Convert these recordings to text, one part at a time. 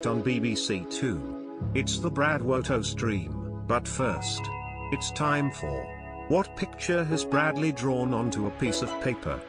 tonight on BBC Two. It's the Brad Woto stream, but first, it's time for What Picture Has Bradley Drawn Onto a Piece of Paper?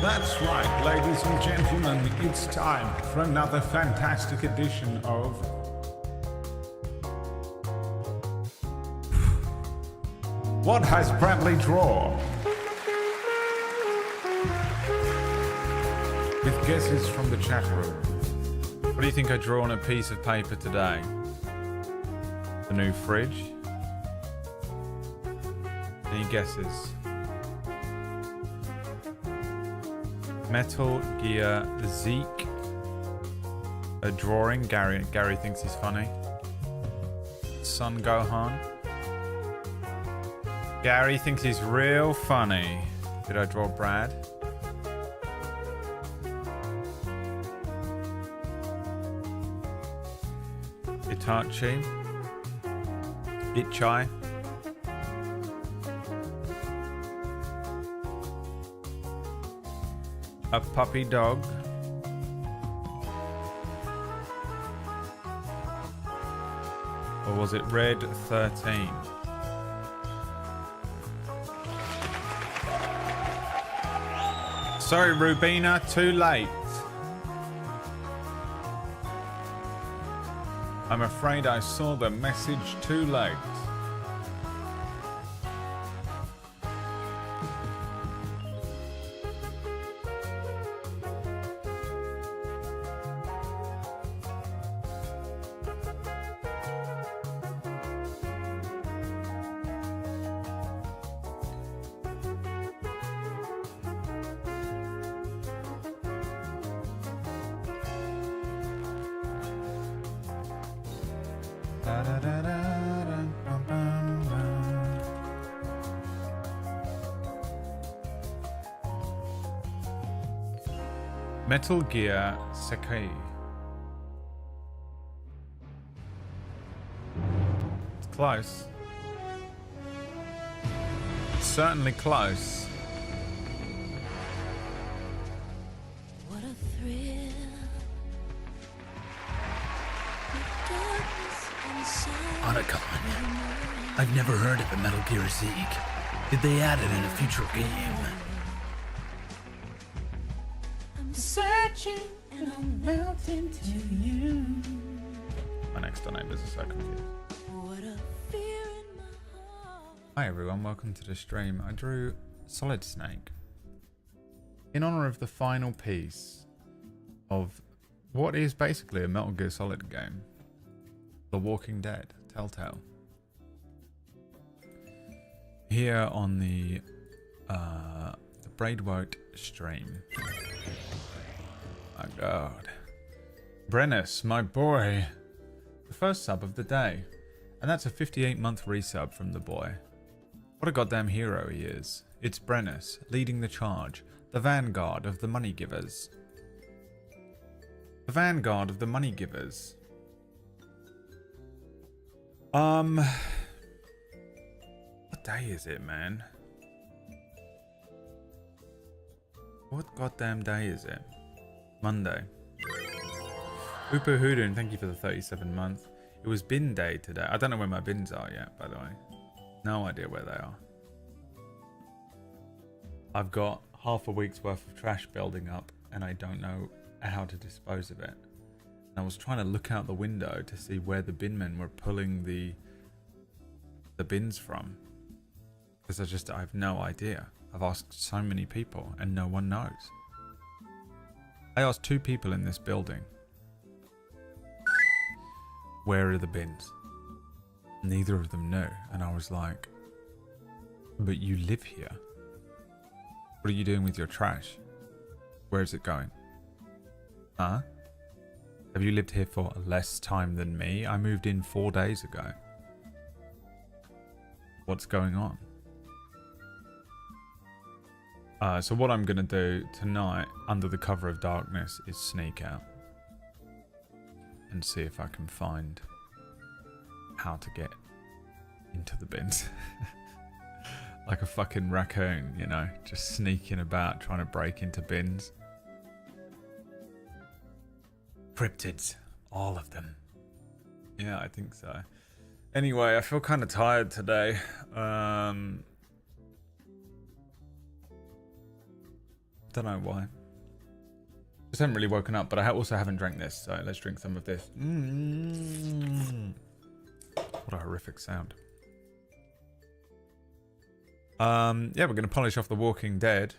That's right, ladies and gentlemen, it's time for another fantastic edition of What Has Bradley Drawn? With guesses from the chat room. What do you think I draw on a piece of paper today? The new fridge? Any guesses? Metal Gear Zeke. A drawing. Gary thinks he's funny. Son Gohan. Gary thinks he's real funny. Did I draw Brad? Itachi. Itchai. A puppy dog. Or was it Red 13? Sorry, Rubina, too late. I'm afraid I saw the message too late. Metal Gear Sekai. It's close. It's certainly close. What a thrill. Otacon. I've never heard of a Metal Gear Zeke. Did they add it in a future game? I'm searching and I'm melting to you. My next door neighbours are so confused. What a fear in my heart. Hi everyone, welcome to the stream. I drew Solid Snake in honor of the final piece of what is basically a Metal Gear Solid game, The Walking Dead, Telltale. Here on the Braidwote stream. My god. Brennis, my boy. The first sub of the day. And that's a 58-month resub from the boy. What a goddamn hero he is. It's Brennis, leading the charge. The vanguard of the money givers. The vanguard of the money givers. What day is it, man? What goddamn day is it? Monday. Upu Hoodoo, thank you for the 37 month. It was bin day today. I don't know where my bins are yet, by the way. No idea where they are. I've got half a week's worth of trash building up and I don't know how to dispose of it. I was trying to look out the window to see where the bin men were pulling the bins from. Because I have no idea. I've asked so many people and no one knows. I asked 2 people in this building, where are the bins? Neither of them knew. And I was like, but you live here. What are you doing with your trash? Where is it going? Huh? Have you lived here for less time than me? I moved in 4 days ago. What's going on? So what I'm going to do tonight, under the cover of darkness, is sneak out. And see if I can find how to get into the bins. Like a fucking raccoon, you know, just sneaking about, trying to break into bins. Cryptids, all of them. Yeah, I think so. Anyway, I feel kind of tired today. Don't know why. Just haven't really woken up, but I also haven't drank this, so let's drink some of this. What a horrific sound. Yeah, we're going to polish off The Walking Dead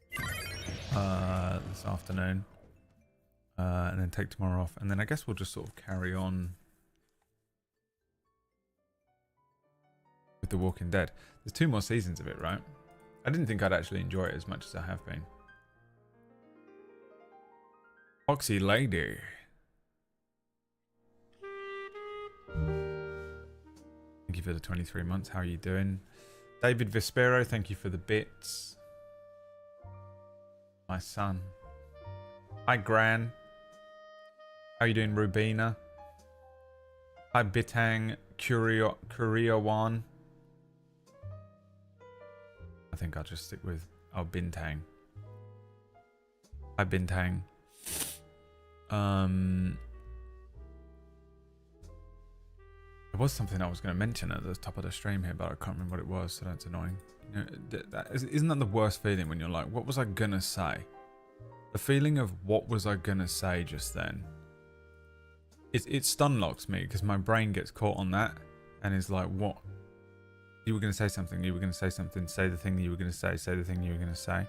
this afternoon, and then take tomorrow off, and then I guess we'll just sort of carry on with The Walking Dead. There's 2 more seasons of it, right? I didn't think I'd actually enjoy it as much as I have been. Foxy Lady. Thank you for the 23 months. How are you doing? David Vespero, thank you for the bits. My son. Hi, Gran. How are you doing, Rubina? Hi, Bitang Korea1. I think I'll just stick with Bintang. Hi, Bintang. There was something I was going to mention at the top of the stream here, but I can't remember what it was, so that's annoying. You know, isn't that the worst feeling when you're like, what was I going to say? The feeling of what was I going to say just then. It stun locks me because my brain gets caught on that and is like, what? You were going to say something, you were going to say something, say the thing you were going to say the thing you were going to say.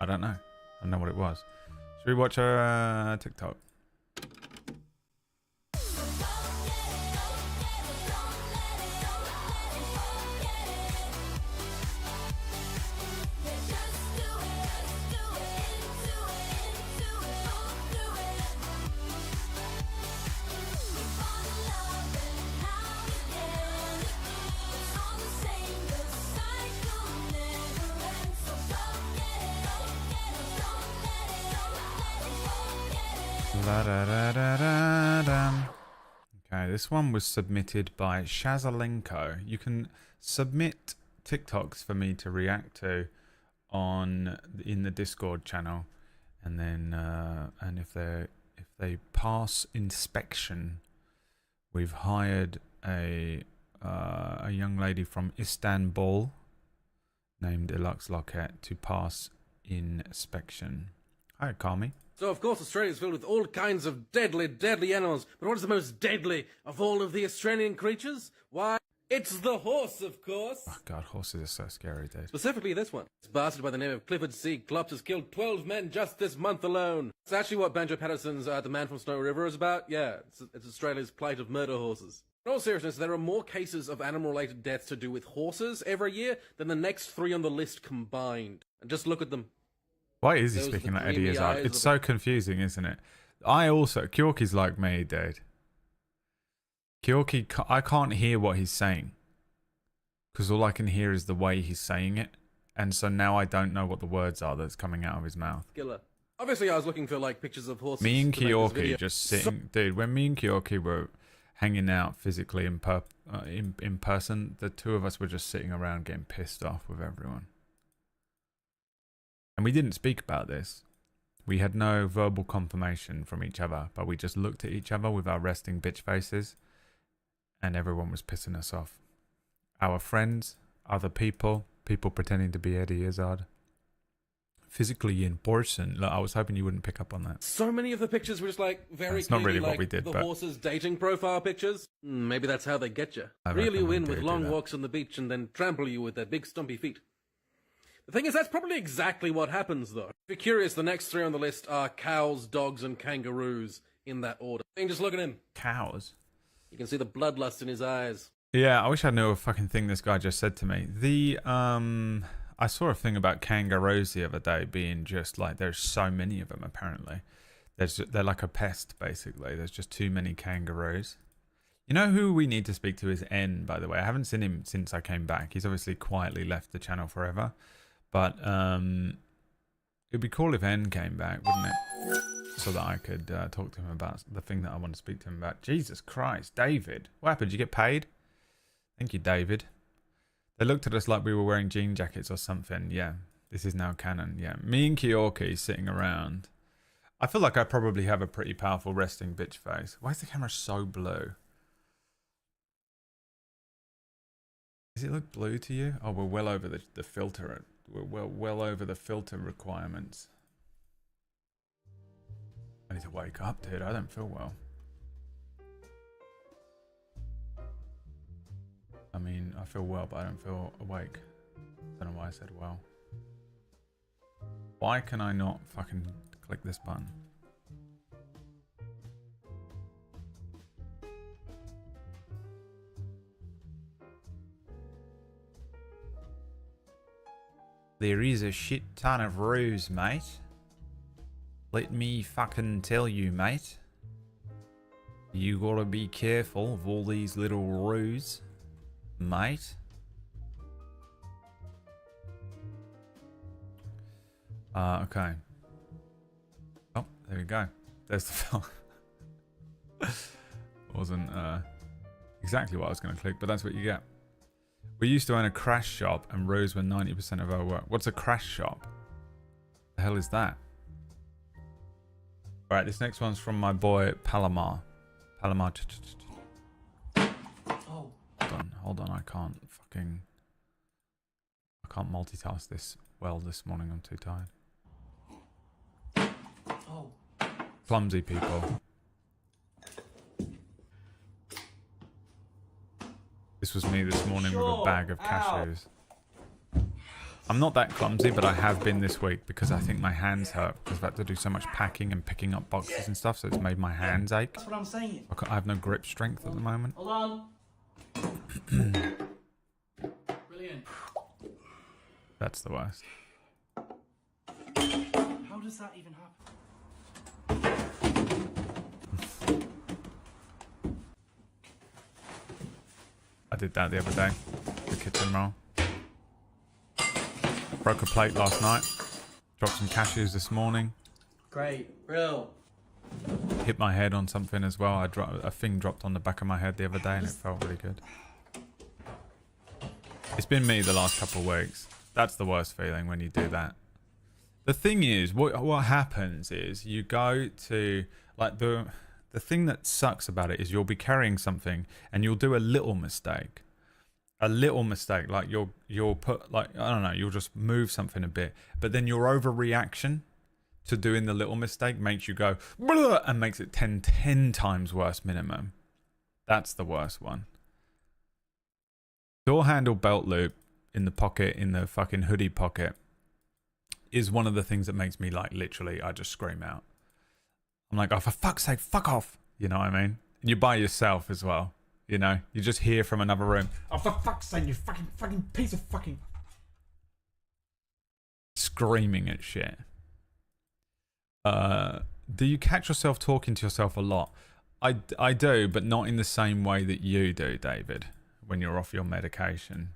I don't know. I don't know what it was. Should we watch a TikTok? Okay, this one was submitted by Shazalenko. You can submit TikToks for me to react to in the Discord channel, and then and if they pass inspection, we've hired a young lady from Istanbul named Elux Lockett to pass inspection. Hi, Kami. So, of course, Australia is filled with all kinds of deadly, deadly animals. But what is the most deadly of all of the Australian creatures? Why, it's the horse, of course. Oh, God, horses are so scary, dude. Specifically this one. This bastard by the name of Clifford C. Klops has killed 12 men just this month alone. It's actually what Banjo Patterson's The Man from Snow River is about. Yeah, it's Australia's plight of murder horses. In all seriousness, there are more cases of animal-related deaths to do with horses every year than the next 3 on the list combined. And just look at them. Why is he speaking like Eddie Izzard? It's so confusing, isn't it? Kyorki's like me, dude. Kyorki, I can't hear what he's saying. Because all I can hear is the way he's saying it. And so now I don't know what the words are that's coming out of his mouth. Killer. Obviously, I was looking for, like, pictures of horses. Me and Kyorki just sitting... Dude, when me and Kyorki were hanging out physically in person, the 2 of us were just sitting around getting pissed off with everyone. And we didn't speak about this. We had no verbal confirmation from each other, but we just looked at each other with our resting bitch faces, and everyone was pissing us off. Our friends, other people, people pretending to be Eddie Izzard, physically in person. Look, I was hoping you wouldn't pick up on that. So many of the pictures were just like very It's not clearly really what like we did, the but- horse's dating profile pictures. Maybe that's how they get you. I Reel reckon you we in do with do long that. walks on the beach and then trample you with their big stumpy feet. The thing is, that's probably exactly what happens, though. If you're curious, the next three on the list are cows, dogs, and kangaroos, in that order. And just look at him. Cows. You can see the bloodlust in his eyes. Yeah, I wish I knew a fucking thing this guy just said to me. I saw a thing about kangaroos the other day being just like, there's so many of them apparently. They're like a pest, basically. There's just too many kangaroos. You know who we need to speak to is N, by the way. I haven't seen him since I came back. He's obviously quietly left the channel forever. But it'd be cool if N came back, wouldn't it? So that I could talk to him about the thing that I want to speak to him about. Jesus Christ, David. What happened? Did you get paid? Thank you, David. They looked at us like we were wearing jean jackets or something. Yeah, this is now canon. Yeah, me and Keorki sitting around. I feel like I probably have a pretty powerful resting bitch face. Why is the camera so blue? Does it look blue to you? Oh, we're well over the filter. We're well over the filter requirements. I need to wake up, dude. I don't feel well. I mean, I feel well, but I don't feel awake. Don't know why I said well. Why can I not fucking click this button? There is a shit ton of ruse, mate. Let me fucking tell you, mate. You gotta be careful of all these little ruse, mate. Okay. Oh, there we go. There's the film. Wasn't exactly what I was going to click, but that's what you get. We used to own a crash shop, and Rose were 90% of our work. What's a crash shop? The hell is that? All right, this next one's from my boy Palomar. Palomar. Oh. Hold on. I can't multitask this well this morning. I'm too tired. Oh. Clumsy people. This was me this morning with a bag of cashews. I'm not that clumsy, but I have been this week because I think my hands hurt because I've had to do so much packing and picking up boxes and stuff, so it's made my hands ache. That's what I'm saying. I have no grip strength at the moment. Hold on. Brilliant. That's the worst. How does that even happen? I did that the other day. The kitchen roll. Broke a plate last night. Dropped some cashews this morning. Great. Real. Hit my head on something as well. A thing dropped on the back of my head the other day and it felt really good. It's been me the last couple of weeks. That's the worst feeling when you do that. The thing is, what happens is you go to, like, the thing that sucks about it is you'll be carrying something and you'll do a little mistake. A little mistake, like you'll put, like, I don't know, you'll just move something a bit, but then your overreaction to doing the little mistake makes you go "Blah," and makes it 10 times worse minimum. That's the worst one. Door handle belt loop in the pocket, in the fucking hoodie pocket, is one of the things that makes me, like, literally, I just scream out. I'm like, oh, for fuck's sake, fuck off. You know what I mean? And you're by yourself as well. You know, you just hear from another room, oh, for fuck's sake, you fucking piece of fucking... Screaming at shit. Do you catch yourself talking to yourself a lot? I do, but not in the same way that you do, David, when you're off your medication.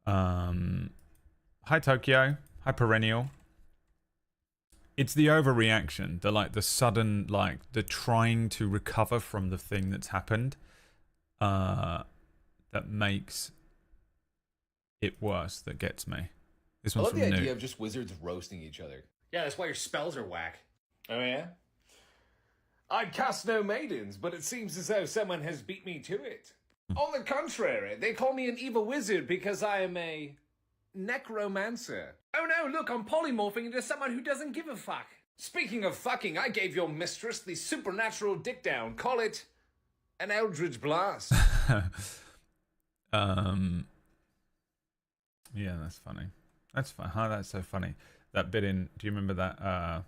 Hi, Tokyo. Hi, Perennial. It's the overreaction, the sudden, like, the trying to recover from the thing that's happened, that makes it worse, that gets me. This I one's love from the idea New. of just wizards roasting each other. Yeah, that's why your spells are whack. Oh yeah? I'd cast no maidens, but it seems as though someone has beat me to it. On the contrary, they call me an evil wizard because I am a necromancer. Oh no, look, I'm polymorphing into someone who doesn't give a fuck. Speaking of fucking, I gave your mistress the supernatural dick down. Call it an Eldritch Blast. Yeah, that's funny. That's fun. Huh, that's so funny. That bit in, do you remember that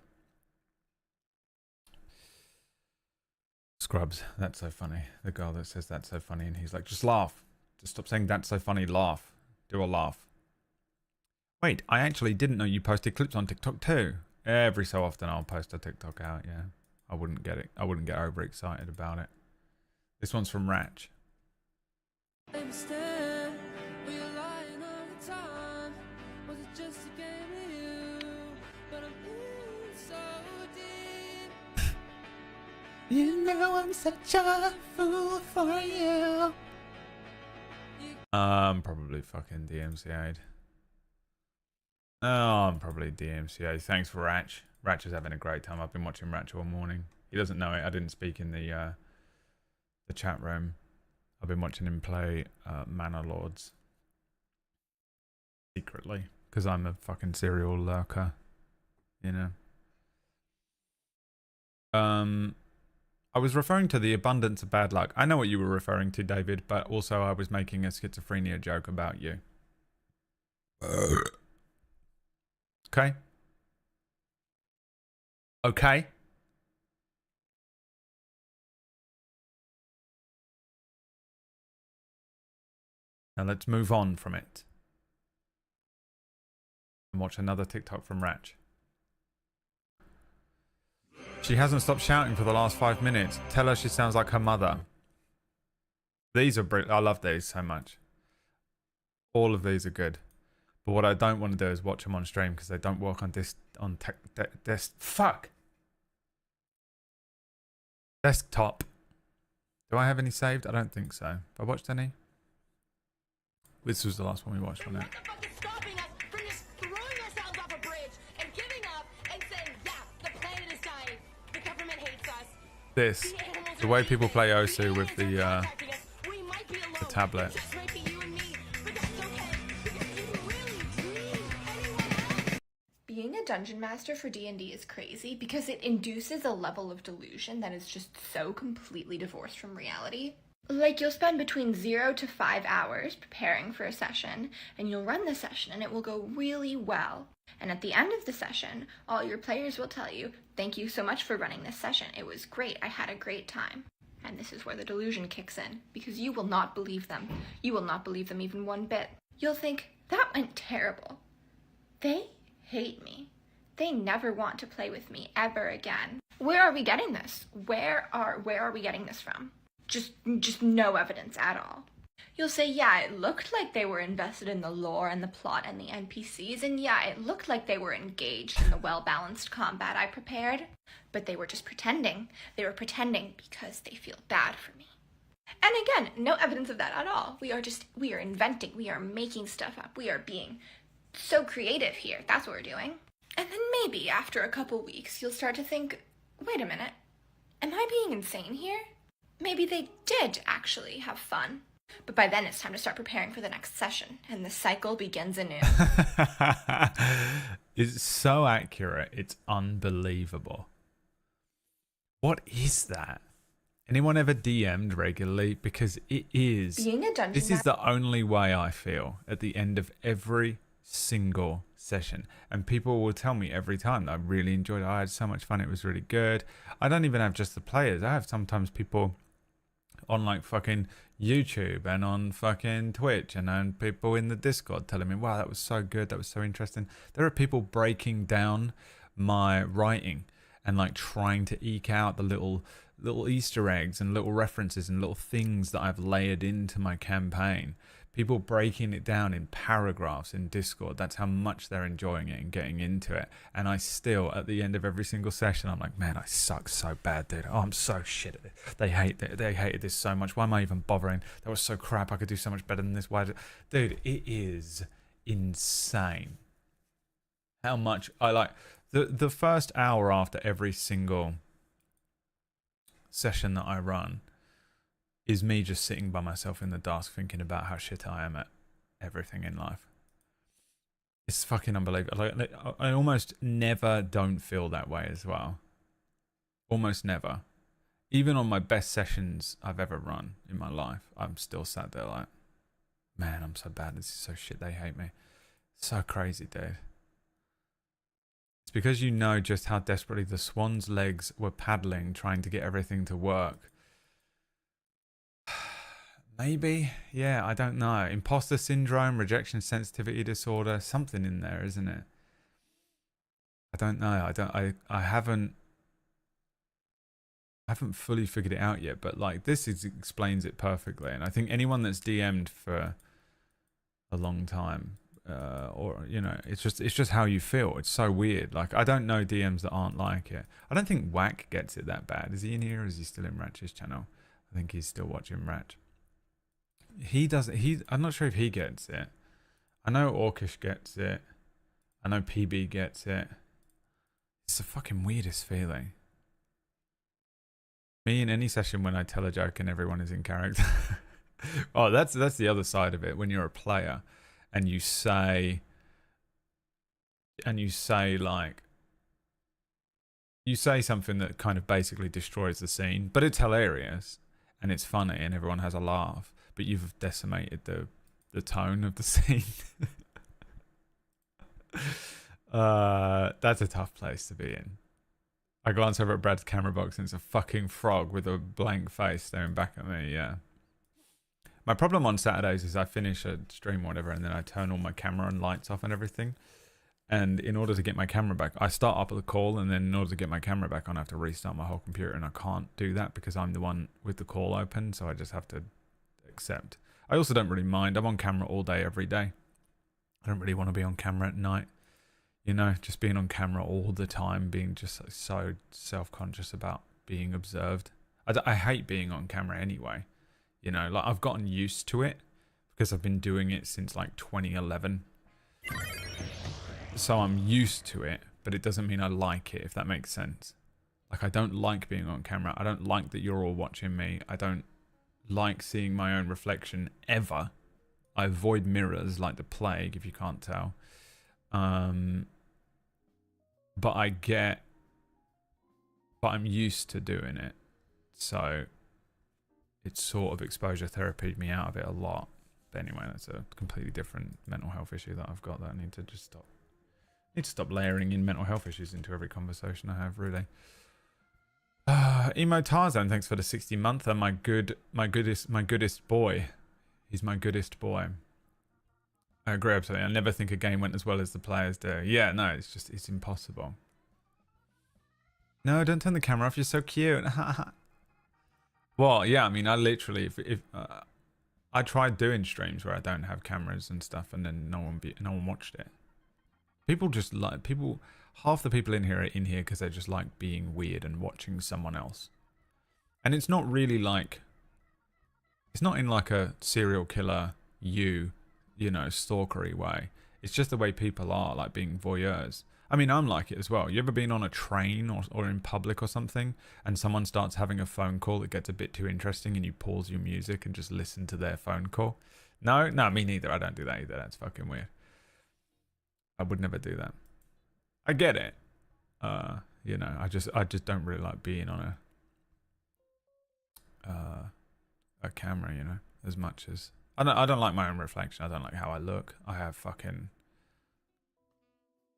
Scrubs? That's so funny. The girl that says that's so funny, and he's like, just laugh. Just stop saying that's so funny, laugh. Do a laugh. Wait, I actually didn't know you posted clips on TikTok too. Every so often I'll post a TikTok out, yeah. I wouldn't get overexcited about it. This one's from Ratch. You know I'm such a fool for you. Probably fucking DMCA'd. Oh, I'm probably DMCA. Thanks for Ratch. Ratch is having a great time. I've been watching Ratch all morning. He doesn't know it. I didn't speak in the chat room. I've been watching him play Manor Lords secretly because I'm a fucking serial lurker, you know. I was referring to the abundance of bad luck. I know what you were referring to, David, but also I was making a schizophrenia joke about you. Okay. Okay. Now let's move on from it and watch another TikTok from Ratch. She hasn't stopped shouting for the last 5 minutes. Tell her she sounds like her mother. These are brilliant. I love these so much. All of these are good. But what I don't want to do is watch them on stream because they don't work on desktop. Do I have any saved? I don't think so. Have I watched any? This was the last one we watched on it. This, the way people play Osu with the tablet. Being a dungeon master for D&D is crazy because it induces a level of delusion that is just so completely divorced from reality. Like, you'll spend between 0 to 5 hours preparing for a session, and you'll run the session and it will go really well. And at the end of the session, all your players will tell you, thank you so much for running this session. It was great. I had a great time. And this is where the delusion kicks in, because you will not believe them. You will not believe them even one bit. You'll think, that went terrible. They hate me. They never want to play with me ever again. Where are we getting this? Where are we getting this from? Just no evidence at all. You'll say, yeah, it looked like they were invested in the lore and the plot and the NPCs, and yeah, it looked like they were engaged in the well-balanced combat I prepared, but they were just pretending. They were pretending because they feel bad for me. And again, no evidence of that at all. We are inventing, we are making stuff up, we are being so creative here. That's what we're doing. And then maybe after a couple weeks, you'll start to think, wait a minute, am I being insane here? Maybe they did actually have fun. But by then it's time to start preparing for the next session, and the cycle begins anew. It's so accurate. It's unbelievable. What is that? Anyone ever DM'd regularly? Because it is. Being a dungeon this is the only way I feel at the end of every single session. And people will tell me every time that I really enjoyed it. I had so much fun. It was really good. I don't even have just the players. I have sometimes people on like fucking YouTube and on fucking Twitch and on people in the Discord telling me, wow, that was so good, that was so interesting. There are people breaking down my writing and like trying to eke out the little Easter eggs and little references and little things that I've layered into my campaign. People breaking it down in paragraphs in Discord. That's how much they're enjoying it and getting into it. And I still, at the end of every single session, I'm like, man, I suck so bad, dude. Oh, I'm so shit at it. They hated this so much. Why am I even bothering? That was so crap. I could do so much better than this. Why dude, it is insane how much I like. The first hour after every single session that I run is me just sitting by myself in the dusk thinking about how shit I am at everything in life. It's fucking unbelievable. Like, I almost never don't feel that way as well. Almost never. Even on my best sessions I've ever run in my life, I'm still sat there like, man, I'm so bad. This is so shit. They hate me. So crazy, dude. It's because you know just how desperately the Swan's legs were paddling, trying to get everything to work. Maybe, yeah, I don't know. Imposter syndrome, rejection sensitivity disorder, something in there, isn't it? I don't know. I haven't fully figured it out yet, but like explains it perfectly. And I think anyone that's DM'd for a long time, or you know, it's just how you feel. It's so weird. Like, I don't know DMs that aren't like it. I don't think Whack gets it that bad. Is he in here, or is he still in Ratch's channel? I think he's still watching Ratch. I'm not sure if he gets it. I know Orkish gets it. I know PB gets it. It's the fucking weirdest feeling. Me in any session when I tell a joke and everyone is in character. Oh, that's the other side of it. When you're a player and you say like, you say something that kind of basically destroys the scene, but it's hilarious and it's funny and everyone has a laugh, but you've decimated the tone of the scene. That's a tough place to be in. I glance over at Brad's camera box and it's a fucking frog with a blank face staring back at me, yeah. My problem on Saturdays is I finish a stream or whatever and then I turn all my camera and lights off and everything. And in order to get my camera back, I start up the call and then in order to get my camera back on, I have to restart my whole computer and I can't do that because I'm the one with the call open, so I just have to accept. I also don't really mind. I'm on camera all day, every day. I don't really want to be on camera at night. You know, just being on camera all the time, being just so self-conscious about being observed. I hate being on camera anyway. You know, like I've gotten used to it because I've been doing it since like 2011. So I'm used to it, but it doesn't mean I like it, if that makes sense. Like, I don't like being on camera. I don't like that you're all watching me. I don't like seeing my own reflection ever. I avoid mirrors like the plague, if you can't tell. But I'm used to doing it. So it's sort of exposure therapied me out of it a lot. But anyway, that's a completely different mental health issue that I've got that I need to just stop. I need to stop layering in mental health issues into every conversation I have, really. Emo Tarzan, thanks for the 60-monther. My goodest boy. He's my goodest boy. I agree absolutely. I never think a game went as well as the players do. Yeah, no, it's impossible. No, don't turn the camera off. You're so cute. Well, yeah, I mean, I literally, if I tried doing streams where I don't have cameras and stuff, and then no one watched it. Half the people in here are in here because they just like being weird and watching someone else. And it's not really like, it's not in like a serial killer, you know, stalkery way. It's just the way people are, like being voyeurs. I mean, I'm like it as well. You ever been on a train or in public or something and someone starts having a phone call that gets a bit too interesting and you pause your music and just listen to their phone call? No, me neither. I don't do that either. That's fucking weird. I would never do that. I get it. You know, I just don't really like being on a camera, you know, as much as I don't like my own reflection. I don't like how I look. I have fucking,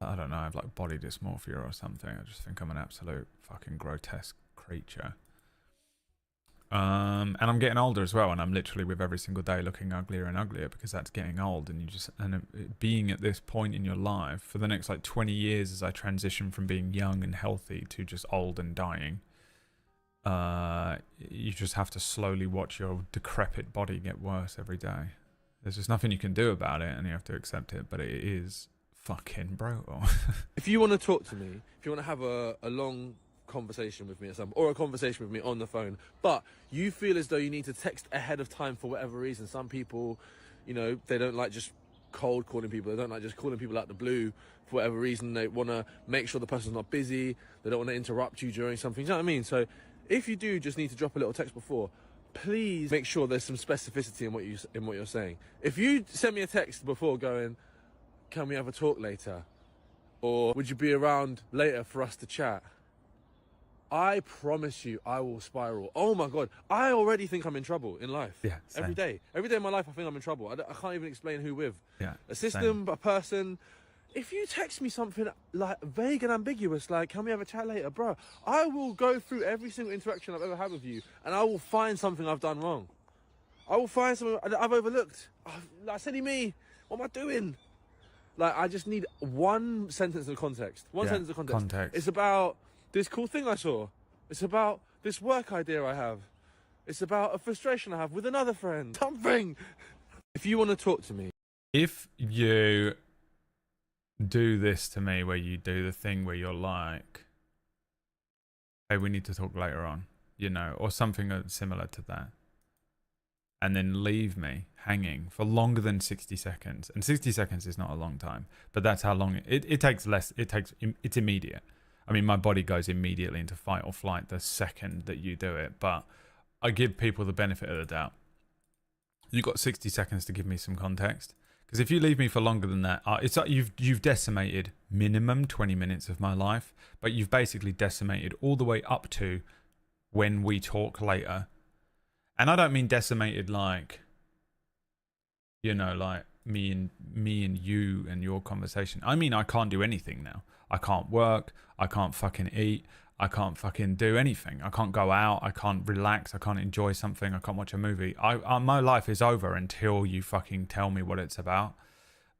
I don't know, I have like body dysmorphia or something. I just think I'm an absolute fucking grotesque creature. And I'm getting older as well, and I'm literally with every single day looking uglier and uglier because that's getting old. And being at this point in your life for the next like 20 years as I transition from being young and healthy to just old and dying, you just have to slowly watch your decrepit body get worse every day. There's just nothing you can do about it, and you have to accept it, but it is fucking brutal. If you want to talk to me, if you want to have a long conversation with me or something, or a conversation with me on the phone, but you feel as though you need to text ahead of time for whatever reason. Some people, you know, they don't like just cold calling people. They don't like just calling people out the blue for whatever reason. They want to make sure the person's not busy. They don't want to interrupt you during something. Do you know what I mean? So if you do just need to drop a little text before, please make sure there's some specificity in what you're saying. If you send me a text before going, can we have a talk later? Or would you be around later for us to chat? I promise you, I will spiral. Oh my God, I already think I'm in trouble in life. Yeah, same. Every day. Every day of my life, I think I'm in trouble. I can't even explain who with. Yeah, a system, a person. If you text me something like vague and ambiguous, like, can we have a chat later? Bro, I will go through every single interaction I've ever had with you and I will find something I've done wrong. I will find something I've overlooked. Like, silly me, what am I doing? Like, I just need one sentence of context. One sentence of context. It's about this cool thing I saw. It's about this work idea I have. It's about a frustration I have with another friend. Something. If you want to talk to me. If you do this to me, where you do the thing where you're like, hey, we need to talk later on, you know, or something similar to that, and then leave me hanging for longer than 60 seconds. And 60 seconds is not a long time, but that's how long it takes. It's immediate. I mean, my body goes immediately into fight or flight the second that you do it, but I give people the benefit of the doubt. You've got 60 seconds to give me some context. Because if you leave me for longer than that, it's like you've decimated minimum 20 minutes of my life, but you've basically decimated all the way up to when we talk later. And I don't mean decimated like, you know, like me and you and your conversation. I mean, I can't do anything now. I can't work. I can't fucking eat. I can't fucking do anything. I can't go out. I can't relax. I can't enjoy something. I can't watch a movie. My life is over until you fucking tell me what it's about,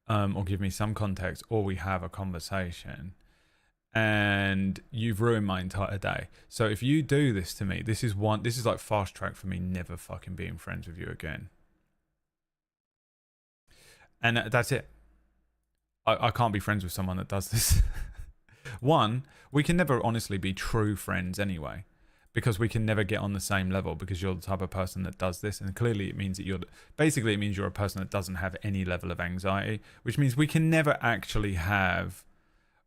or give me some context, or we have a conversation. And you've ruined my entire day. So if you do this to me, this is like fast track for me never fucking being friends with you again. And that's it. I can't be friends with someone that does this. One, we can never honestly be true friends anyway, because we can never get on the same level, because you're the type of person that does this, and clearly it means that you're a person that doesn't have any level of anxiety, which means we can never actually have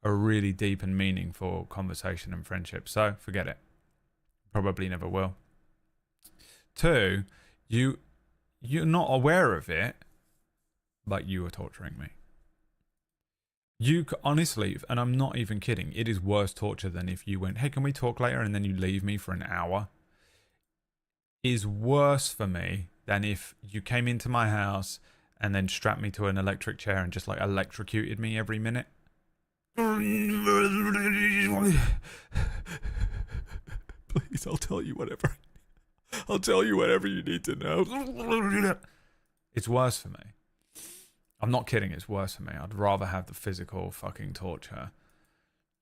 a really deep and meaningful conversation and friendship. So forget it. Probably never will. Two, you're not aware of it, but you are torturing me. You honestly, and I'm not even kidding, it is worse torture than if you went, hey, can we talk later? And then you leave me for an hour. Is worse for me than if you came into my house and then strapped me to an electric chair and just like electrocuted me every minute. Please, I'll tell you whatever. I'll tell you whatever you need to know. It's worse for me. I'm not kidding, it's worse for me. I'd rather have the physical fucking torture.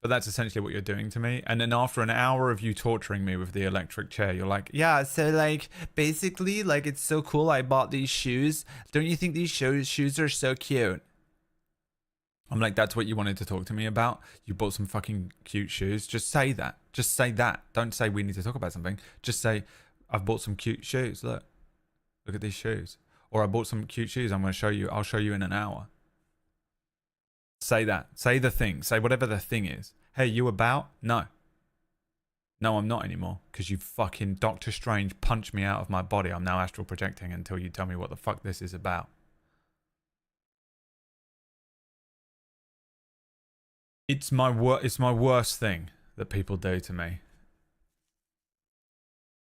But that's essentially what you're doing to me. And then after an hour of you torturing me with the electric chair, you're like, yeah, so like, basically, like, it's so cool I bought these shoes. Don't you think these shoes are so cute? I'm like, that's what you wanted to talk to me about? You bought some fucking cute shoes? Just say that. Just say that. Don't say we need to talk about something. Just say, I've bought some cute shoes. Look at these shoes. Or I bought some cute shoes. I'm going to show you. I'll show you in an hour. Say that. Say the thing. Say whatever the thing is. Hey, you about? No. No, I'm not anymore. Because you fucking Doctor Strange punched me out of my body. I'm now astral projecting until you tell me what the fuck this is about. It's my worst thing that people do to me.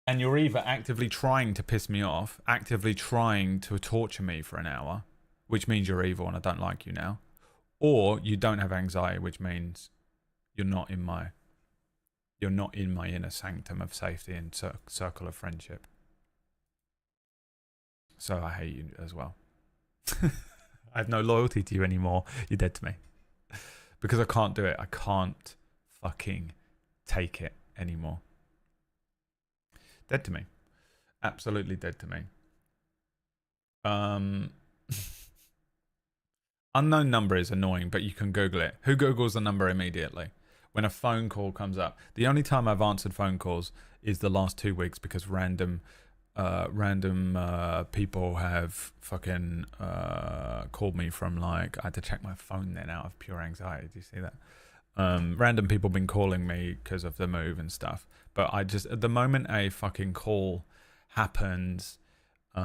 And you're either actively trying to piss me off, actively trying to torture me for an hour, which means you're evil and I don't like you now, or you don't have anxiety, which means you're not in my inner sanctum of safety and circle of friendship. So I hate you as well. I have no loyalty to you anymore. You're dead to me. Because I can't do it. I can't fucking take it anymore. Dead to me. Absolutely dead to me. Unknown number is annoying, but you can Google it. Who Googles the number immediately? When a phone call comes up. The only time I've answered phone calls is the last 2 weeks because random people have fucking called me from like, I had to check my phone then out of pure anxiety. Do you see that? Random people been calling me because of the move and stuff. But I just, at the moment a fucking call happens from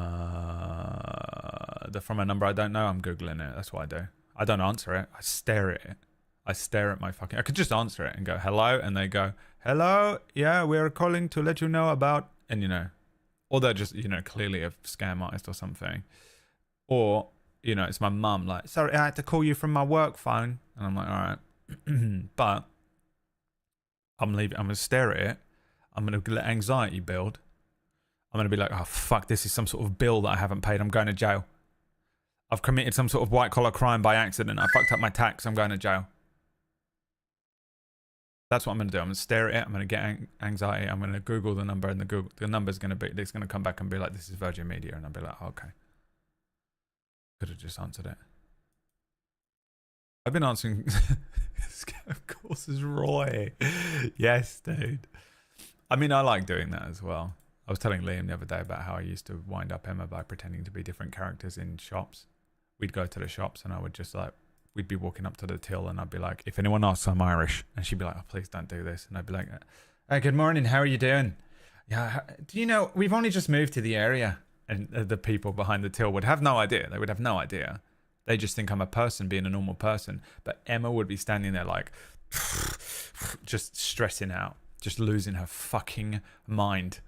a number I don't know, I'm Googling it. That's what I do. I don't answer it. I stare at it. I stare at my fucking... I could just answer it and go, hello, and they go, hello, yeah, we're calling to let you know about... And, you know, or they're just, you know, clearly a scam artist or something. Or, you know, it's my mum, like, sorry, I had to call you from my work phone. And I'm like, all right. But I'm leaving. I'm going to stare at it. I'm going to let anxiety build. I'm going to be like, oh, fuck, this is some sort of bill that I haven't paid. I'm going to jail. I've committed some sort of white-collar crime by accident. I fucked up my tax. I'm going to jail. That's what I'm going to do. I'm going to stare at it. I'm going to get anxiety. I'm going to Google the number, and the number's going to be, it's going to come back and be like, this is Virgin Media. And I'll be like, oh, okay. Could have just answered it. I've been answering, of course, is Roy. Yes, dude. I mean, I like doing that as well. I was telling Liam the other day about how I used to wind up Emma by pretending to be different characters in shops. We'd go to the shops and I would just like, we'd be walking up to the till and I'd be like, if anyone asks, I'm Irish. And she'd be like, oh, please don't do this. And I'd be like, hey, good morning. How are you doing? Yeah, do you know, we've only just moved to the area. And the people behind the till would have no idea. They would have no idea. They just think I'm a person being a normal person. But Emma would be standing there like, just stressing out, just losing her fucking mind.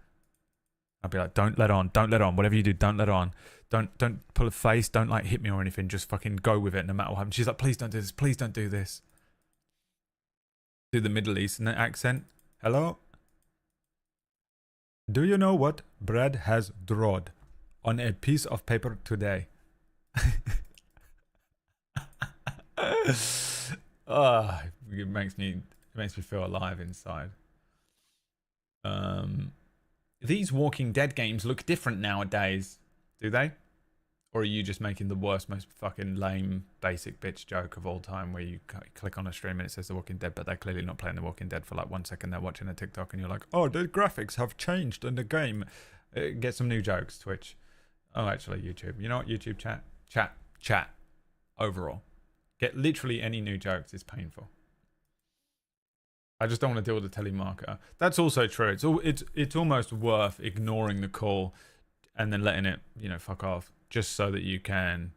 I'd be like, don't let on. Whatever you do, don't let on. Don't pull a face. Don't like hit me or anything. Just fucking go with it no matter what happens. She's like, please don't do this. Please don't do this. Do the Middle Eastern accent. Hello? Do you know what Brad has drawn on a piece of paper today? Oh, it makes me feel alive inside. These Walking Dead games look different nowadays, do they? Or are you just making the worst, most fucking lame, basic bitch joke of all time where you click on a stream and it says The Walking Dead, but they're clearly not playing The Walking Dead for like 1 second. They're watching a TikTok and you're like, oh, the graphics have changed in the game. Get some new jokes, Twitch. Oh, actually, YouTube. You know what? YouTube chat. Overall. Get literally any new jokes is painful. I just don't want to deal with the telemarketer. That's also true. It's almost worth ignoring the call and then letting it, you know, fuck off. Just so that you can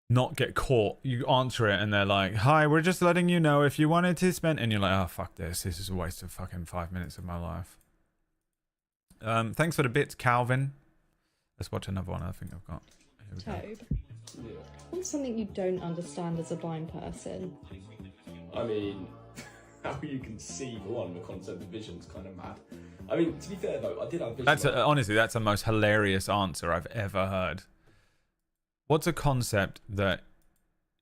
not get caught. You answer it and they're like, hi, we're just letting you know if you wanted to spend... And you're like, oh, fuck this. This is a waste of fucking 5 minutes of my life. Thanks for the bits, Calvin. Let's watch another one I think I've got. Tobe, what's something you don't understand as a blind person? I mean, how you can see, for one, the concept of vision's kind of mad. I mean, to be fair though, I did have vision. Honestly, that's the most hilarious answer I've ever heard. What's a concept that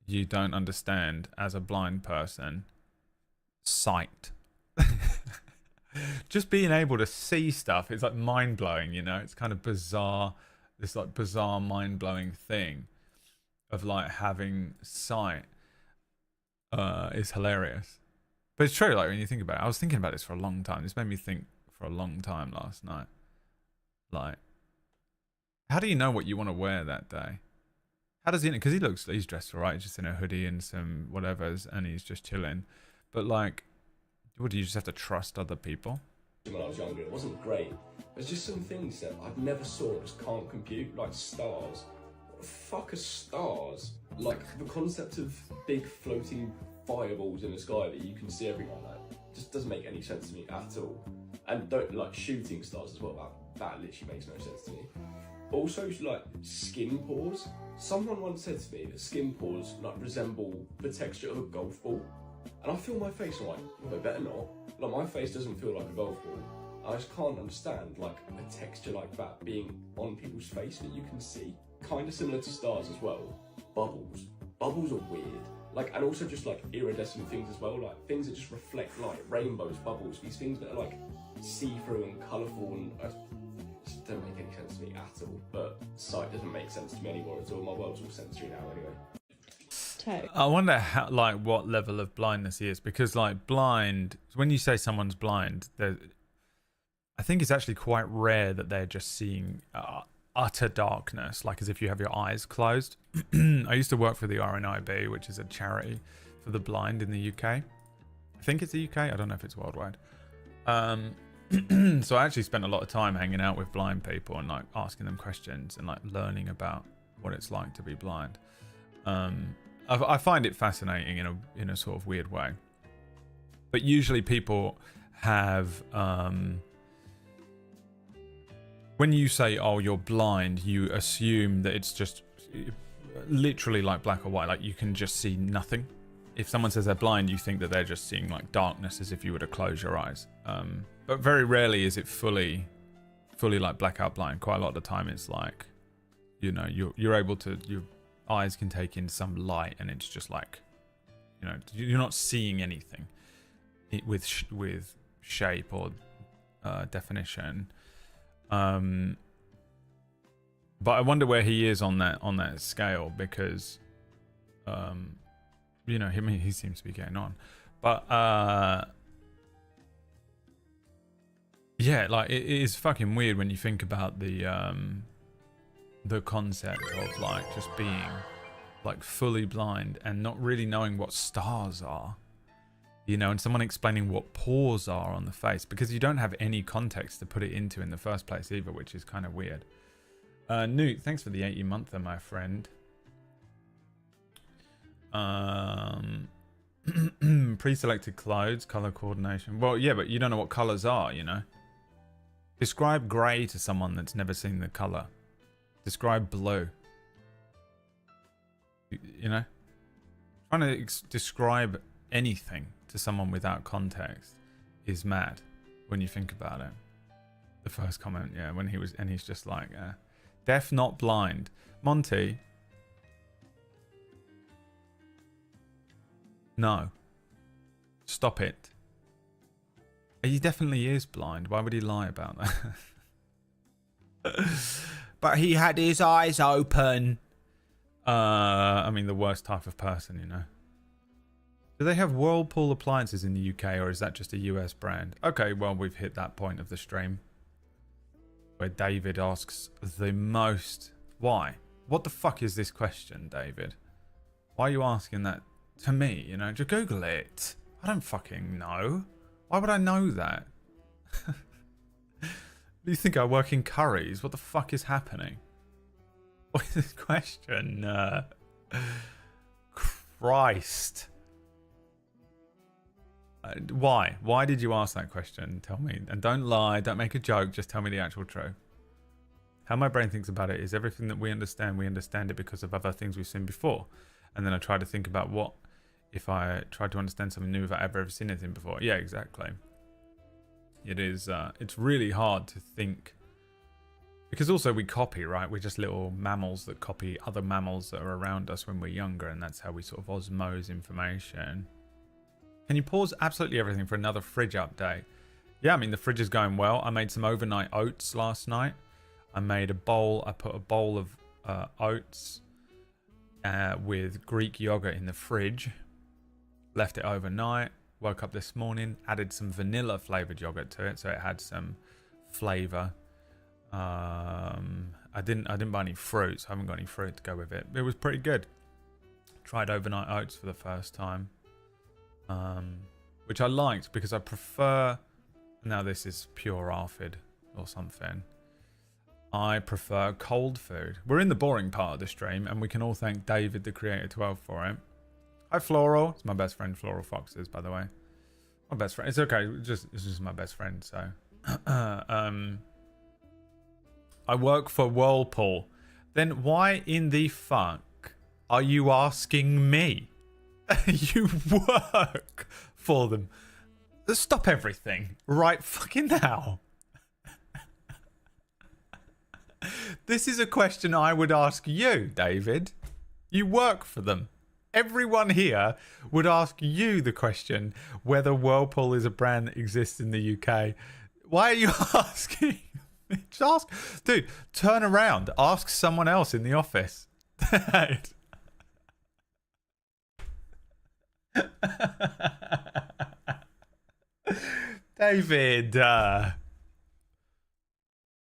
you don't understand as a blind person? Sight. Just being able to see stuff is like mind-blowing, you know? It's kind of bizarre, this like bizarre mind-blowing thing of like having sight is hilarious. But it's true, like when you think about it. I was thinking about this for a long time. This made me think for a long time last night. Like, how do you know what you want to wear that day? How does he, because he's dressed alright, just in a hoodie and some whatevers, and he's just chilling. But like, what, do you just have to trust other people? When I was younger, it wasn't great. There's just some things that I've never saw, just can't compute, like stars. What the fuck are stars? Like, the concept of big floating fireballs in the sky that you can see every night, like, just doesn't make any sense to me at all. And don't like shooting stars as well, that literally makes no sense to me. Also, like, skin pores. Someone once said to me that skin pores like resemble the texture of a golf ball. And I feel my face, I'm like, well, they better not. Like, my face doesn't feel like a golf ball. I just can't understand, like, a texture like that being on people's face that you can see. Kind of similar to stars as well. Bubbles. Bubbles are weird. Like, and also just, like, iridescent things as well. Like, things that just reflect light. Rainbows, bubbles. These things that are, like, see-through and colourful and just don't make any sense to me at all. But sight doesn't make sense to me anymore at all. My world's all sensory now anyway. I wonder how, like, what level of blindness he is, because like blind, when you say someone's blind, I think it's actually quite rare that they're just seeing utter darkness, like as if you have your eyes closed. I used to work for the RNIB, which is a charity for the blind in the UK. I think it's the UK. I don't know if it's worldwide. So I actually spent a lot of time hanging out with blind people and like asking them questions and like learning about what it's like to be blind. I find it fascinating in a sort of weird way. But usually people have when you say, oh, you're blind, you assume that it's just literally like black or white, like you can just see nothing. If someone says they're blind, you think that they're just seeing like darkness, as if you were to close your eyes. But very rarely is it fully like blackout blind. Quite a lot of the time it's like, you know, you're able to, your eyes can take in some light, and it's just like, you know, you're not seeing anything with shape or definition. But I wonder where he is on that scale, because you know, he seems to be getting on. But yeah, like it is fucking weird when you think about the concept of like just being like fully blind and not really knowing what stars are, you know, and someone explaining what pores are on the face, because you don't have any context to put it into in the first place either, which is kind of weird. Newt, thanks for the 80-monther, my friend. Pre-selected clothes, color coordination. Well, yeah, but you don't know what colors are, you know. Describe grey to someone that's never seen the color. Describe blue. You know, trying to describe anything to someone without context is mad when you think about it. The first comment, yeah, when he's just like, deaf, not blind. Monty. No. Stop it. He definitely is blind. Why would he lie about that? But he had his eyes open. I mean, the worst type of person, you know. Do they have Whirlpool appliances in the UK, or is that just a US brand? Okay, well, we've hit that point of the stream where David asks the most... Why? What the fuck is this question, David? Why are you asking that to me? You know, just Google it. I don't fucking know. Why would I know that? Do you think I work in curries? What the fuck is happening? What is this question? Christ. Why? Why did you ask that question? Tell me. And don't lie. Don't make a joke. Just tell me the actual truth. How my brain thinks about it is everything that we understand it because of other things we've seen before. And then I try to think about what if I tried to understand something new without ever seen anything before. Yeah, exactly. It is. It's really hard to think. Because also we copy, right? We're just little mammals that copy other mammals that are around us when we're younger. And that's how we sort of osmose information. Can you pause absolutely everything for another fridge update? Yeah, I mean, the fridge is going well. I made some overnight oats last night. I made a bowl. I put a bowl of oats with Greek yogurt in the fridge. Left it overnight. Woke up this morning. Added some vanilla flavored yogurt to it, so it had some flavor. I didn't buy any fruit, so I haven't got any fruit to go with it. It was pretty good. Tried overnight oats for the first time. Which I liked because I prefer, now this is pure ARFID or something, I prefer cold food. We're in the boring part of the stream, and we can all thank David the Creator 12 for it. Hi Floral, it's my best friend Floral Foxes, by the way. My best friend, it's okay, it's just my best friend, so. I work for Whirlpool. Then why in the fuck are you asking me? You work for them. Stop everything right fucking now. This is a question I would ask you, David. You work for them. Everyone here would ask you the question whether Whirlpool is a brand that exists in the UK. Why are you asking? Just ask. Dude, turn around. Ask someone else in the office. David,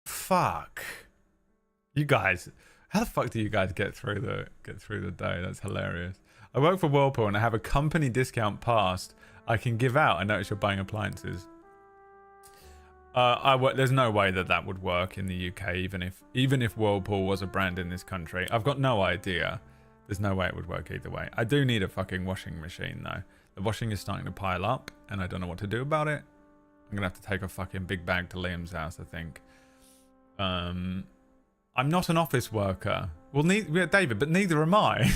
fuck. You guys, how the fuck do you guys get through the day? That's hilarious. I work for Whirlpool and I have a company discount pass I can give out. I notice you're buying appliances. There's no way that would work in the UK, even if Whirlpool was a brand in this country. I've got no idea. There's no way it would work either way. I do need a fucking washing machine though. The washing is starting to pile up and I don't know what to do about it. I'm gonna have to take a fucking big bag to Liam's house, I think. I'm not an office worker. Well, yeah, David, but neither am I.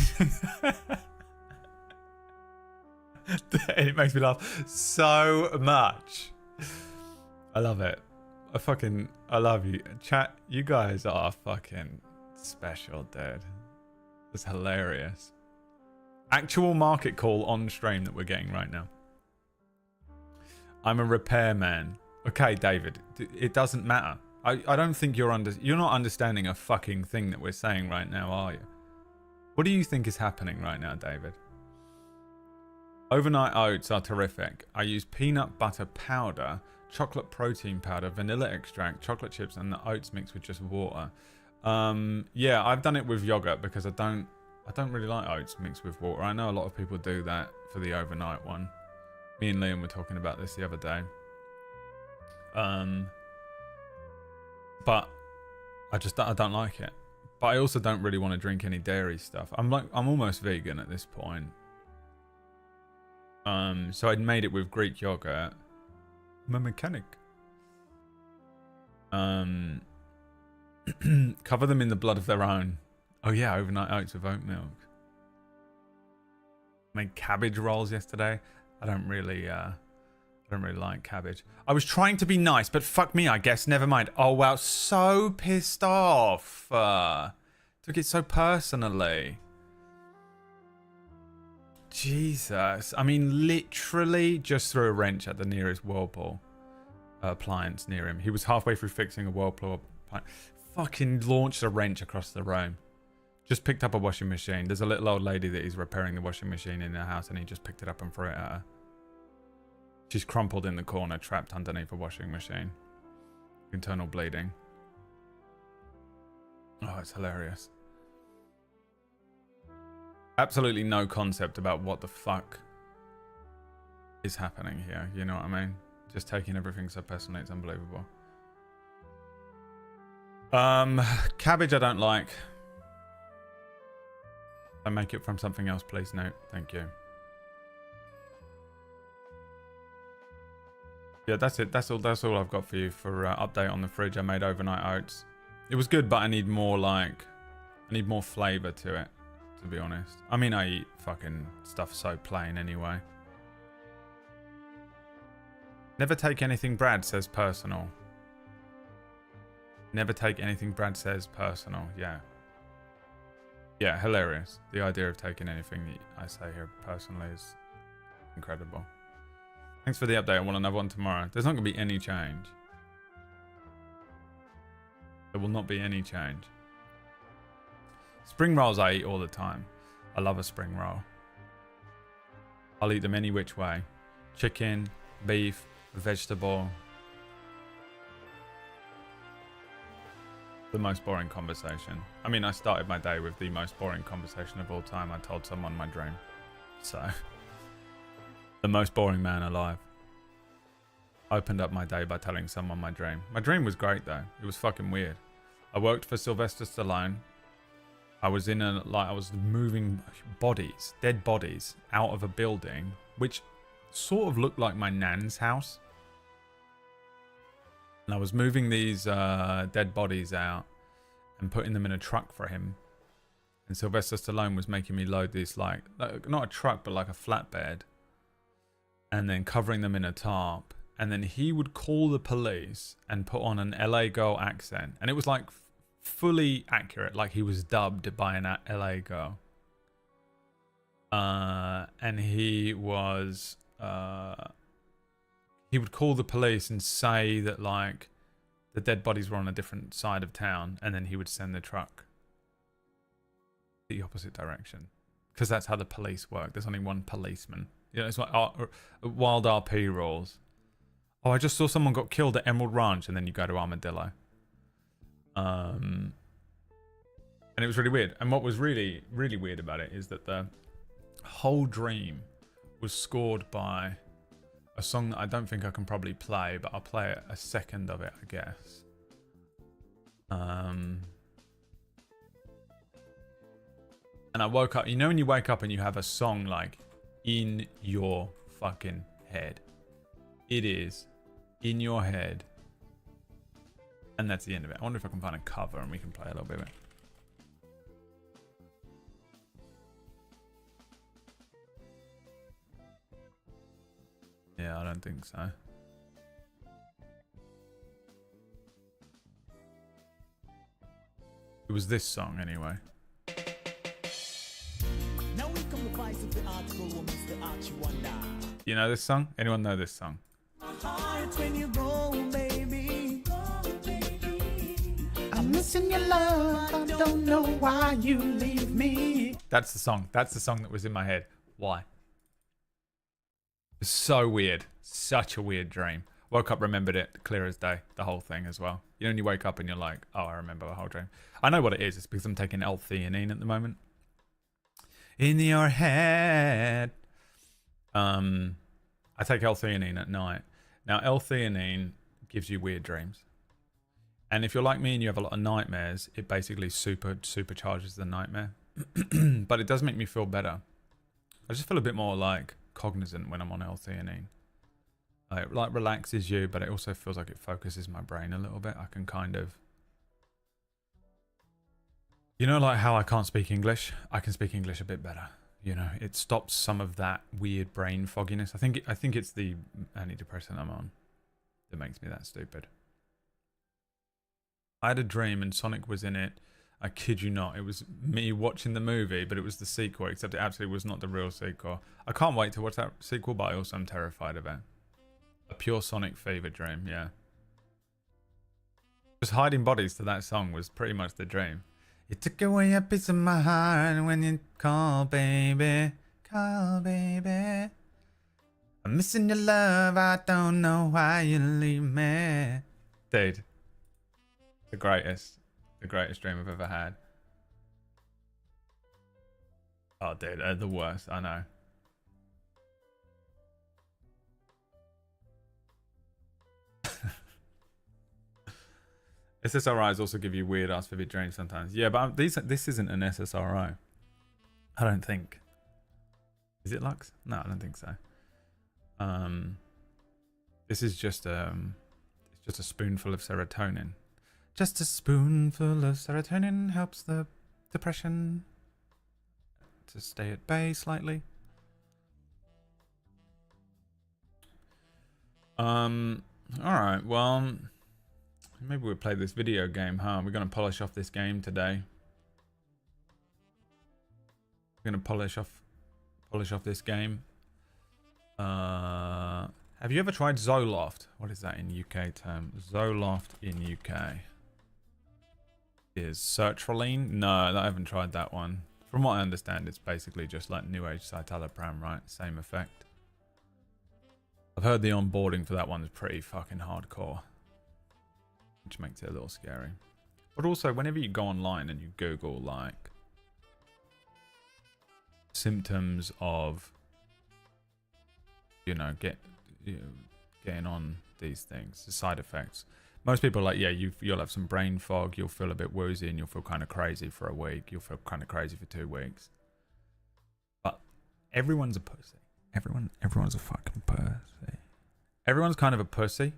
It makes me laugh so much. I love it. I love you. Chat, you guys are fucking special, dude. It's hilarious. Actual market call on stream that we're getting right now. I'm a repairman. Okay, David, it doesn't matter. I don't think you're not understanding a fucking thing that we're saying right now, are you? What do you think is happening right now, David? Overnight oats are terrific. I use peanut butter powder, chocolate protein powder, vanilla extract, chocolate chips, and the oats mixed with just water. Yeah, I've done it with yogurt because I don't really like oats mixed with water. I know a lot of people do that for the overnight one. Me and Liam were talking about this the other day. But I don't like it. But I also don't really want to drink any dairy stuff. I'm almost vegan at this point. So I'd made it with Greek yogurt. I'm a mechanic. Cover them in the blood of their own. Oh yeah, overnight oats with oat milk. Made cabbage rolls yesterday. I don't really like cabbage. I was trying to be nice, but fuck me, I guess. Never mind. Oh wow, so pissed off. Took it so personally. Jesus. I mean, literally just threw a wrench at the nearest Whirlpool appliance near him. He was halfway through fixing a Whirlpool appliance. Fucking launched a wrench across the room. Just picked up a washing machine. There's a little old lady that he's repairing the washing machine in her house, and he just picked it up and threw it at her. She's crumpled in the corner, trapped underneath a washing machine. Internal bleeding. Oh, it's hilarious. Absolutely no concept about what the fuck is happening here. You know what I mean? Just taking everything so personally, it's unbelievable. Cabbage I don't like. I make it from something else, please. No, thank you. Yeah, that's it. That's all I've got for you for update on the fridge. I made overnight oats. It was good, but I need more flavor to it, to be honest. I mean, I eat fucking stuff so plain anyway. Never take anything Brad says personal. Never take anything Brad says personal. Yeah. Yeah, hilarious. The idea of taking anything that I say here personally is incredible. Thanks for the update. I want another one tomorrow. There's not going to be any change. There will not be any change. Spring rolls I eat all the time. I love a spring roll. I'll eat them any which way. Chicken, beef, vegetable. The most boring conversation. I mean, I started my day with the most boring conversation of all time. I told someone my dream. So, the most boring man alive. I opened up my day by telling someone my dream. My dream was great though. It was fucking weird. I worked for Sylvester Stallone. I was I was moving bodies, dead bodies, out of a building, which sort of looked like my nan's house. And I was moving these dead bodies out and putting them in a truck for him. And Sylvester Stallone was making me load these, like not a truck, but like a flatbed. And then covering them in a tarp. And then he would call the police and put on an LA girl accent. And it was like fully accurate, like he was dubbed by an LA girl. And he was... he would call the police and say that like the dead bodies were on a different side of town, and then he would send the truck the opposite direction, because that's how the police work. There's only one policeman. You know, it's like wild RP rules. Oh, I just saw someone got killed at Emerald Ranch, and then you go to Armadillo. And it was really weird. And what was really, really weird about it is that the whole dream was scored by a song that I don't think I can probably play, but I'll play a second of it, I guess. And I woke up. You know when you wake up and you have a song like in your fucking head. It is in your head. And that's the end of it. I wonder if I can find a cover and we can play a little bit of it. Yeah, I don't think so. It was this song anyway. Now we come the vice of the article will Mr. Archie Wonder. You know this song? Anyone know this song? Heart when you go, baby. I'm missing your love. I don't know why you leave me. That's the song. That's the song that was in my head. Why? It's so weird. Such a weird dream. Woke up, remembered it clear as day. The whole thing as well. You know when you wake up and you're like, oh, I remember the whole dream. I know what it is. It's because I'm taking L-theanine at the moment. In your head. I take L-theanine at night. Now, L-theanine gives you weird dreams. And if you're like me and you have a lot of nightmares, it basically supercharges the nightmare. But it does make me feel better. I just feel a bit more like cognizant when I'm on L-theanine. It like relaxes you, but it also feels like it focuses my brain a little bit. I can kind of, you know, like how I can't speak English. I can speak English a bit better. You know, it stops some of that weird brain fogginess. I think it's the antidepressant I'm on that makes me that stupid. I had a dream and Sonic was in it. I kid you not. It was me watching the movie, but it was the sequel, except it absolutely was not the real sequel. I can't wait to watch that sequel, but I also am terrified of it. A pure Sonic fever dream, yeah. Just hiding bodies to that song was pretty much the dream. You took away a piece of my heart when you call, baby. Call, baby. I'm missing your love. I don't know why you leave me. Dude. The greatest. The greatest dream I've ever had. Oh, dude. They're the worst. I know. SSRIs also give you weird ass vivid dreams sometimes. Yeah, but this isn't an SSRI. I don't think. Is it Lux? No, I don't think so. This is just it's just a spoonful of serotonin. Just a spoonful of serotonin helps the depression to stay at bay slightly. Alright, well, maybe we'll play this video game, huh? We're gonna polish off this game today. We're gonna polish off this game. Have you ever tried Zoloft? What is that in UK term? Zoloft in UK is sertraline. No, I haven't tried that one. From what I understand, it's basically just like New Age citalopram, right? Same effect. I've heard the onboarding for that one is pretty fucking hardcore, which makes it a little scary. But also, whenever you go online and you Google like symptoms of, you know, getting on these things, the side effects, most people are like, yeah, you'll have some brain fog, you'll feel a bit woozy, and you'll feel kind of crazy for a week. You'll feel kind of crazy for 2 weeks. But everyone's a pussy. Everyone's a fucking pussy. Everyone's kind of a pussy.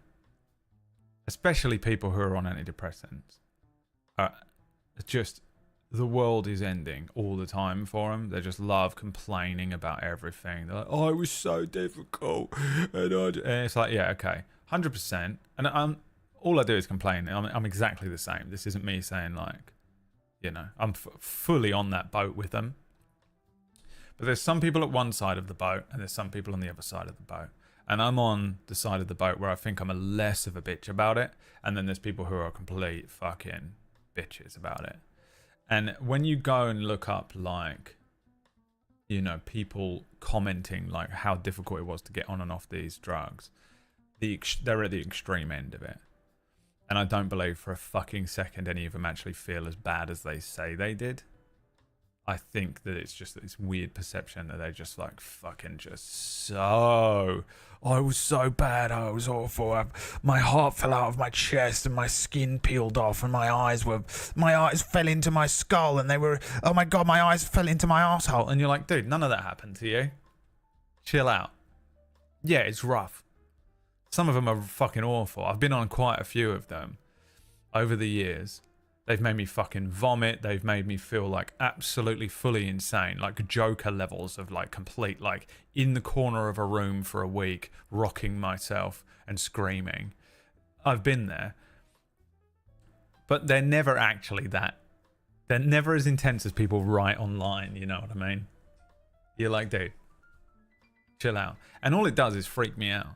Especially people who are on antidepressants. Just, the world is ending all the time for them. They just love complaining about everything. They're like, oh, it was so difficult. And it's like, yeah, okay. 100%. And all I do is complain. I'm exactly the same. This isn't me saying like, you know, I'm fully on that boat with them. But there's some people at one side of the boat and there's some people on the other side of the boat. And I'm on the side of the boat where I think I'm a less of a bitch about it. And then there's people who are complete fucking bitches about it. And when you go and look up like, you know, people commenting like how difficult it was to get on and off these drugs, they're at the extreme end of it. And I don't believe for a fucking second any of them actually feel as bad as they say they did. I think that it's just this weird perception that they just like fucking just so. Oh, it was so bad. Oh, it was awful. My heart fell out of my chest and my skin peeled off and my eyes fell into my skull and they were, oh my God, my eyes fell into my asshole. And you're like, dude, none of that happened to you. Chill out. Yeah, it's rough. Some of them are fucking awful. I've been on quite a few of them over the years. They've made me fucking vomit. They've made me feel like absolutely fully insane. Like Joker levels of like complete, like in the corner of a room for a week, rocking myself and screaming. I've been there. But they're never actually that. They're never as intense as people write online, you know what I mean? You're like, dude, chill out. And all it does is freak me out.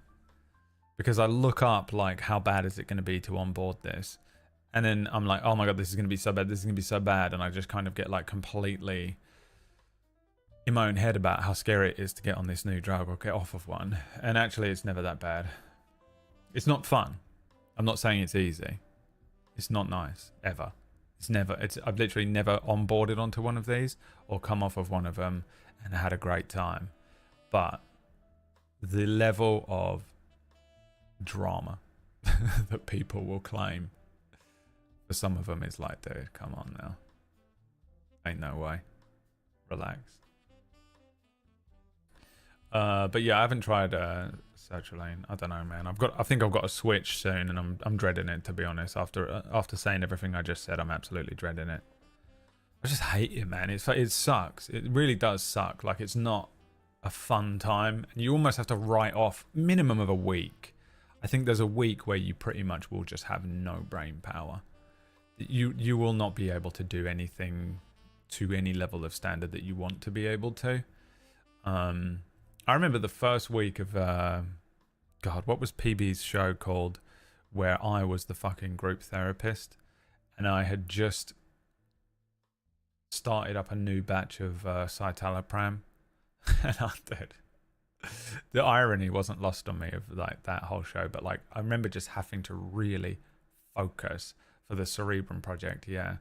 Because I look up like, how bad is it going to be to onboard this? And then I'm like, oh my God, this is going to be so bad. This is going to be so bad. And I just kind of get like completely in my own head about how scary it is to get on this new drug or get off of one. And actually, it's never that bad. It's not fun. I'm not saying it's easy. It's not nice, ever. I've literally never onboarded onto one of these or come off of one of them and had a great time. But the level of drama that people will claim for some of them is like, dude, come on now. Ain't no way. Relax. But yeah, I haven't tried sertraline. I don't know, man. I think I've got a switch soon, and I'm dreading it, to be honest. After saying everything I just said, I'm absolutely dreading it. I just hate it, man. It sucks. It really does suck. Like, it's not a fun time, and you almost have to write off minimum of a week. I think there's a week where you pretty much will just have no brain power. You will not be able to do anything to any level of standard that you want to be able to. I remember the first week of God, what was PB's show called, where I was the fucking group therapist, and I had just started up a new batch of citalopram, and I did. The irony wasn't lost on me of like that whole show, but like I remember just having to really focus for the Cerebrum project. Yeah,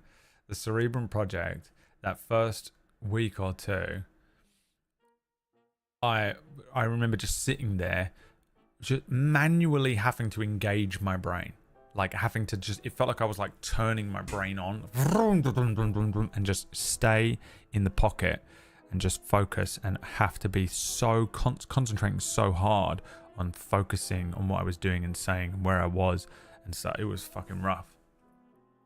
the Cerebrum project, that first week or two, I remember just sitting there, just manually having to engage my brain, like having to just, it felt like I was like turning my brain on and just stay in the pocket and just focus and have to be so concentrating so hard on focusing on what I was doing and saying and where I was. And so it was fucking rough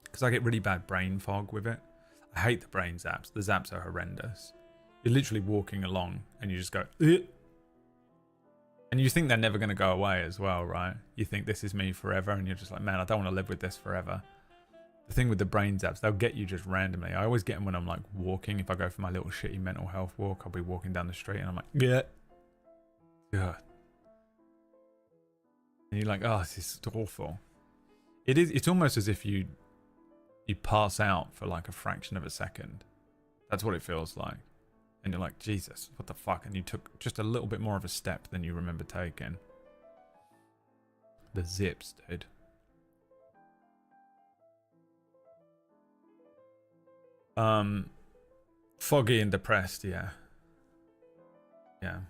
because I get really bad brain fog with it. I hate the brain zaps. The zaps are horrendous. You're literally walking along and you just go, ugh. And you think they're never going to go away as well, right? You think this is me forever, and you're just like, man, I don't want to live with this forever. The thing with the brain zaps, they'll get you just randomly. I always get them when I'm like walking. If I go for my little shitty mental health walk, I'll be walking down the street and I'm like, yeah. And you're like, oh, this is awful. It's almost as if you pass out for like a fraction of a second. That's what it feels like. And you're like, Jesus, what the fuck? And you took just a little bit more of a step than you remember taking. The zips, dude. Foggy and depressed, yeah. Yeah.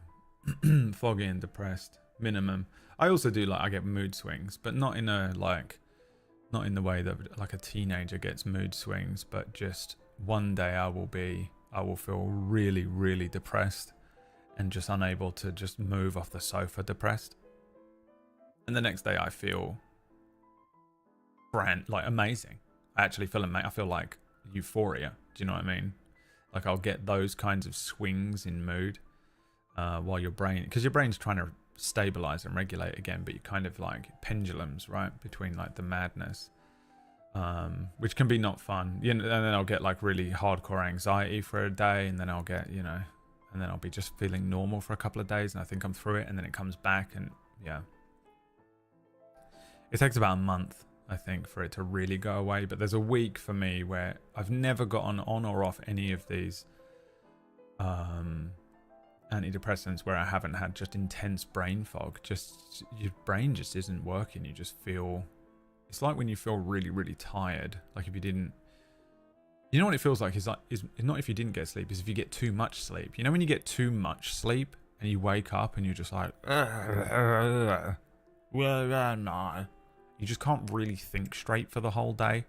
Foggy and depressed, minimum. I also do, like, I get mood swings, but not in a, like, not in the way that, like, a teenager gets mood swings, but just one day I will feel really, really depressed and just unable to just move off the sofa depressed. And the next day I feel amazing. I actually feel amazing. I feel like euphoria. Do you know what I mean? Like I'll get those kinds of swings in mood while your brain, because your brain's trying to stabilize and regulate again, but you kind of like pendulums, right? Between like the madness. Which can be not fun, you know, and then I'll get like really hardcore anxiety for a day, and then I'll get, you know, and then I'll be just feeling normal for a couple of days, and I think I'm through it, and then it comes back, and yeah, it takes about a month, I think, for it to really go away. But there's a week for me where I've never gotten on or off any of these antidepressants where I haven't had just intense brain fog. Just your brain just isn't working. You just feel, it's like when you feel really, really tired. Like if you You know what it feels like is not if you didn't get sleep, is if you get too much sleep. You know when you get too much sleep and you wake up and you're just like, where am I? You just can't really think straight for the whole day.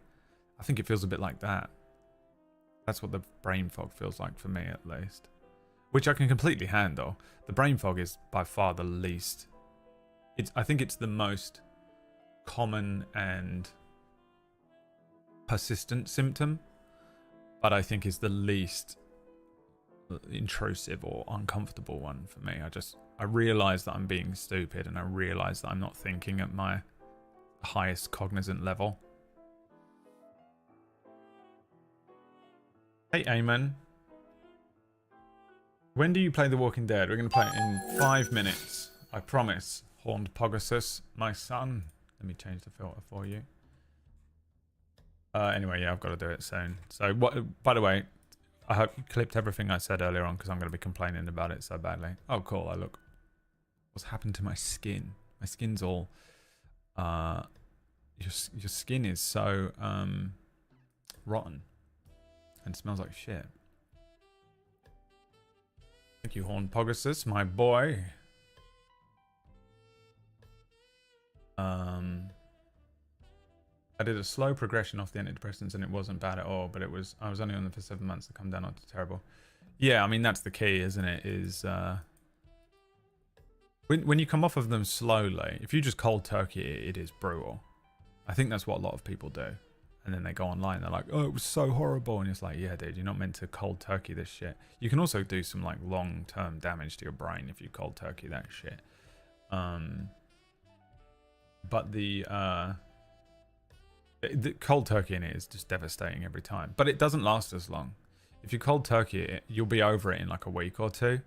I think it feels a bit like that. That's what the brain fog feels like for me, at least. Which I can completely handle. The brain fog is by far the least. I think it's the most common and persistent symptom, but I think is the least intrusive or uncomfortable one for me. I realize that I'm being stupid, and I realize that I'm not thinking at my highest cognizant level. Hey, Eamon. When do you play The Walking Dead? We're going to play it in 5 minutes. I promise. Horned Pegasus, my son. Let me change the filter for you. Anyway, yeah, I've got to do it soon. So, by the way, I hope you clipped everything I said earlier on, because I'm going to be complaining about it so badly. Oh, cool. Look. What's happened to my skin? My skin's all... Your skin is so rotten. And smells like shit. Thank you, Horned Pegasus, my boy. I did a slow progression off the antidepressants and it wasn't bad at all, but I was only on them for 7 months to come down onto terrible. Yeah, I mean that's the key, isn't it? Is when you come off of them slowly, if you just cold turkey it is brutal. I think that's what a lot of people do. And then they go online, they're like, oh, it was so horrible. And it's like, yeah, dude, you're not meant to cold turkey this shit. You can also do some like long-term damage to your brain if you cold turkey that shit. But the cold turkey in it is just devastating every time. But it doesn't last as long. If you cold turkey it, you'll be over it in like a week or two.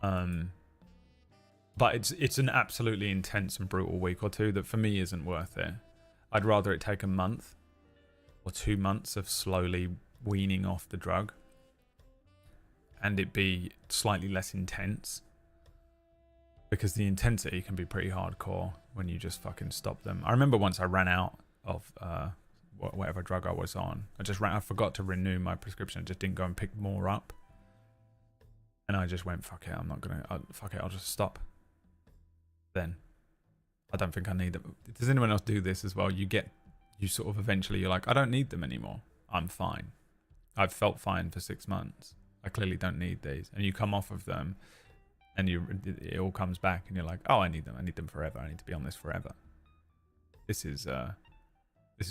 But it's an absolutely intense and brutal week or two that for me isn't worth it. I'd rather it take a month or 2 months of slowly weaning off the drug and it be slightly less intense, because the intensity can be pretty hardcore when you just fucking stop them. I remember once I ran out of whatever drug I was on. I forgot to renew my prescription. I just didn't go and pick more up, and I just went, fuck it, I'll just stop. Then I don't think I need them. Does anyone else do this as well? You sort of eventually you're like, I don't need them anymore. I'm fine. I've felt fine for 6 months. I clearly don't need these. And you come off of them and it all comes back and you're like, oh, I need them. I need them forever. I need to be on this forever. This is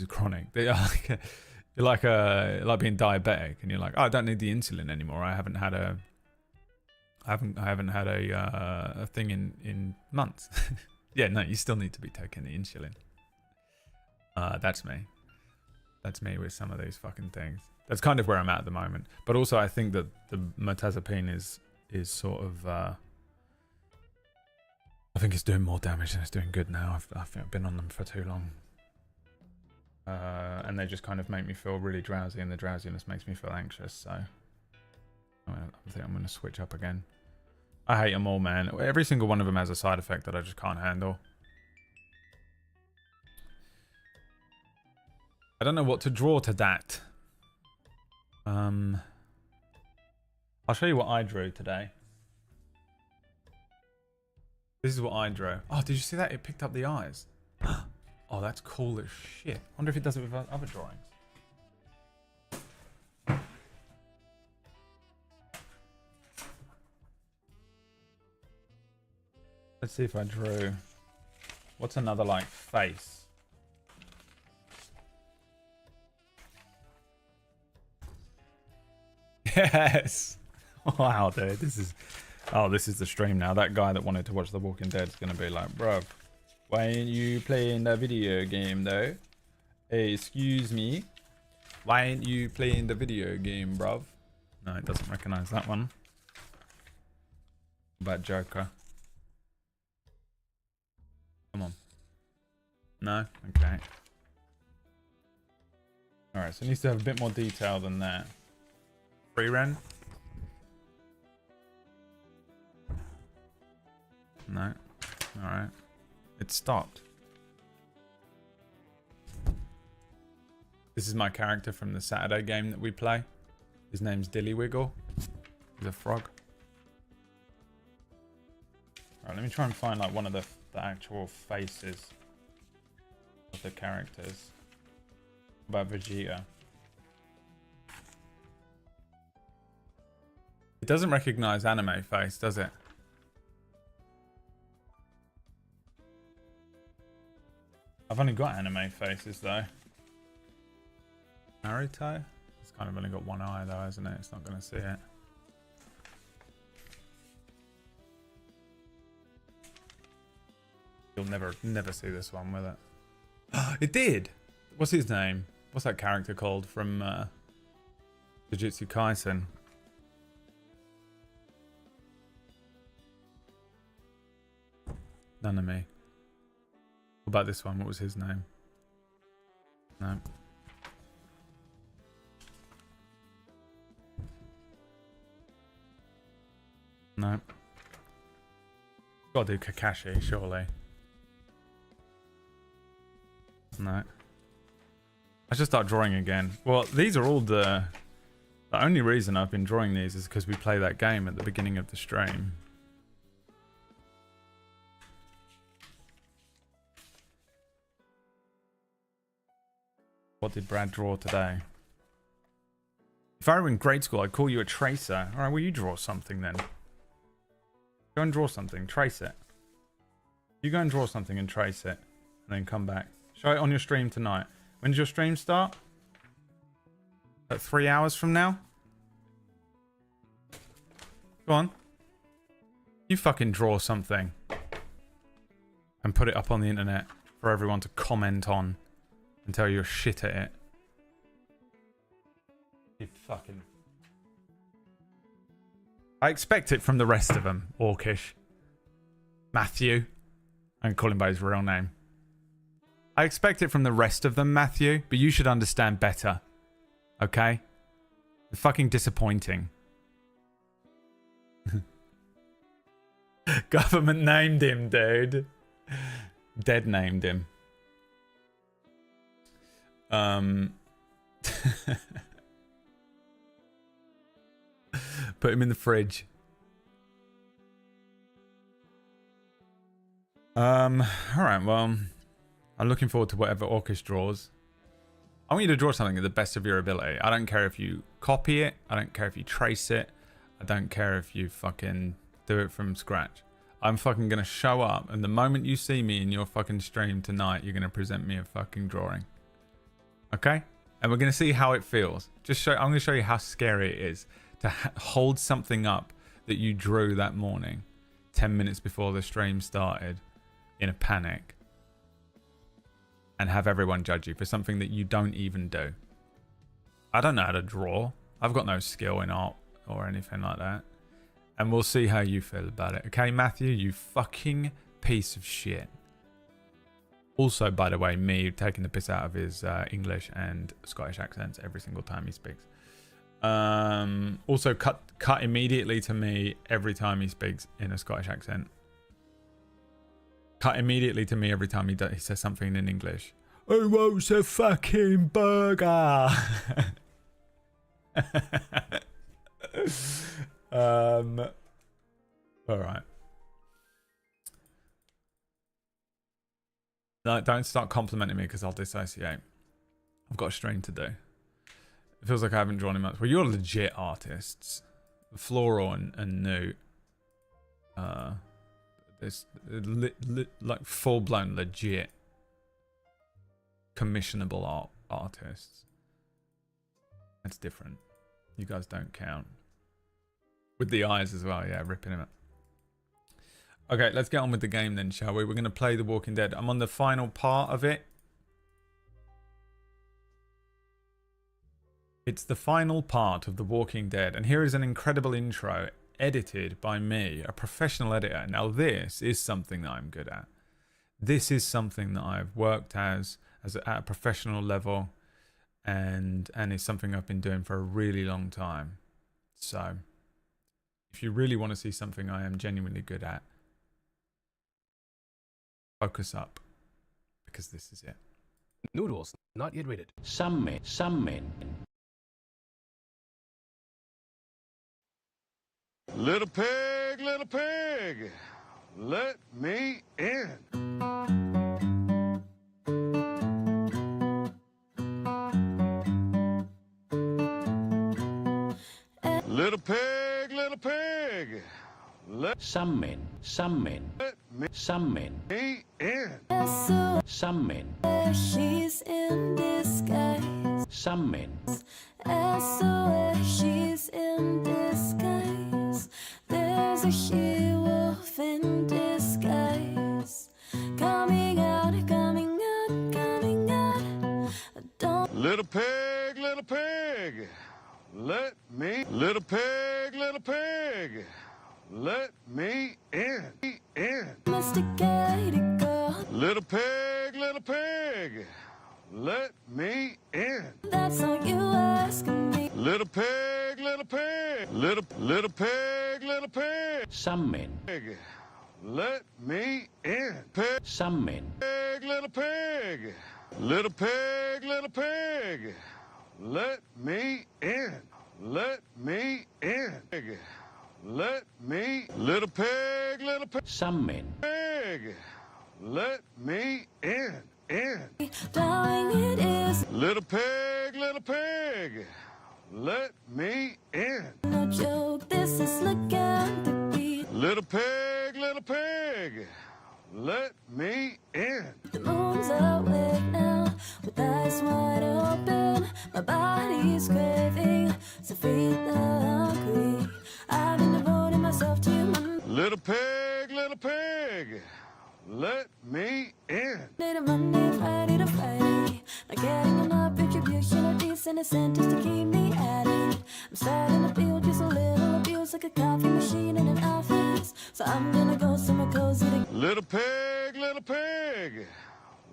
chronic. You're like being diabetic and you're like, oh, I don't need the insulin anymore. I haven't had a thing in months. Yeah, no, you still need to be taking the insulin. That's me. That's me with some of these fucking things. That's kind of where I'm at the moment. But also, I think that the mirtazapine is sort of. I think it's doing more damage than it's doing good now. I think I've been on them for too long. And they just kind of make me feel really drowsy, and the drowsiness makes me feel anxious. So I think I'm going to switch up again. I hate them all, man. Every single one of them has a side effect that I just can't handle. I don't know what to draw to that. I'll show you what I drew today. This is what I drew. Oh, did you see that? It picked up the eyes. Oh, that's cool as shit. I wonder if it does it with other drawings. Let's see if I drew... What's another, like, face? Yes! Wow, dude, this is... Oh, this is the stream now. That guy that wanted to watch The Walking Dead is going to be like, bro, why ain't you playing the video game, though? Hey, excuse me. Why ain't you playing the video game, bruv? No, it doesn't recognize that one. About Joker. Come on. No? Okay. Alright, so it needs to have a bit more detail than that. Free Ren? No. Alright. It stopped. This is my character from the Saturday game that we play. His name's Dillywiggle. He's a frog. Alright, let me try and find like one of the actual faces of the characters. What about Vegeta? It doesn't recognize anime face, does it? I've only got anime faces though. Naruto? It's kind of only got one eye though, isn't it? It's not going to see it. You'll never see this one, will it? It did! What's his name? What's that character called from Jujutsu Kaisen? None of me. What about this one? What was his name? No. No. Gotta do Kakashi, surely. No. I should start drawing again. Well, these are all the only reason I've been drawing these is because we play that game at the beginning of the stream. What did Brad draw today? If I were in grade school, I'd call you a tracer. Alright, well you draw something then. Go and draw something, trace it. You go and draw something and trace it. And then come back. Show it on your stream tonight. When does your stream start? About 3 hours from now? Go on. You fucking draw something. And put it up on the internet for everyone to comment on. And tell you're shit at it. You fucking... I expect it from the rest of them, Orcish. Matthew. I don't call him by his real name. I expect it from the rest of them, Matthew, but you should understand better. Okay? They're fucking disappointing. Government named him, dude. Dead named him. Put him in the fridge. Alright, well, I'm looking forward to whatever Orcish draws. I want you to draw something at the best of your ability. I don't care if you copy it. I don't care if you trace it. I don't care if you fucking do it from scratch. I'm fucking gonna show up, and the moment you see me in your fucking stream tonight, you're gonna present me a fucking drawing. Okay? And we're gonna see how it feels. I'm gonna show you how scary it is to hold something up that you drew that morning, 10 minutes before the stream started, in a panic, and have everyone judge you for something that you don't even do. I don't know how to draw. I've got no skill in art or anything like that. And we'll see how you feel about it. Okay, Matthew, you fucking piece of shit. Also, by the way, me taking the piss out of his English and Scottish accents every single time he speaks. Also, cut immediately to me every time he speaks in a Scottish accent. Cut immediately to me every time he says something in English. Who wants a fucking burger? Alright. No, don't start complimenting me because I'll dissociate. I've got a stream to do. It feels like I haven't drawn him much. Well, you're legit artists. Floral and Newt. There's like full-blown legit commissionable artists. That's different. You guys don't count. With the eyes as well, yeah, ripping him up. Okay, let's get on with the game then, shall we? We're going to play The Walking Dead. I'm on the final part of it. It's the final part of The Walking Dead, and here is an incredible intro edited by me, a professional editor. Now this is something that I'm good at. This is something that I've worked at a professional level, and it's something I've been doing for a really long time. So if you really want to see something I am genuinely good at, focus up, because this is it. Noodles, not yet rated. Some men. Little pig, let me in. Little pig, let Some men. me in. Some men. She's in disguise. Some men. SOS, she's in disguise. There's a she-wolf in disguise. Coming out, coming out, coming out. Don't Little pig, let me. Little pig, let me in. domesticate it, girl. Little pig, let me in. That's all you asking me. Little pig, little pig. Some men. Let me in. Pig, Some men. little pig. Little pig, let me in. Let me in. Let me. Little pig, Some men. pig. Let me in. Darling, it is Little pig, let me in. no joke. This is lycanthropy. Little pig, let me in. The moon's awake now, with eyes wide open. My body's craving, so feed the hungry. I've been devoting myself to my Little pig, let me in. Monday to Monday, Friday to Friday. Not getting enough retribution or decent incentives to keep me at it. I'm starting to feel just a little abuse, like a coffee machine in an office. So I'm gonna go somewhere cozy to Little pig,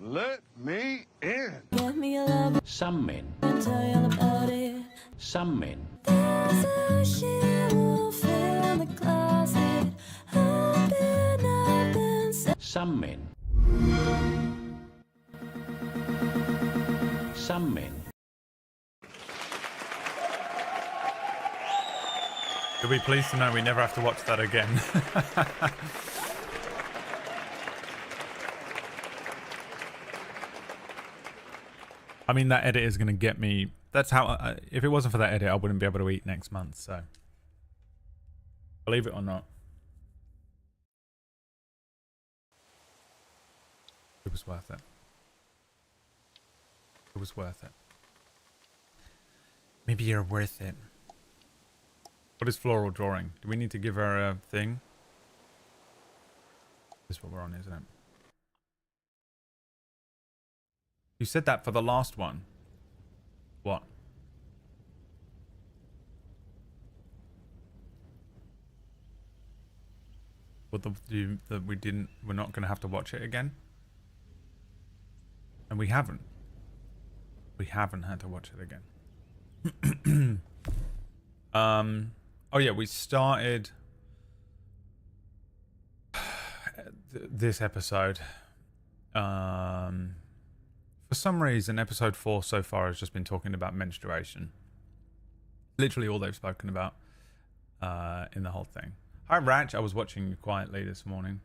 let me in. get me a love Some men. and tell you all about it. Some men. There's a she-wolf in the closet. I've been Some men. Some men. You'll be pleased to know we never have to watch that again. I mean, that edit is going to get me... That's how... if it wasn't for that edit, I wouldn't be able to eat next month, so... Believe it or not. It was worth it. It was worth it. Maybe you're worth it. What is floral drawing? Do we need to give her a thing? This is what we're on, isn't it? You said that for the last one. What? What we're not going to have to watch it again? And we haven't. We haven't had to watch it again. Oh yeah, we started this episode. For some reason, episode 4 so far has just been talking about menstruation. Literally all they've spoken about in the whole thing. Hi, Ratch. I was watching you quietly this morning.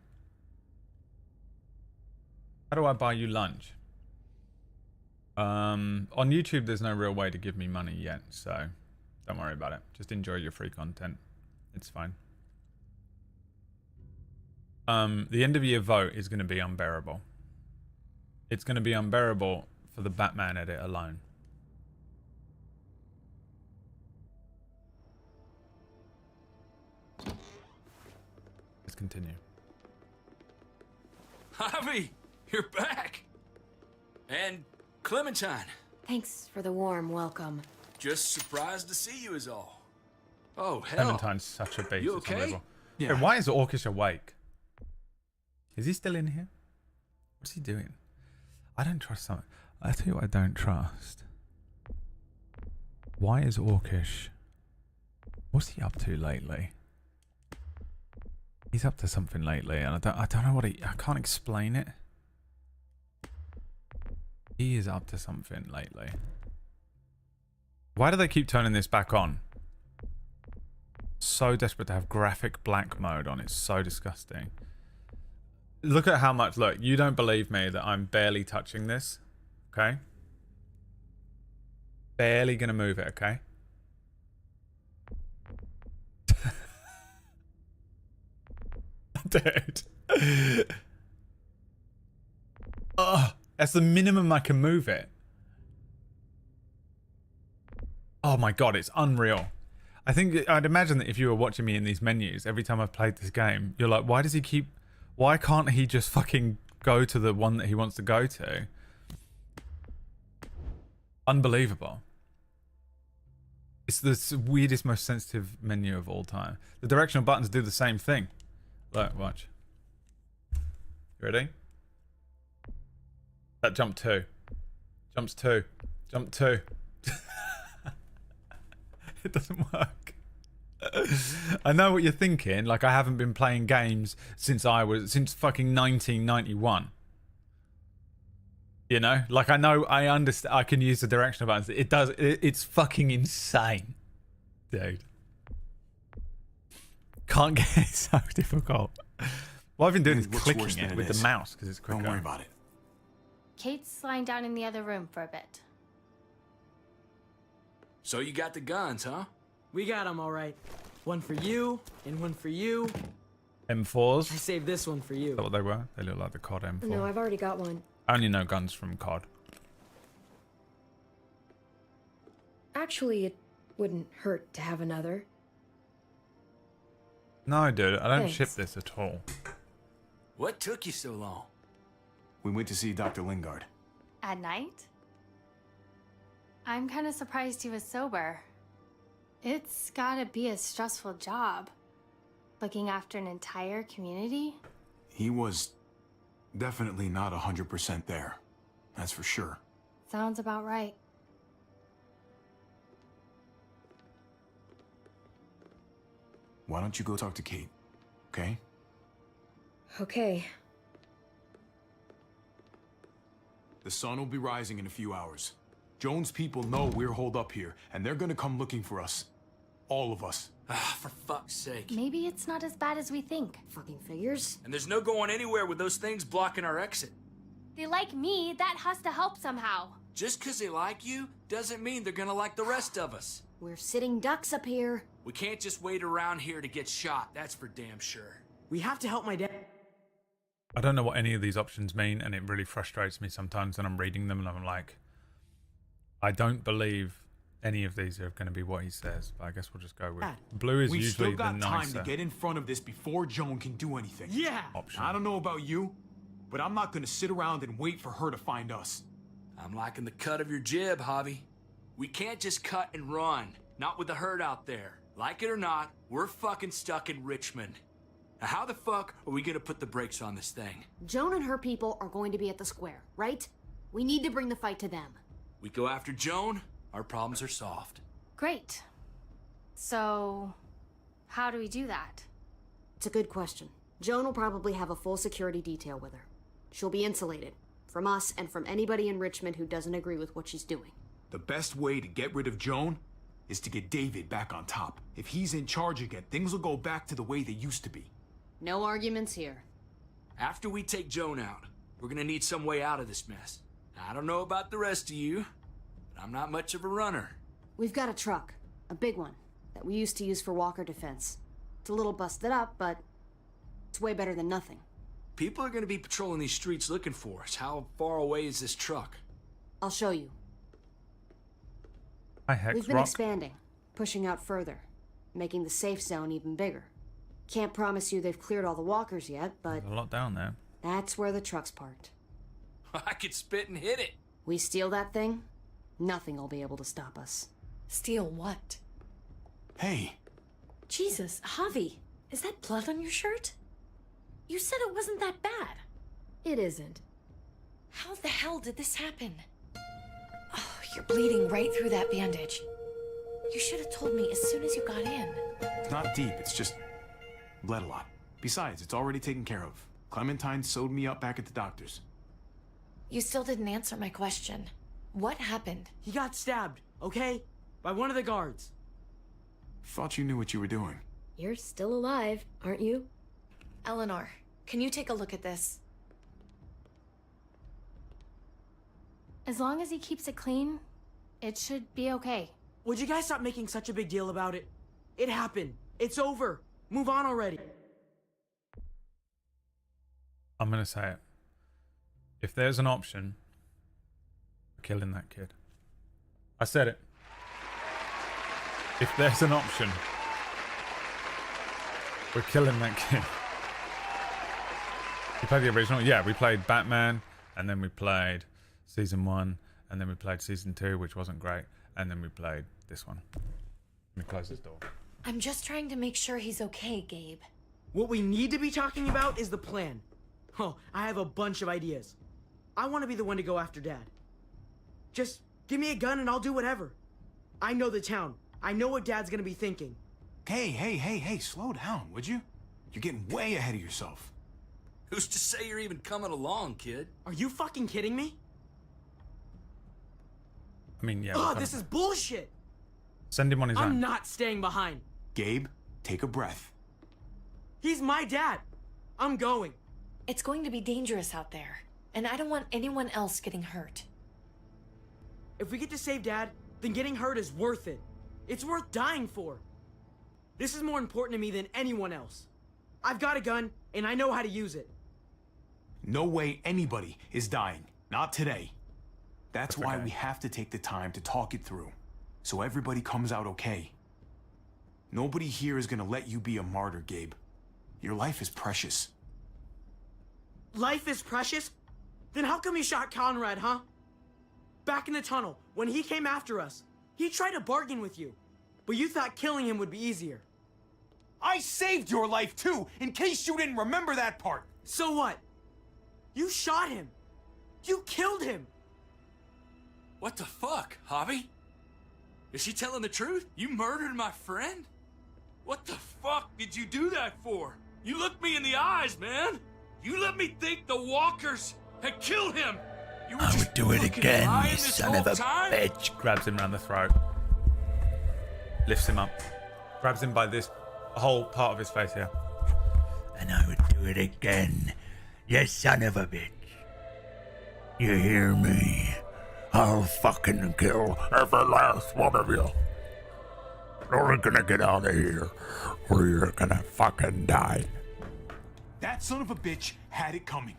How do I buy you lunch? On YouTube, there's no real way to give me money yet, so don't worry about it. Just enjoy your free content. It's fine. The end of year vote is going to be unbearable. It's going to be unbearable for the Batman edit alone. Let's continue. Javi, you're back. And Clementine. Thanks for the warm welcome. Just surprised to see you is all. Oh, hell. Clementine's such a beast. You It's okay? unbelievable. Yeah. Hey, why is Orcish awake? Is he still in here? What's he doing? I don't trust someone. I tell you what I don't trust. Why is Orcish... What's he up to lately? He's up to something lately, and I don't know what I can't explain it. He is up to something lately. Why do they keep turning this back on? So desperate to have graphic black mode on. It's so disgusting. Look at how much... Look, you don't believe me that I'm barely touching this. Okay? Barely gonna move it, okay? Dude. Oh, that's the minimum I can move it. Oh my god, it's unreal. I think I'd imagine that if you were watching me in these menus every time I've played this game, you're like, why does he keep... Why can't he just fucking go to the one that he wants to go to? Unbelievable. It's the weirdest, most sensitive menu of all time. The directional buttons do the same thing. Look, watch. You ready? That jump 2. Jumps 2. Jump 2. It doesn't work. I know what you're thinking. Like, I haven't been playing games since fucking 1991. You know? Like, I understand. I can use the directional buttons. It's fucking insane. Dude. Can't get it so difficult. What I've been doing is clicking it with the mouse because it's quicker. Don't worry about it. Kate's lying down in the other room for a bit. So you got the guns, huh? We got them all right. One for you, and one for you. M4s? I saved this one for you. Is that what they were? They look like the COD M4. No, I've already got one. I only know guns from COD. Actually, it wouldn't hurt to have another. No, dude, I don't Thanks. ship this at all. What took you so long? We went to see Dr. Lingard. At night? I'm kind of surprised he was sober. It's gotta be a stressful job. Looking after an entire community? He was definitely not 100% there. That's for sure. Sounds about right. Why don't you go talk to Kate, okay? Okay. The sun will be rising in a few hours. Joan's people know we're holed up here, and they're gonna come looking for us. All of us. Ah, for fuck's sake. Maybe it's not as bad as we think. Fucking figures. And there's no going anywhere with those things blocking our exit. They like me, that has to help somehow. Just because they like you doesn't mean they're gonna like the rest of us. We're sitting ducks up here. We can't just wait around here to get shot, that's for damn sure. We have to help my dad. I don't know what any of these options mean, and it really frustrates me sometimes when I'm reading them and I'm like, I don't believe any of these are going to be what he says, but I guess we'll just go with blue is We've usually still got the time nicer to get in front of this before Joan can do anything. Yeah! option. I don't know about you, but I'm not gonna sit around and wait for her to find us. I'm liking the cut of your jib, Javi. We can't just cut and run. Not with the herd out there. Like it or not, we're fucking stuck in Richmond. Now how the fuck are we gonna put the brakes on this thing? Joan and her people are going to be at the square, right? We need to bring the fight to them. We go after Joan, our problems are solved. Great. So, how do we do that? It's a good question. Joan will probably have a full security detail with her. She'll be insulated. From us and from anybody in Richmond who doesn't agree with what she's doing. The best way to get rid of Joan is to get David back on top. If he's in charge again, things will go back to the way they used to be. No arguments here. After we take Joan out, we're gonna need some way out of this mess. Now, I don't know about the rest of you, but I'm not much of a runner. We've got a truck. A big one. That we used to use for walker defense. It's a little busted up, but it's way better than nothing. People are gonna be patrolling these streets looking for us. How far away is this truck? I'll show you. Hi, Hex We've been Rock. expanding, pushing out further, making the safe zone even bigger. Can't promise you they've cleared all the walkers yet, but There's a lot down there. that's where the truck's parked. I could spit and hit it. We steal that thing, nothing will be able to stop us. Steal what? Hey. Jesus, Javi, is that blood on your shirt? You said it wasn't that bad. It isn't. How the hell did this happen? Oh, you're bleeding right through that bandage. You should have told me as soon as you got in. It's not deep, it's just bled a lot. Besides, it's already taken care of. Clementine sewed me up back at the doctor's. You still didn't answer my question. What happened? He got stabbed, okay? By one of the guards. Thought you knew what you were doing. You're still alive, aren't you? Eleanor, can you take a look at this? As long as he keeps it clean, it should be okay. Would you guys stop making such a big deal about it? It happened. It's over. Move on already. I'm gonna say it. If there's an option, we're killing that kid. I said it. If there's an option, we're killing that kid. We played the original? Yeah, we played Batman, and then we played Season 1, and then we played Season 2, which wasn't great, and then we played this one. Let me close this door. I'm just trying to make sure he's okay, Gabe. What we need to be talking about is the plan. Oh, I have a bunch of ideas. I want to be the one to go after Dad. Just give me a gun and I'll do whatever. I know the town. I know what Dad's gonna be thinking. Hey, slow down, would you? You're getting way ahead of yourself. Who's to say you're even coming along, kid? Are you fucking kidding me? I mean, yeah. Oh, this is bullshit! Send him on his own. I'm not staying behind. Gabe, take a breath. He's my dad. I'm going. It's going to be dangerous out there, and I don't want anyone else getting hurt. If we get to save Dad, then getting hurt is worth it. It's worth dying for. This is more important to me than anyone else. I've got a gun, and I know how to use it. No way anybody is dying. Not today. That's why we have to take the time to talk it through, so everybody comes out okay. Nobody here is gonna let you be a martyr, Gabe. Your life is precious. Life is precious? Then how come you shot Conrad, huh? Back in the tunnel, when he came after us, he tried to bargain with you, but you thought killing him would be easier. I saved your life too, in case you didn't remember that part. So what? You shot him. You killed him. What the fuck, Javi? Is she telling the truth? You murdered my friend? What the fuck did you do that for? You looked me in the eyes, man. You let me think the walkers had killed him. You were I would do it again, you this son of a time? bitch. Grabs him round the throat. Lifts him up. Grabs him by this whole part of his face here. And I would do it again, you son of a bitch. You hear me? I'll fucking kill every last one of you. You're gonna get out of here, or you're gonna fucking die. That son of a bitch had it coming.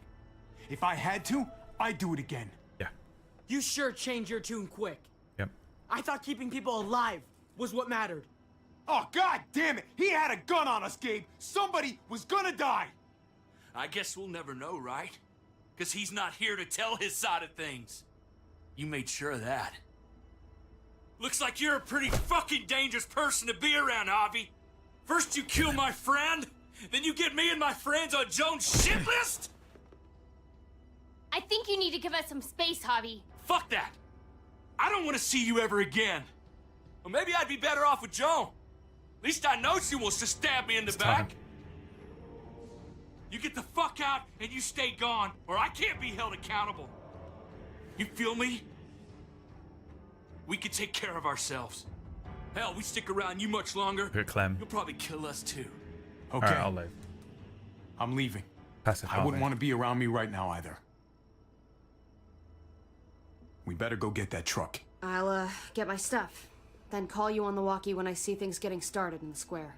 If I had to, I'd do it again. Yeah. You sure changed your tune quick. Yep. I thought keeping people alive was what mattered. Oh, god damn it! He had a gun on us, Gabe! Somebody was gonna die! I guess we'll never know, right? Because he's not here to tell his side of things. You made sure of that. Looks like you're a pretty fucking dangerous person to be around, Javi. First you kill my friend, then you get me and my friends on Jones' shit list? I think you need to give us some space, Javi. Fuck that. I don't want to see you ever again. Well, maybe I'd be better off with Joan. At least I know she wants to stab me in the back. You get the fuck out and you stay gone, or I can't be held accountable. You feel me? We can take care of ourselves. Hell, we stick around you much longer. Good Clem. You'll probably kill us too. Okay. Alright, I'll leave. I'm leaving. Passive I wouldn't want to be around me right now either. We better go get that truck. I'll, get my stuff. Then call you on the walkie when I see things getting started in the square.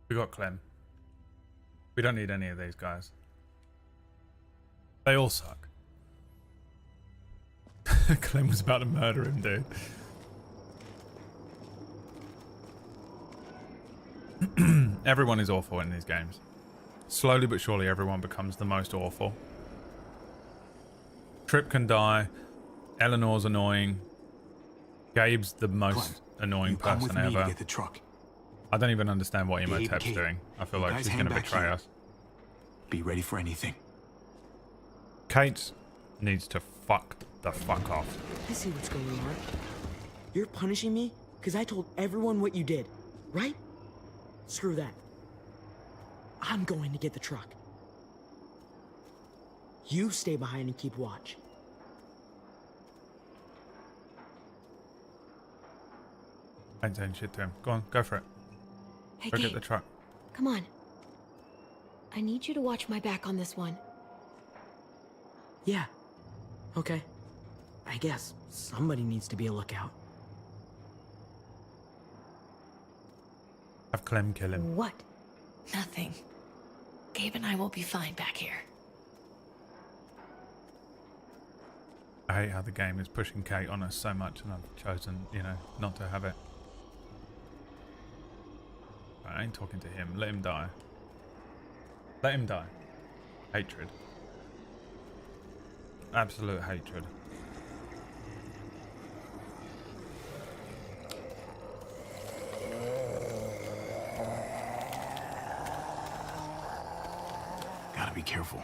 We got Clem. We don't need any of these guys. They all suck. Clem was about to murder him, dude. Everyone is awful in these games. Slowly but surely everyone becomes the most awful. Trip can die. Eleanor's annoying. Gabe's the most annoying Come person with me ever. to get the truck. I don't even understand what Gabe, Emotep's Kate, doing. I feel you like guys she's hang going to back betray here. us. Be ready for anything. Kate needs to fuck the fuck off. I see what's going on. You're punishing me because I told everyone what you did, right? Screw that. I'm going to get the truck. You stay behind and keep watch. I ain't saying shit to him. Go on, go for it. Hey, Go get Gabe, the truck. come on. I need you to watch my back on this one. Yeah. Okay. I guess somebody needs to be a lookout. Have Clem kill him. What? Nothing. Gabe and I will be fine back here. I hate how the game is pushing Kate on us so much, and I've chosen, you know, not to have it. I ain't talking to him. Let him die. Let him die. Hatred. Absolute hatred. Gotta be careful.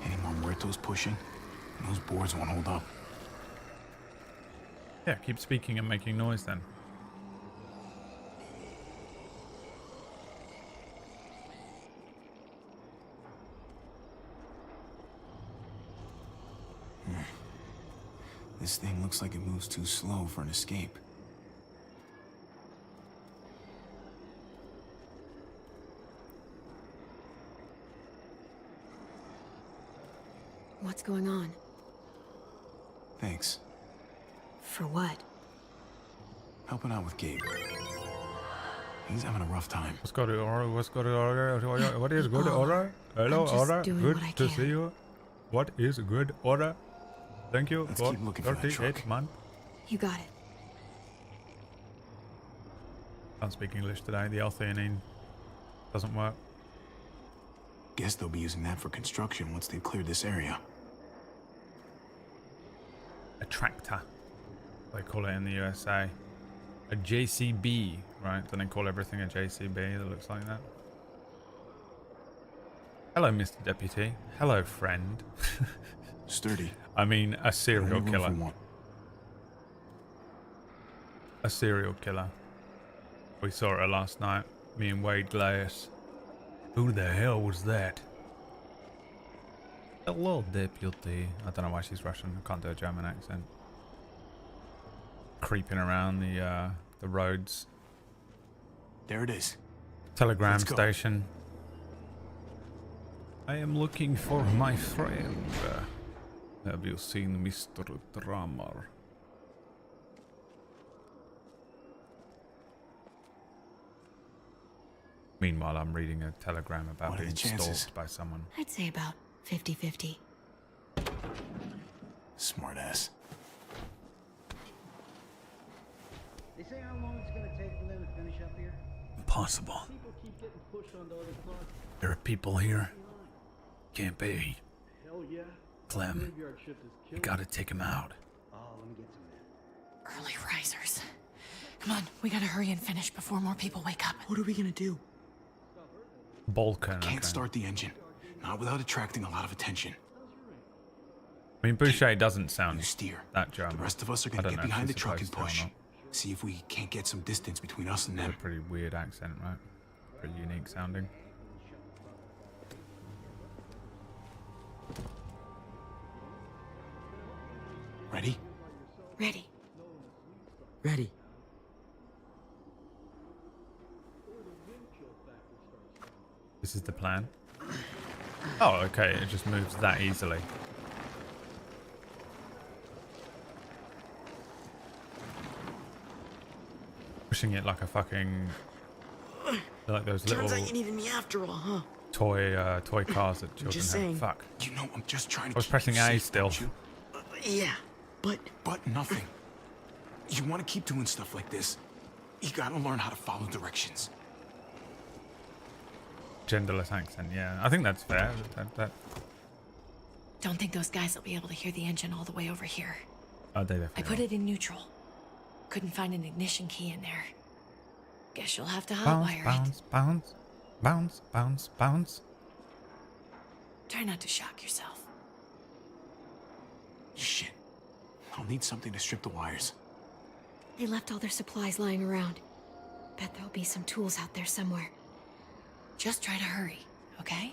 Any more muertos pushing, and those boards won't hold up. Yeah, keep speaking and making noise then. This thing looks like it moves too slow for an escape. What's going on? Thanks. For what? Helping out with Gabe. He's having a rough time. What's good, Aura? What's good, Aura? What is good, Aura? Hello, I'm just Aura. doing Good what I to can. see you. What is good, Aura? Thank you Let's for keep looking for that 38 truck. months. You got it. Can't speak English today. The L-theanine doesn't work. Guess they'll be using that for construction once they've cleared this area. A tractor, they call it in the USA. A JCB, right? Don't they call everything a JCB that looks like that? Hello, Mr. Deputy. Hello, friend. Sturdy. I mean, a serial Only room killer. for one. A serial killer. We saw her last night. Me and Wade Glass. Who the hell was that? Hello, Deputy. I don't know why she's Russian. I can't do a German accent. Creeping around the roads. There it is. Telegram Let's go. station. I am looking for my friend. Have you seen Mr. Drummer? Meanwhile, I'm reading a telegram about What are the being chances? stalked by someone. I'd say about 50-50. Smartass. They say how long it's gonna take for them to finish up here? Impossible. People keep getting pushed onto other cars. There are people here. Can't be. Hell yeah. Clem, Graveyard shift is you killing gotta me. take him out. Oh, let me get some of that. Early risers. Come on, we gotta hurry and finish before more people wake up. What are we gonna do? Balkan. Can't okay. start the engine. Not without attracting a lot of attention. I mean, Boucher doesn't sound You steer. that German. The rest of us are I gonna don't get know if behind the she's truck and supposed to or push. not. See if we can't get some distance between us and It's them. a pretty weird accent, right? Pretty unique sounding. Ready? Ready. Ready. This is the plan. Oh, okay. It just moves that easily. Pushing it like a fucking, like those Turns little out you needed me after all, huh? toy cars that children just have. saying. Fuck. You know, I'm just trying to I was keep pressing you A safe, still. don't you? Yeah, but nothing. You want to keep doing stuff like this, you gotta learn how to follow directions. Genderless accent. Yeah, I think that's fair. That Don't think those guys will be able to hear the engine all the way over here. oh, they I definitely. put it in neutral. Couldn't find an ignition key in there. Guess you'll have to bounce, hotwire it. bounce, bounce, bounce, bounce, bounce. Try not to shock yourself. Shit. I'll need something to strip the wires. They left all their supplies lying around. Bet there'll be some tools out there somewhere. Just try to hurry, okay?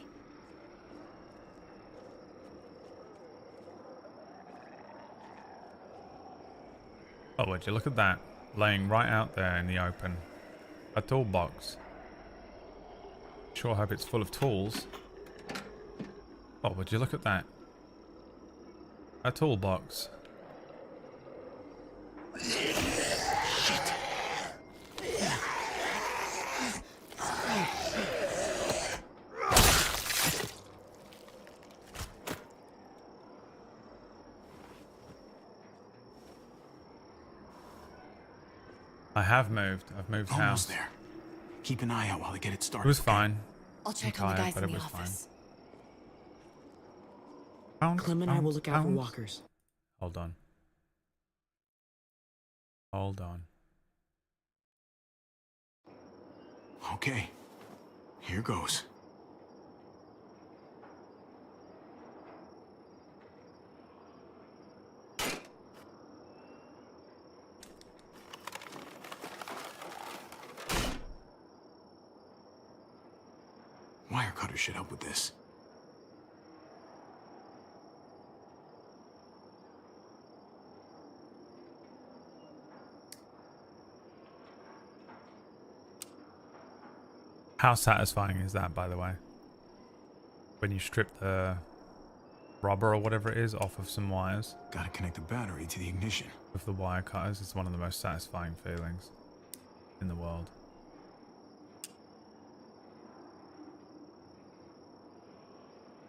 Oh, would you look at that? Laying right out there in the open. A toolbox. Sure hope it's full of tools. Oh, would you look at that? A toolbox. I have moved. I've moved house. Almost there. Keep an eye out while I get it started. It was fine. I'll check on the guys in the office. Clem and I will look out for walkers. Hold on. Hold on. Okay. Here goes. Wire cutter should help with this. How satisfying is that, by the way? When you strip the rubber or whatever it is off of some wires. Gotta connect the battery to the ignition. With the wire cutters, it's one of the most satisfying feelings in the world.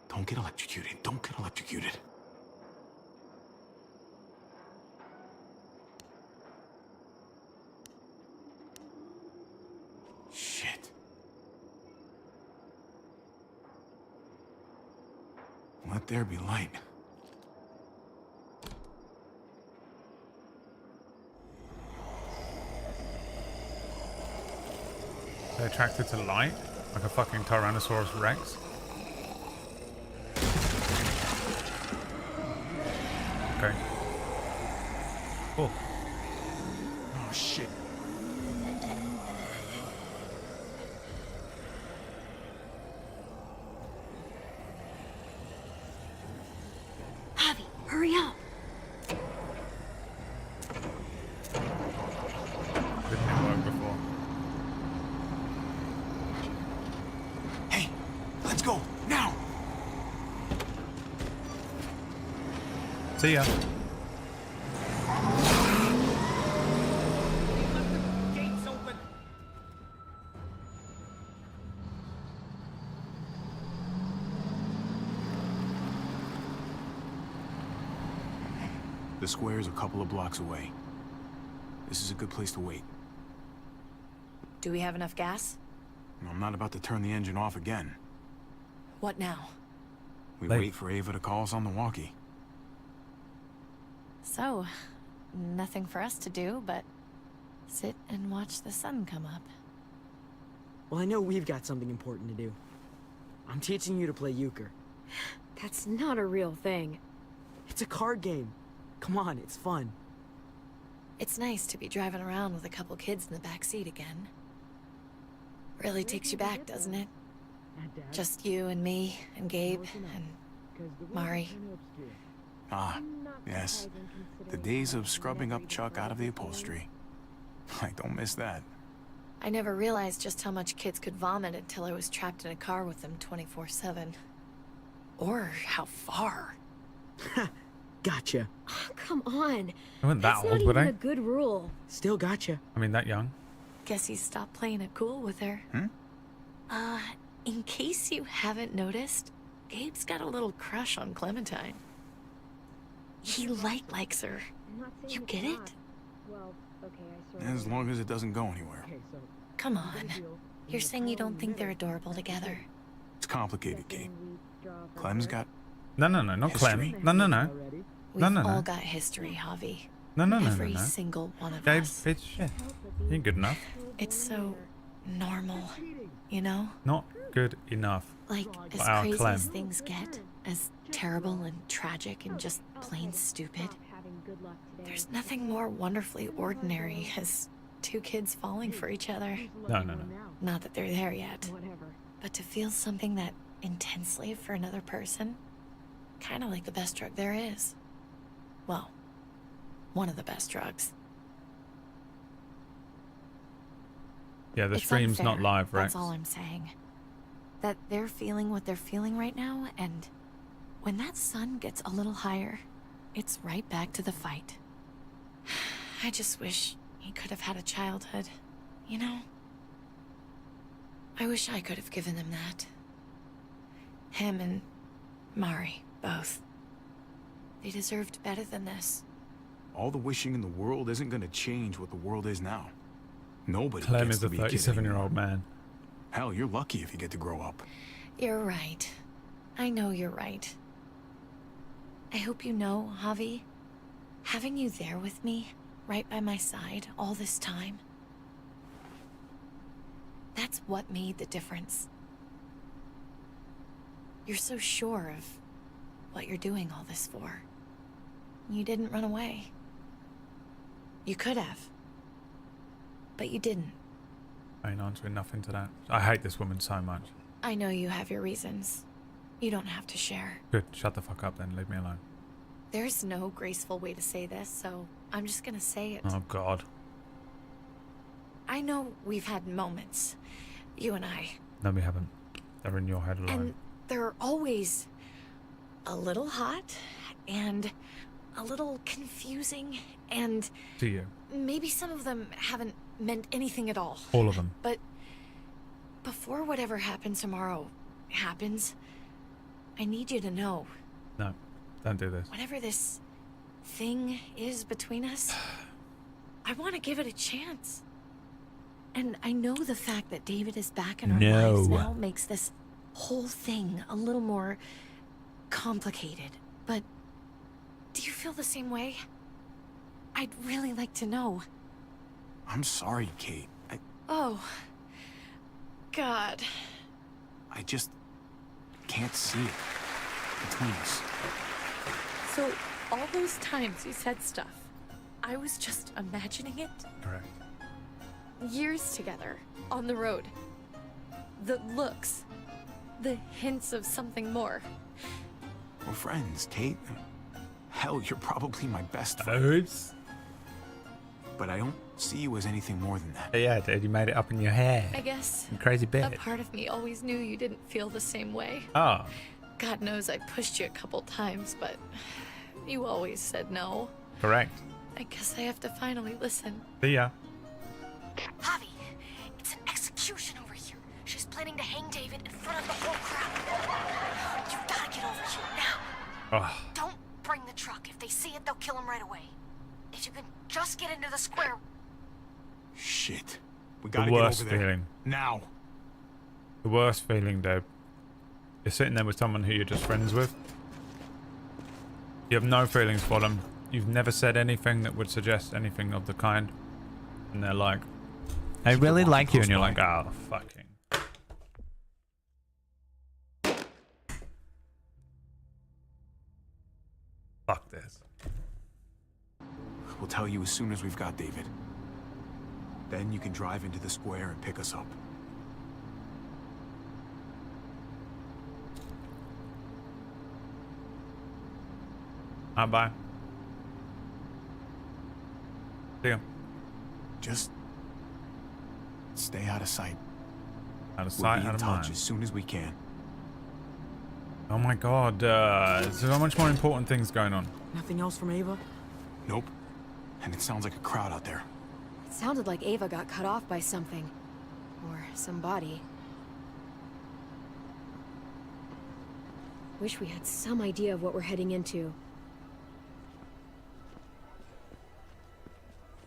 Don't get electrocuted. Don't get electrocuted. Shit. Let there be light. They're attracted to light? Like a fucking Tyrannosaurus Rex? Okay. Cool. Oh, shit. Javi, hurry up. Didn't work before. Hey, let's go, now! See ya. Gates open. The square's a couple of blocks away. This is a good place to wait. Do we have enough gas? I'm not about to turn the engine off again. What now? We wait for Ava to call us on the walkie. So, nothing for us to do but sit and watch the sun come up. Well, I know we've got something important to do. I'm teaching you to play euchre. That's not a real thing. It's a card game. Come on, it's fun. It's nice to be driving around with a couple kids in the back seat again. Really takes you back, doesn't it? Just you and me and Gabe and Mari. Ah, yes. The days of scrubbing up Chuck out of the upholstery. I don't miss that. I never realized just how much kids could vomit until I was trapped in a car with them 24/7. Or how far. Gotcha. Oh, come on. I wasn't that That's old, not would even I? a good rule. Still gotcha. I mean, that young. Guess he stopped playing it cool with her. In case you haven't noticed, Gabe's got a little crush on Clementine. He likes her. You get it? Well, okay, As long as it doesn't go anywhere. Come on. You're saying you don't think they're adorable together? It's complicated, Kate. Clem's got... No, not history. Clem. No. We've No. all got history, Javi. No. Every single one of Gabe, us. bitch, shit. You ain't good enough. It's so normal, you know? Not good enough. Like, as For our crazy Clem. as things get, as terrible and tragic and just plain stupid, there's nothing more wonderfully ordinary as two kids falling for each other. No. Not that they're there yet. But to feel something that intensely for another person, kind of like the best drug there is. Well, one of the best drugs. Yeah, the It's stream's not unfair, live, right? That's all I'm saying. That they're feeling what they're feeling right now, and when that sun gets a little higher, it's right back to the fight. I just wish he could have had a childhood, you know? I wish I could have given them that. Him and Mari, both. They deserved better than this. All the wishing in the world isn't gonna change what the world is now. Nobody Clem gets is to a be a kid 37-year-old man. Hell, you're lucky if you get to grow up. You're right. I know you're right. I hope you know, Javi, having you there with me, right by my side, all this time, that's what made the difference. You're so sure of what you're doing all this for. You didn't run away. You could have. But you didn't. I ain't answering nothing to that. I hate this woman so much. I know you have your reasons. You don't have to share. Good, shut the fuck up then, leave me alone. There's no graceful way to say this, so I'm just gonna say it. Oh god. I know we've had moments, you and I. No, we haven't. They're in your head alone. And they're always a little hot and a little confusing, and To you. maybe some of them haven't meant anything at all. All of them. But before whatever happens tomorrow happens, I need you to know, No, don't do this. whatever this thing is between us, I want to give it a chance. And I know the fact that David is back in our lives now makes this whole thing a little more complicated. But do you feel the same way? I'd really like to know. I'm sorry, Kate. Oh, God. I just can't see it between us. So all those times you said stuff, I was just imagining it? Correct. Years together, on the road. The looks, the hints of something more. We're friends, Kate. Hell, you're probably my best friend. Oops. But I don't see you as anything more than that. Yeah, dude, you made it up in your head. I guess You crazy a bitch. part of me always knew you didn't feel the same way. Oh. God knows I pushed you a couple times, but you always said no. Correct. I guess I have to finally listen. See ya. Javi, it's an execution over here. She's planning to hang David in front of the whole crowd. You gotta get over here now. Oh. Don't bring the truck. If they see it, they'll kill him right away. If you can just get into the square. Shit. We The gotta get worst over there. feeling. Now. The worst feeling, Deb. You're sitting there with someone who you're just friends with. You have no feelings for them. You've never said anything that would suggest anything of the kind. And they're like, I really like you. And you're like, oh, fucking. Fuck this. We'll tell you as soon as we've got David. Then you can drive into the square and pick us up. Bye. See ya. Just stay out of sight. Out of We'll sight, be out in of touch mind. as soon as we can. Oh my god, there's so much more important things going on. Nothing else from Ava? Nope. And it sounds like a crowd out there. It sounded like Ava got cut off by something. Or somebody. Wish we had some idea of what we're heading into.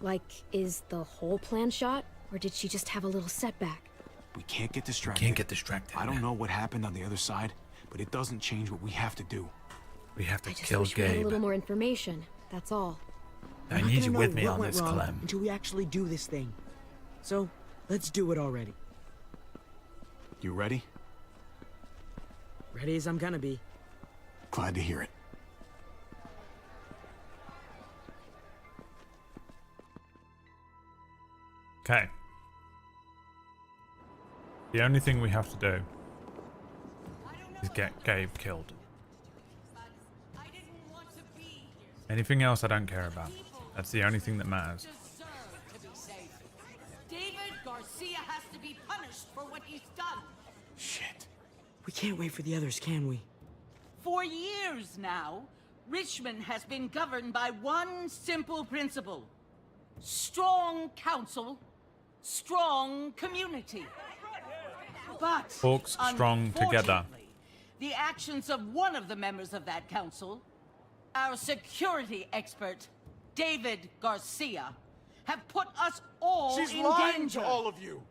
Like, is the whole plan shot? Or did she just have a little setback? We can't get distracted. Can't get distracted. I don't know what happened on the other side, but it doesn't change what we have to do. We have to I just kill wish we had a Gabe. little more information. That's all. I We're not need you gonna with know me what on went this, wrong Clem. until we actually do this thing. So, let's do it already. You ready? Ready as I'm gonna be. Glad to hear it. Okay. The only thing we have to do is get Gabe killed. Anything else I don't care about. That's the only thing that matters. David Garcia has to be punished for what he's done. Shit. We can't wait for the others, can we? For years now, Richmond has been governed by one simple principle. Strong council, strong community. But Hawks strong together. the actions of one of the members of that council, our security expert, David Garcia, have put us all She's in lying danger. to all of you.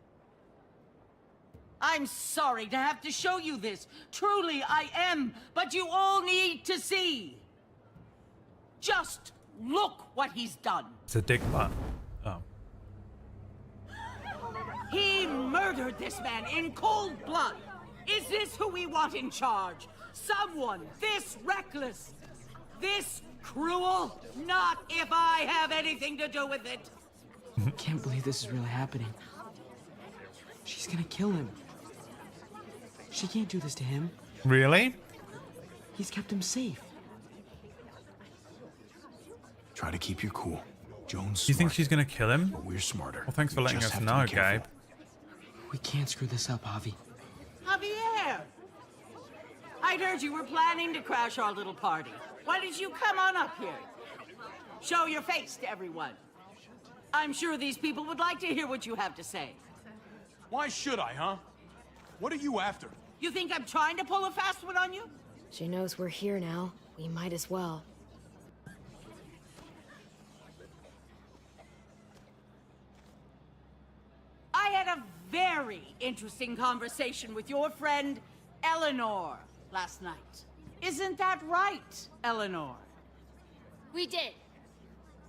I'm sorry to have to show you this. Truly, I am. But you all need to see. Just look what he's done. It's a dick butt. Oh. He murdered this man in cold blood. Is this who we want in charge? Someone this reckless, this cruel? Not if I have anything to do with it. Can't believe this is really happening. She's gonna kill him. She can't do this to him. Really? He's kept him safe. Try to keep your cool. Jones. Do you think she's gonna kill him? But we're smarter. Well, thanks for We letting just us have to know, be careful. Gabe. We can't screw this up, Javi. Javier! I'd heard you were planning to crash our little party. Why did you come on up here? Show your face to everyone. I'm sure these people would like to hear what you have to say. Why should I, huh? What are you after? You think I'm trying to pull a fast one on you? She knows we're here now. We might as well. I had a very interesting conversation with your friend, Eleanor, last night. Isn't that right, Eleanor? We did.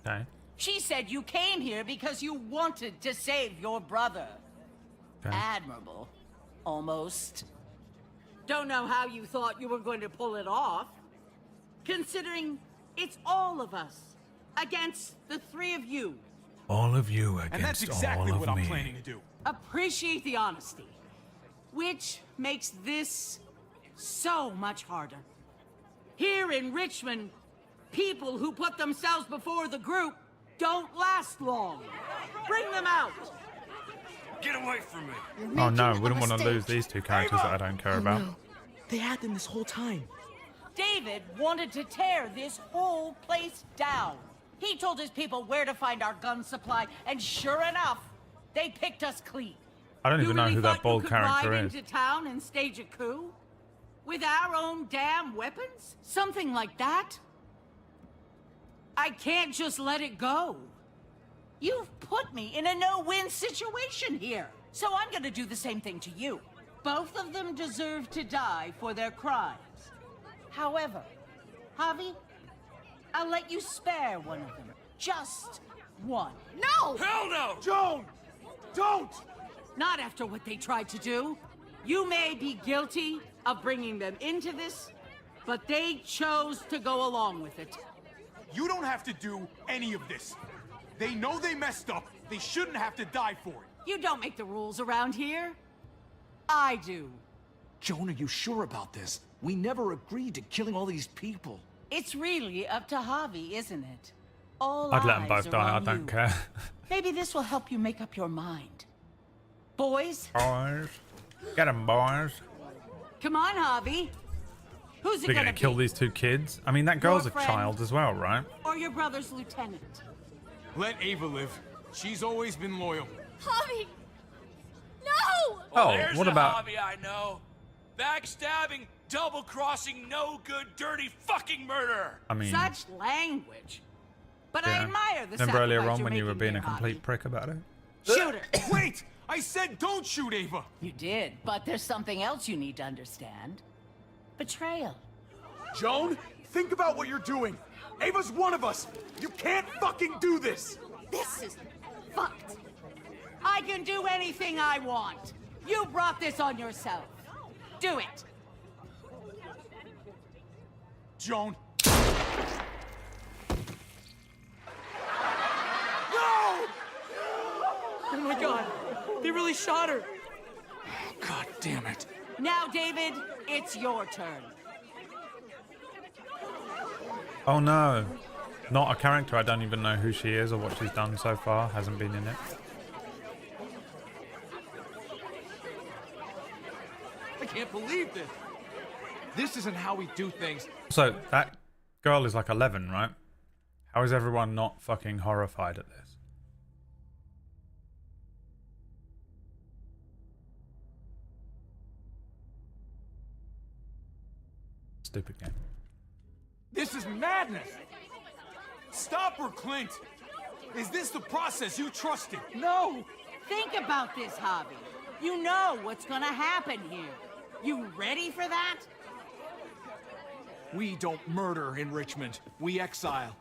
Okay. She said you came here because you wanted to save your brother. Okay. Admirable. Almost. Don't know how you thought you were going to pull it off. Considering it's all of us against the three of you. All of you against And that's exactly all what of I'm me. planning to do. Appreciate the honesty. Which makes this so much harder. Here in Richmond, people who put themselves before the group don't last long. Bring them out. Get away from me. Oh no, we don't want to lose these two characters that I don't care about. They had them this whole time. David wanted to tear this whole place down. He told his people where to find our gun supply, and sure enough, they picked us clean. I don't even know really who thought that bold you could character ride is. into town and stage a coup? With our own damn weapons? Something like that? I can't just let it go. You've put me in a no-win situation here, so I'm gonna do the same thing to you. Both of them deserve to die for their crimes. However, Javi, I'll let you spare one of them. Just one. No! Hell no! Joan! Don't! Not after what they tried to do. You may be guilty of bringing them into this, but they chose to go along with it. You don't have to do any of this. They know they messed up. They shouldn't have to die for it. You don't make the rules around here. I do. Joan, are you sure about this? We never agreed to killing all these people. It's really up to Javi, isn't it? All I'd let them eyes both are die, I on don't you. care. Maybe this will help you make up your mind. Boys, Boys. Get them, boys. come on, Javi. Who's it We're gonna gonna kill be? these two kids? I mean, that girl's a friend. child as well, right? Or your brother's lieutenant? Let Ava live. She's always been loyal. Javi! No! Oh, There's what a about... hobby I know. Backstabbing, double-crossing, no good, dirty fucking murderer. I mean, Such language. But I yeah. admire the Remember earlier sacrifice on you're when you were making being a here, complete Javi. prick about it? Shoot her. Wait! I said don't shoot Ava! You did, but there's something else you need to understand. Betrayal. Joan, think about what you're doing. Ava's one of us. You can't fucking do this. This is fucked. I can do anything I want. You brought this on yourself. Do it. Joan. Oh my god, they really shot her. God damn it. Now, David, it's your turn. Oh no. Not a character. I don't even know who she is or what she's done so far. Hasn't been in it. I can't believe this. This isn't how we do things. So that girl is like 11, right? How is everyone not fucking horrified at this? Stupid game. This is madness! Stop her, Clint! Is this the process you trusted? No! Think about this, Javi. You know what's gonna happen here. You ready for that? We don't murder in Richmond. We exile.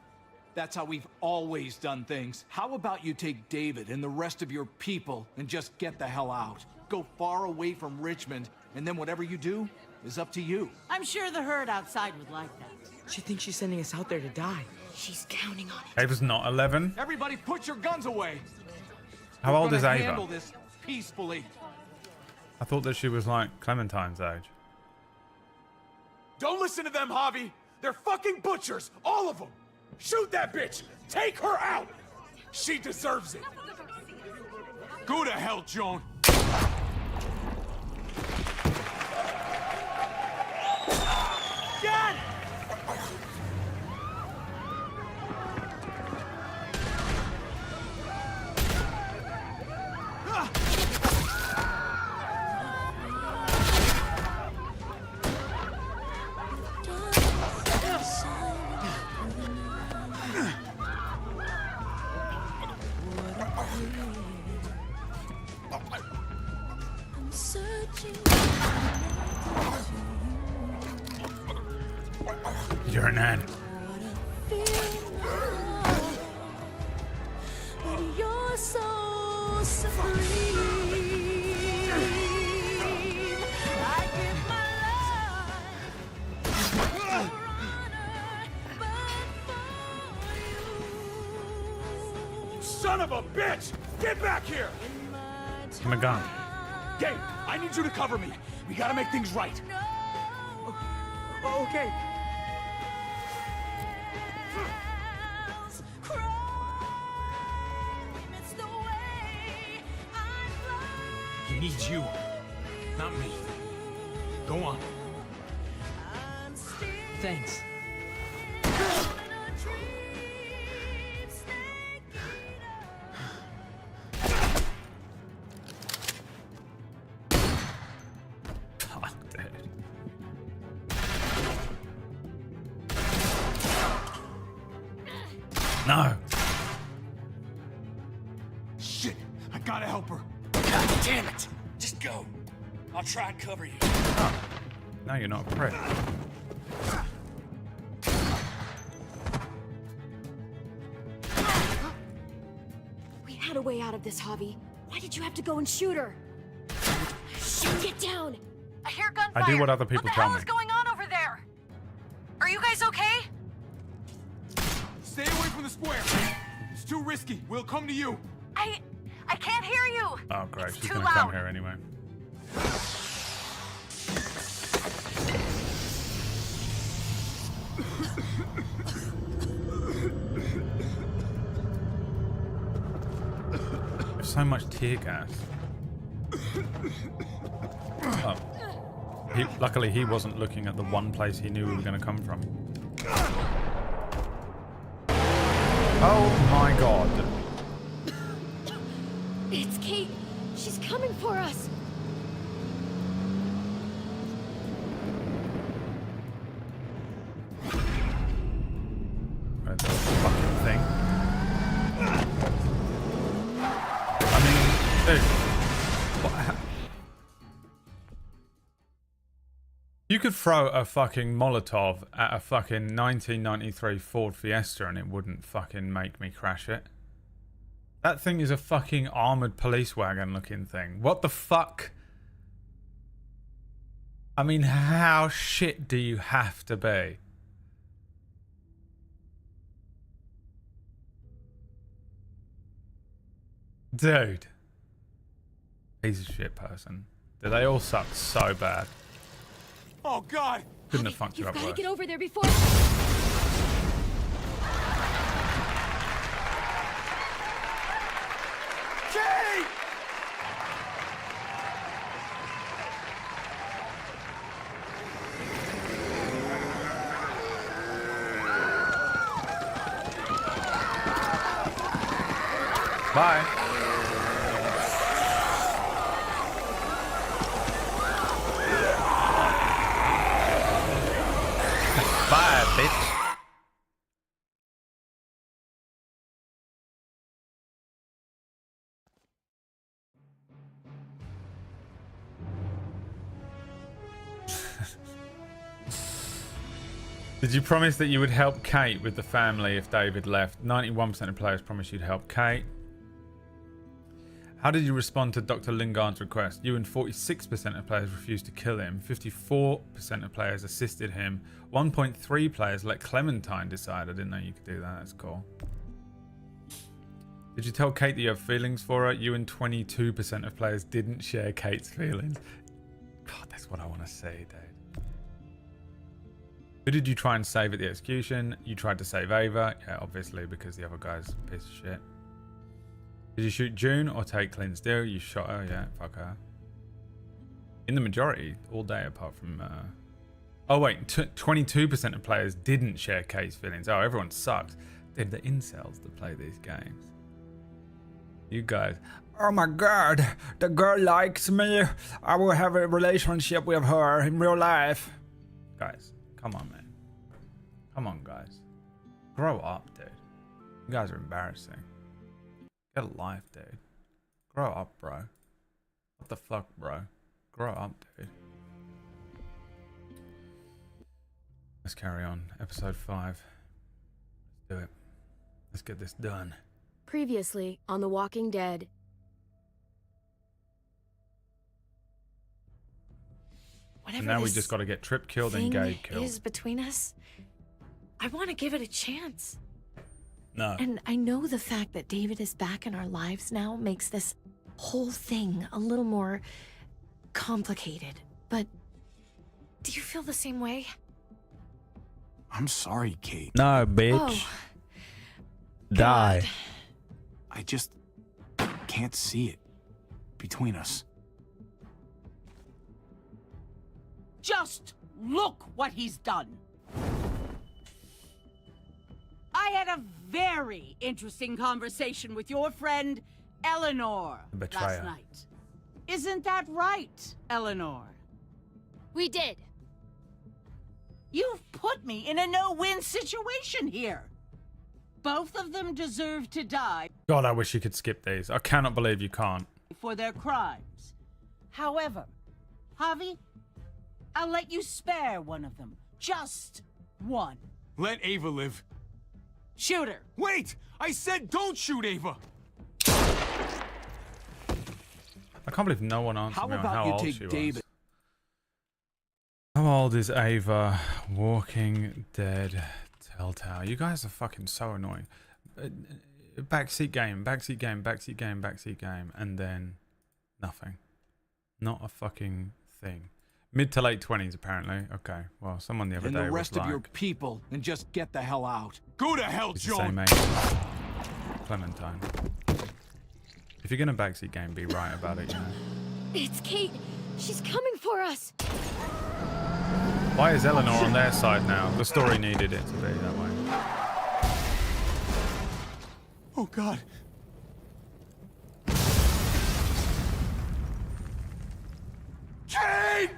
That's how we've always done things. How about you take David and the rest of your people and just get the hell out? Go far away from Richmond, and then whatever you do is up to you. I'm sure the herd outside would like that. She thinks she's sending us out there to die. She's counting on it. Ava's not 11. Everybody put your guns away. How old is We're gonna Ava? handle this peacefully. I thought that she was like Clementine's age. Don't listen to them, Javi! They're fucking butchers! All of them! Shoot that bitch! Take her out! She deserves it! Go to hell, Joan! Dad! I'm searching. You're an ant. You're so supreme. I give my life for honor, but for you. Son of a bitch! Get back here! Give him a gun. Gabe, I need you to cover me. We gotta make things right. Okay. He needs you, not me. Go on. Thanks. Fuck, dude. No. Shit, I gotta help her. God damn it! Just go. I'll try and cover you. No, you're not a prick. We had a way out of this, Javi. Why did you have to go and shoot her? Shit, get down! I hear gunfire. I do what other people What the tell hell me. is going on over there? Are you guys okay? Stay away from the square. It's too risky. We'll come to you. I can't hear you. Oh, great. She's too gonna come loud. here anyway. There's so much tear gas. Oh. Luckily, he wasn't looking at the one place he knew we were going to come from. Oh my god. It's Kate. She's coming for us. Where's the fucking thing? I mean, dude. What? You could throw a fucking Molotov at a fucking 1993 Ford Fiesta and it wouldn't fucking make me crash it. That thing is a fucking armored police wagon looking thing. What the fuck? I mean, how shit do you have to be? Dude. Piece of shit person. They all suck so bad. Oh, God! Couldn't have fucked you up Gotta worse. get over there before. Kate! Bye. Bye, bitch. Did you promise that you would help Kate with the family if David left? 91% of players promised you'd help Kate. How did you respond to Dr. Lingard's request? You and 46% of players refused to kill him. 54% of players assisted him. 1.3 players let Clementine decide. I didn't know you could do that. That's cool. Did you tell Kate that you have feelings for her? You and 22% of players didn't share Kate's feelings. God, that's what I want to see, dude. Who did you try and save at the execution? You tried to save Ava. Yeah, obviously, because the other guy's a piece of shit. Did you shoot June or take Clint's deal? You shot her, yeah, fuck her. In the majority, all day apart from... Oh wait, 22% of players didn't share Kate's feelings. Oh, everyone sucks. They're the incels that play these games. You guys... Oh my god, the girl likes me. I will have a relationship with her in real life. Guys, come on, man. Come on, guys. Grow up, dude. You guys are embarrassing. Get a life, dude. Grow up, bro. What the fuck, bro? Grow up, dude. Let's carry on. Episode 5. Let's do it. Let's get this done. Previously on The Walking Dead. And now we just got to get Trip killed and Gabe killed. Is between us, I want to give it a chance. No. And I know the fact that David is back in our lives now makes this whole thing a little more complicated. But do you feel the same way? I'm sorry, Kate. No, bitch. Oh, Die. I just can't see it between us. Just look what he's done. I had a very interesting conversation with your friend Eleanor last night. Isn't that right, Eleanor? We did. You've put me in a no-win situation here. Both of them deserve to die God, I wish you could skip these. I cannot believe you can't. for their crimes. However, Javi, I'll let you spare one of them. Just one. Let Ava live. Shoot her. Wait! I said don't shoot Ava! I can't believe no one answered me on how old she was. David? How old is Ava? Walking Dead Telltale. You guys are fucking so annoying. Backseat game, backseat game, backseat game, backseat game, and then nothing. Not a fucking thing. Mid to late 20s, apparently. Okay, well, someone the other And day the rest was of like... your people, and just get the hell out. Go to hell, It's the same John! age. Clementine. If you're gonna backseat game, be right about it, you know? It's Kate. She's coming for us. Why is Eleanor on their side now? The story needed it to be that way. Oh, God. Kate!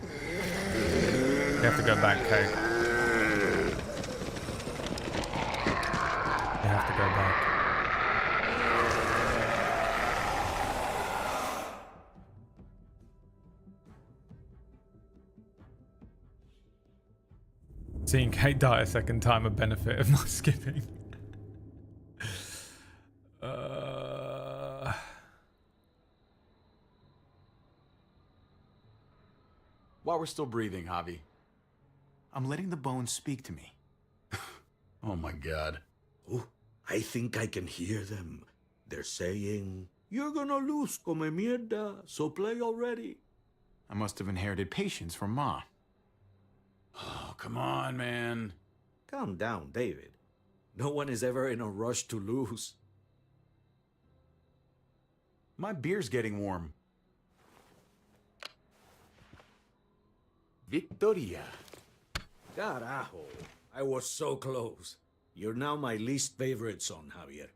You have to go back, Kate. You have to go back. Seeing Kate die a second time a benefit of not skipping. While we're still breathing, Javi, I'm letting the bones speak to me. Oh my god. Oh, I think I can hear them. They're saying, "You're gonna lose, come mierda, so play already." I must have inherited patience from Ma. Oh, come on, man. Calm down, David. No one is ever in a rush to lose. My beer's getting warm. Victoria. Carajo. I was so close. You're now my least favorite son, Javier.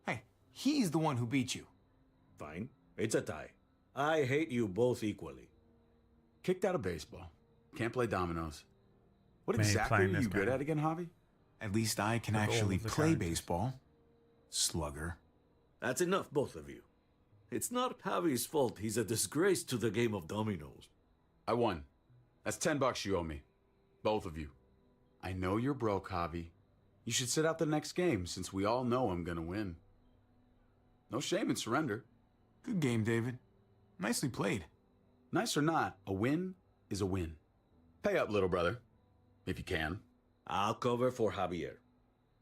Hey, he's the one who beat you. Fine. It's a tie. I hate you both equally. Kicked out of baseball. Can't play dominoes. What Me exactly playing are this you good game. at again, Javi? At least I can With all actually of the play characters. baseball. Slugger. That's enough, both of you. It's not Javi's fault he's a disgrace to the game of dominoes. I won. That's $10 you owe me. Both of you. I know you're broke, Javi. You should sit out the next game, since we all know I'm gonna win. No shame in surrender. Good game, David. Nicely played. Nice or not, a win is a win. Pay up, little brother. If you can. I'll cover for Javier.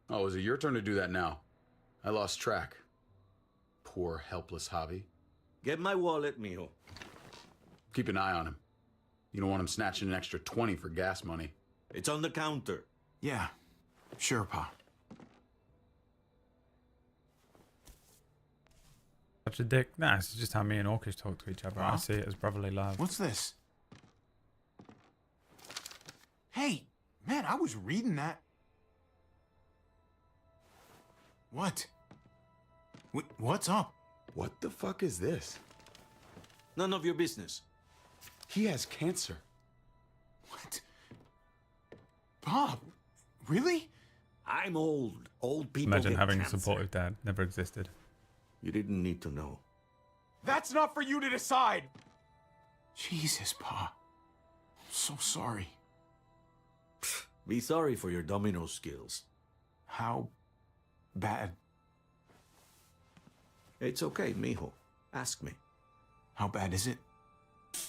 Oh, is it your turn to do that now? I lost track. Poor, helpless Javi. Get my wallet, mijo. Keep an eye on him. You don't want him snatching an extra 20 for gas money. It's on the counter. Yeah. Sure, Pa. Such a dick. Nah, it's just how me and Orcish talk to each other. I Huh? see it as brotherly love. What's this? Hey, man, I was reading that. What? What's up? What the fuck is this? None of your business. He has cancer. What? Bob, really? I'm old. Old people Imagine get having a cancer. supportive dad. Never existed. You didn't need to know. That's not for you to decide. Jesus, Pa. I'm so sorry. Be sorry for your domino skills. How bad? It's okay, mijo. Ask me. How bad is it?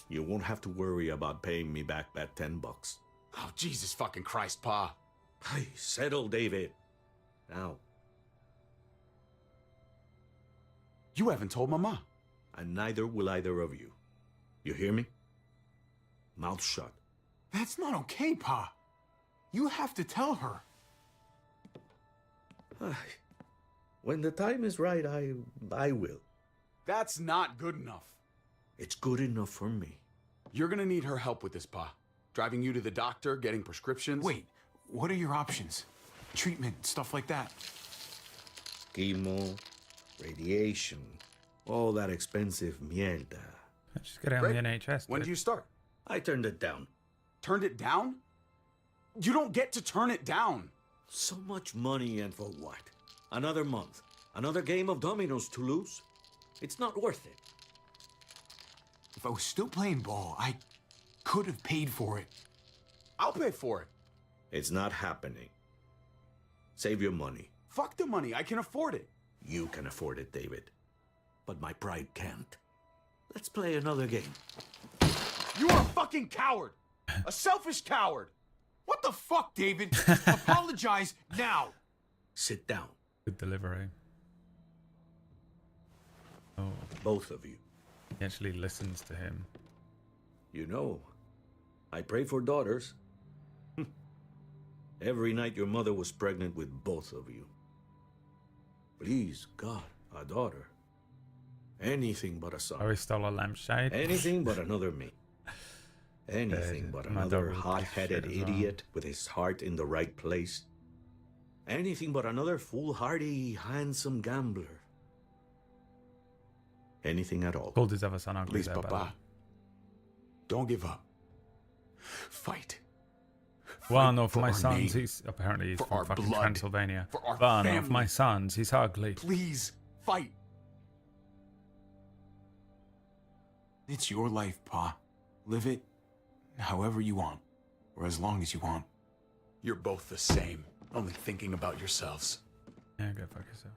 You won't have to worry about paying me back that $10. Oh, Jesus fucking Christ, Pa. Hey, settle, David. Now. You haven't told Mama. And neither will either of you. You hear me? Mouth shut. That's not okay, Pa. You have to tell her. When the time is right, I will. That's not good enough. It's good enough for me. You're gonna need her help with this, Pa. Driving you to the doctor, getting prescriptions. Wait, what are your options? Treatment, stuff like that. Chemo, radiation, all that expensive mierda. Just get it on the NHS. When do you start? I turned it down. Turned it down? You don't get to turn it down. So much money, and for what? Another month. Another game of dominoes to lose? It's not worth it. If I was still playing ball, I could have paid for it. I'll pay for it. It's not happening. Save your money. Fuck the money. I can afford it. You can afford it, David. But my pride can't. Let's play another game. You are a fucking coward. A selfish coward. What the fuck, David? Apologize now. Sit down. Good delivery. Oh, Both of you. he actually listens to him. You know, I pray for daughters. Every night your mother was pregnant with both of you. Please, God, a daughter. Anything but a son. Oh, he stole a lampshade. Anything but another me. Anything but my another dog will hot-headed give shit as well. idiot with his heart in the right place. Anything but another foolhardy, handsome gambler. Anything at all. Called his other son ugly Please, there, by the way. Papa. Don't give up. Fight. One of for my our sons, name, he's apparently he's for from our fucking blood, Transylvania. for our One of family. my sons, he's ugly. Please, fight. It's your life, Pa. Live it however you want, or as long as you want. You're both the same, only thinking about yourselves. Yeah, go fuck yourself.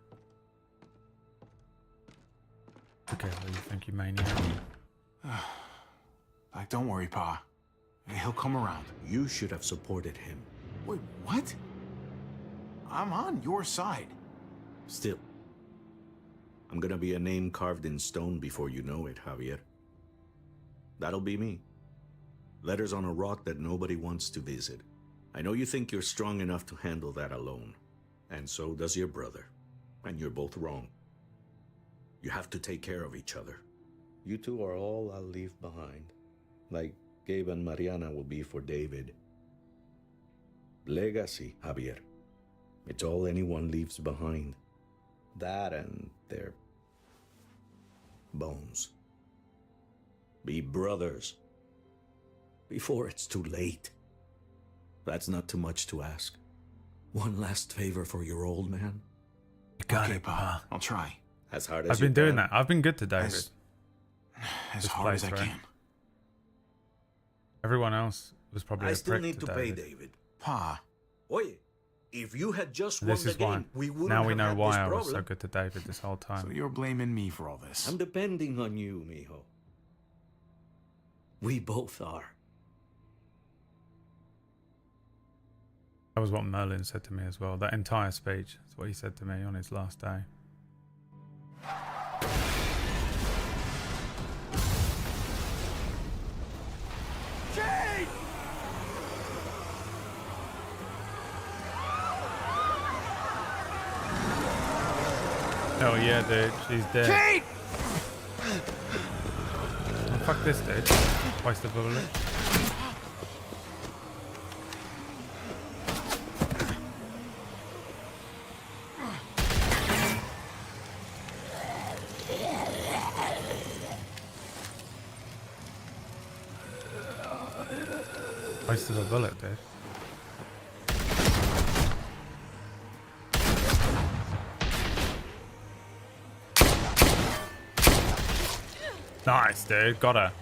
Okay, well, you think you maniac? Like, don't worry, Pa. He'll come around. You should have supported him. Wait, what? I'm on your side. Still, I'm gonna be a name carved in stone before you know it, Javier. That'll be me. Letters on a rock that nobody wants to visit. I know you think you're strong enough to handle that alone. And so does your brother. And you're both wrong. You have to take care of each other. You two are all I'll leave behind. Like Gabe and Mariana will be for David. Legacy, Javier. It's all anyone leaves behind. That and their bones. Be brothers. Before it's too late. That's not too much to ask. One last favor for your old man. You got it, Pa. I'll try. As hard as I've been doing that. I've been good to David. As hard as I can. Everyone else was probably I a still prick need to pay David. David. Pa. Oye, if you had just won This the is why. game, we wouldn't Now we have know had why this I was so problem. good to David this whole time. So you're blaming me for all this. I'm depending on you, mijo. We both are. That was what Merlin said to me as well. That entire speech. That's what he said to me on his last day. Kate! Oh yeah, dude. She's dead. Kate! Oh, fuck this, dude. Waste of bullet. Waste of a bullet, dude. Nice, dude. Got her.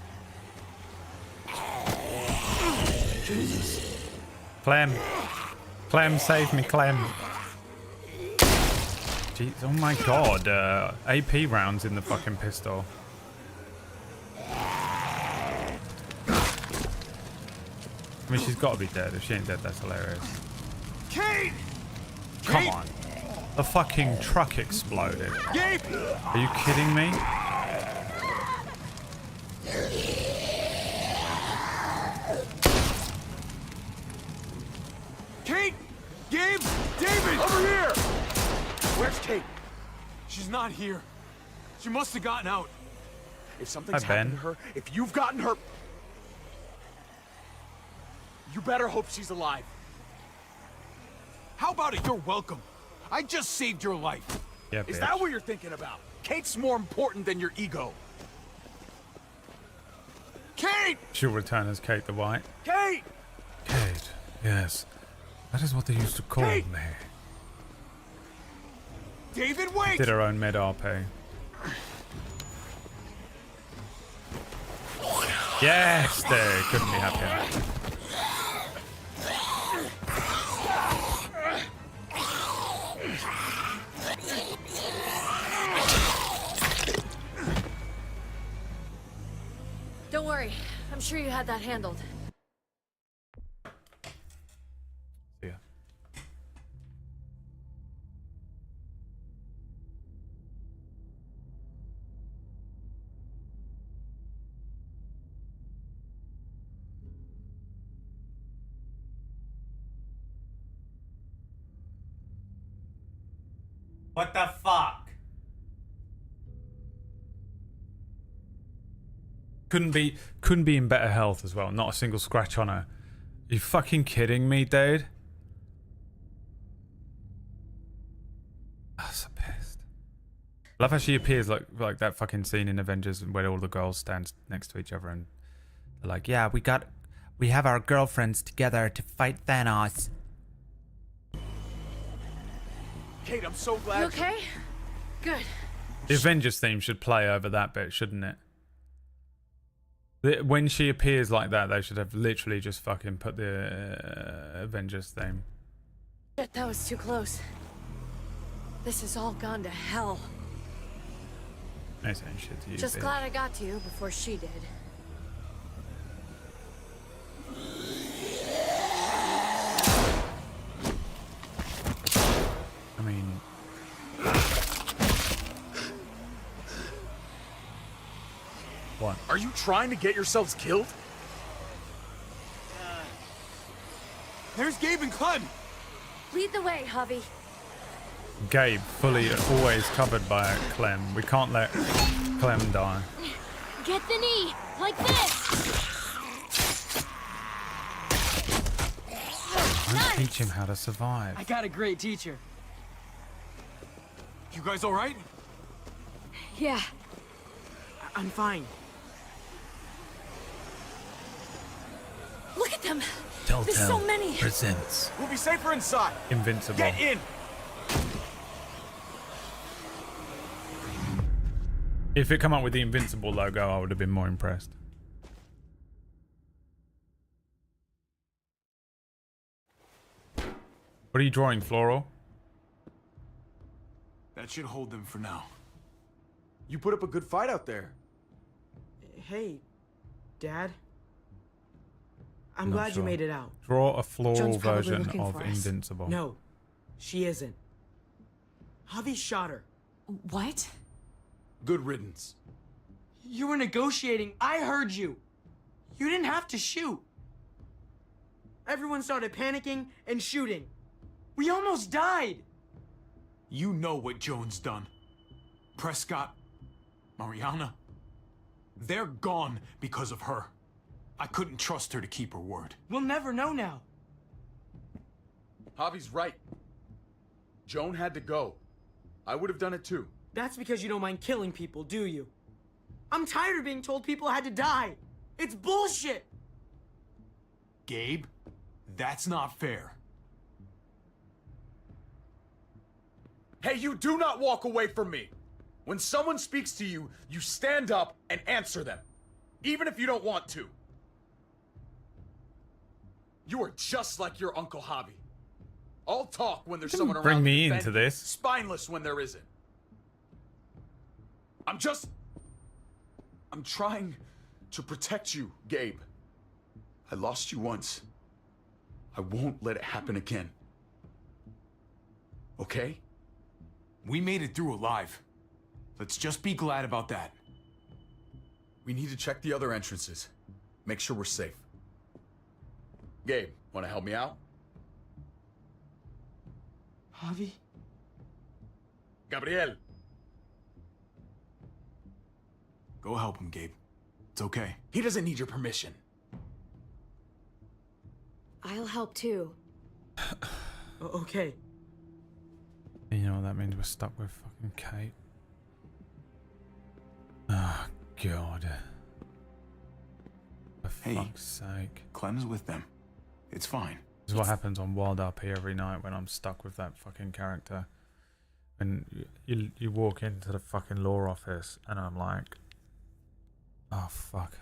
Jesus. Clem. Clem, save me, Clem. Jeez, oh my god. AP rounds in the fucking pistol. I mean, she's got to be dead. If she ain't dead, that's hilarious. Kate! Come on. The fucking truck exploded. Gabe! Are you kidding me? Kate! Gabe! David! Over here! Where's Kate? She's not here. She must have gotten out. If something's Hi, happened Ben. to her, if you've gotten her... You better hope she's alive. How about it? You're welcome. I just saved your life. Yeah, Is bitch. that what you're thinking about? Kate's more important than your ego. Kate! She'll return as Kate the White. Kate! Kate, yes. That is what they used to call Kate! me. David, wait! Did her own mid RP. Yes, dude. Couldn't be happier. Don't worry. I'm sure you had that handled. See ya. What the fuck? Couldn't be in better health as well. Not a single scratch on her. You fucking kidding me, dude? I'm so pissed. Love how she appears like that fucking scene in Avengers where all the girls stand next to each other and they're like, yeah, we have our girlfriends together to fight Thanos. Kate, I'm so glad. You okay? Good. The Avengers theme should play over that bit, shouldn't it? When she appears like that, they should have literally just fucking put the Avengers theme. Shit, that was too close. This has all gone to hell. I ain't saying shit to you. Just bitch. glad I got to you before she did. I mean... What? Are you trying to get yourselves killed? There's Gabe and Clem. Lead the way, Javi. Gabe, fully always covered by Clem. We can't let Clem die. Get the knee, like this. Don't teach him how to survive. I got a great teacher. You guys all right? Yeah. I'm fine. Look at them. Telltale There's so many. presents We'll be safer inside. Invincible. Get in. If it come up with the Invincible logo, I would have been more impressed. What are you drawing, Floral? That should hold them for now. You put up a good fight out there. Hey, Dad. I'm Not glad sure. you made it out. Draw a floral John's probably version looking of for us. Invincible. No, she isn't. Javi shot her. What? Good riddance. You were negotiating. I heard you. You didn't have to shoot. Everyone started panicking and shooting. We almost died. You know what Joan's done. Prescott, Mariana, they're gone because of her. I couldn't trust her to keep her word. We'll never know now. Javi's right. Joan had to go. I would have done it too. That's because you don't mind killing people, do you? I'm tired of being told people had to die. It's bullshit. Gabe, that's not fair. Hey, you do not walk away from me. When someone speaks to you, you stand up and answer them, even if you don't want to. You are just like your Uncle Javi. All talk when there's someone around. Bring to me defend into you, this. Spineless when there isn't. I'm trying to protect you, Gabe. I lost you once. I won't let it happen again. Okay? We made it through alive. Let's just be glad about that. We need to check the other entrances. Make sure we're safe. Gabe, want to help me out? Javi? Gabriel. Go help him, Gabe. It's okay. He doesn't need your permission. I'll help too. Okay. You know what that means? We're stuck with fucking Kate. Oh, God. For fuck's sake. Clem's with them. It's fine. This is what happens on Wild RP every night when I'm stuck with that fucking character. And you walk into the fucking law office and I'm like, oh fuck,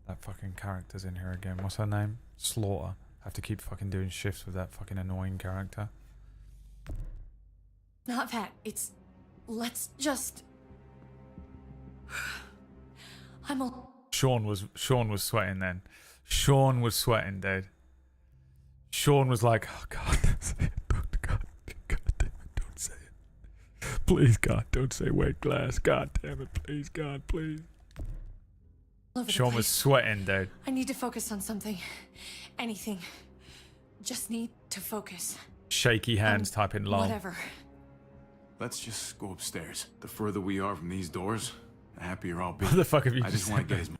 that fucking character's in here again. What's her name? Slaughter. I have to keep fucking doing shifts with that fucking annoying character. Not that. It's... Let's just... I'm all... Sean was sweating then. Sean was sweating, dude. Sean was like, oh God, don't say it. God damn it, don't say it. Please, God, don't say weight glass. God damn it, please, God, please. Sean was sweating, dude. I need to focus on something. Anything. Just need to focus. Shaky hands typing lol. Whatever. Let's just go upstairs. The further we are from these doors, the happier I'll be. What the fuck have you I just want to get as much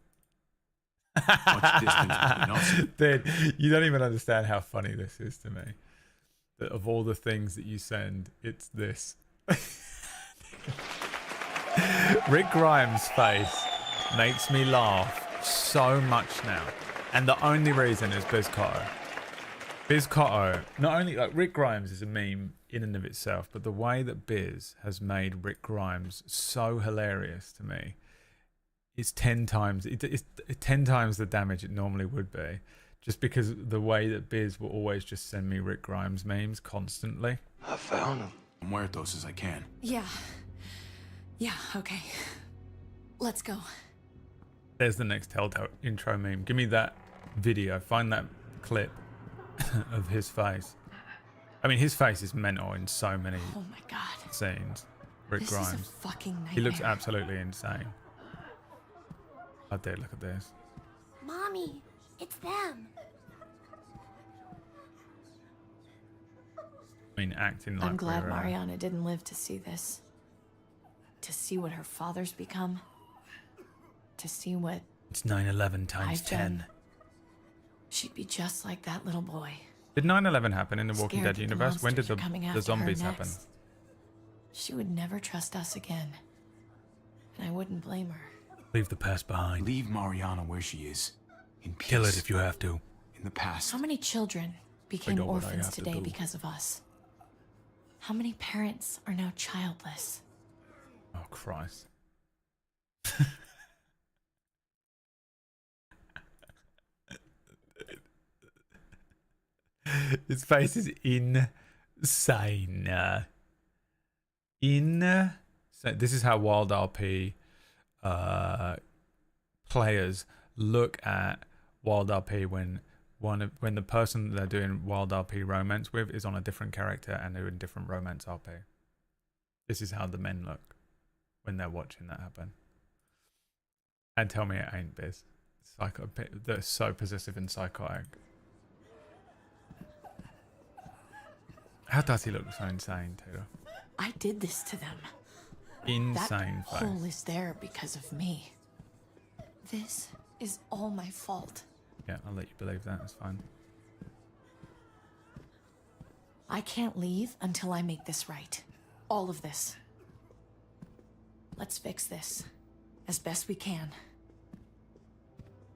distance between us. Dude, you don't even understand how funny this is to me. That of all the things that you send, it's this. Rick Grimes' face makes me laugh so much now. And the only reason is Biz Cotto. Biz Cotto, not only, like, Rick Grimes is a meme in and of itself, but the way that Biz has made Rick Grimes so hilarious to me is 10 times, it's 10 times the damage it normally would be. Just because the way that Biz will always just send me Rick Grimes memes constantly. I found him. I'm muertos as I can. Yeah. Yeah, okay. Let's go. There's the next Telltale intro meme. Give me that video. Find that clip of his face. I mean, his face is mental in so many scenes. Rick This Grimes. is a fucking nightmare. He looks absolutely insane. Oh, dude, look at this. Mommy, it's them. I mean, acting like I'm glad we're, Mariana didn't live to see this. To see what her father's become. To see what It's 9/11 times I've 10. done. She'd be just like that little boy. Did 9/11 happen in the Walking Scared Dead that the universe? When did monsters are coming the after her zombies happen? next. She would never trust us again. And I wouldn't blame her. Leave the past behind. Leave Mariana where she is. In peace. Kill it if you have to. In the past. How many children became know what I orphans have to today do. because of us? How many parents are now childless? Oh, Christ. His face is insane. So this is how Wild RP players look at Wild RP when the person that they're doing Wild RP romance with is on a different character and they're in different romance RP. This is how the men look when they're watching that happen. And tell me it ain't Biz. Psycho, they're so possessive and psychotic. How does he look so insane too? I did this to them. Insane That face. hole is there because of me. This is all my fault. Yeah, I'll let you believe that. It's fine. I can't leave until I make this right. All of this. Let's fix this. As best we can.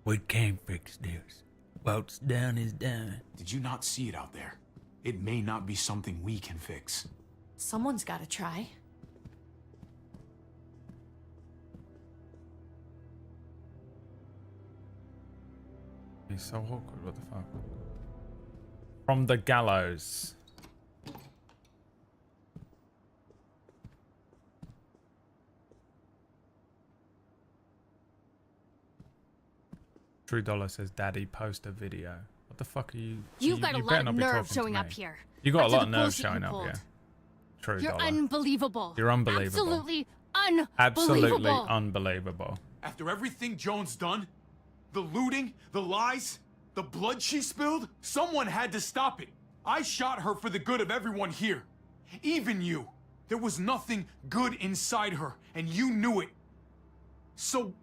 We can't fix this. What's done is done. Did you not see it out there? It may not be something we can fix. Someone's gotta try. He's so awkward. What the fuck? From the gallows. True Dollar says, "Daddy, post a video." What the fuck are you? You've got a you lot better of not be nerve talking to showing me. up here. You got a After lot the of nerve bullshit you showing up pulled. here. True You're Dollar. unbelievable. You're unbelievable. Absolutely unbelievable. Absolutely unbelievable. After everything Joan's done, the looting, the lies, the blood she spilled, someone had to stop it. I shot her for the good of everyone here. Even you. There was nothing good inside her, and you knew it. So,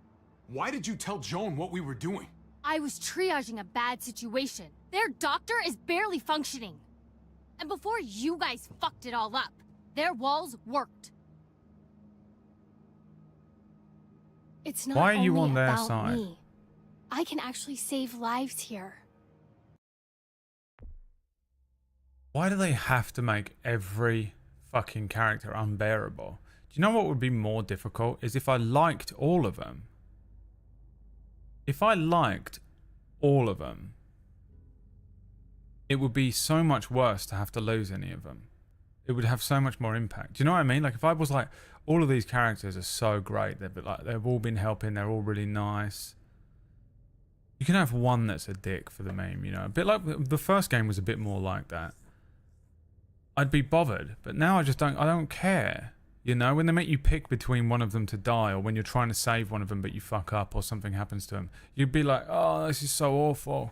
why did you tell Joan what we were doing? I was triaging a bad situation. Their doctor is barely functioning. And before you guys fucked it all up, their walls worked. It's not Why are you only on their about side? me. I can actually save lives here. Why do they have to make every fucking character unbearable? Do you know what would be more difficult? Is if I liked all of them. If I liked all of them, it would be so much worse to have to lose any of them. It would have so much more impact. Do you know what I mean? Like if I was like, all of these characters are so great. They've all been helping. They're all really nice. You can have one that's a dick for the meme, you know. A bit like the first game was a bit more like that. I'd be bothered, but now I don't care. You know, when they make you pick between one of them to die, or when you're trying to save one of them but you fuck up or something happens to them, you'd be like, oh, this is so awful.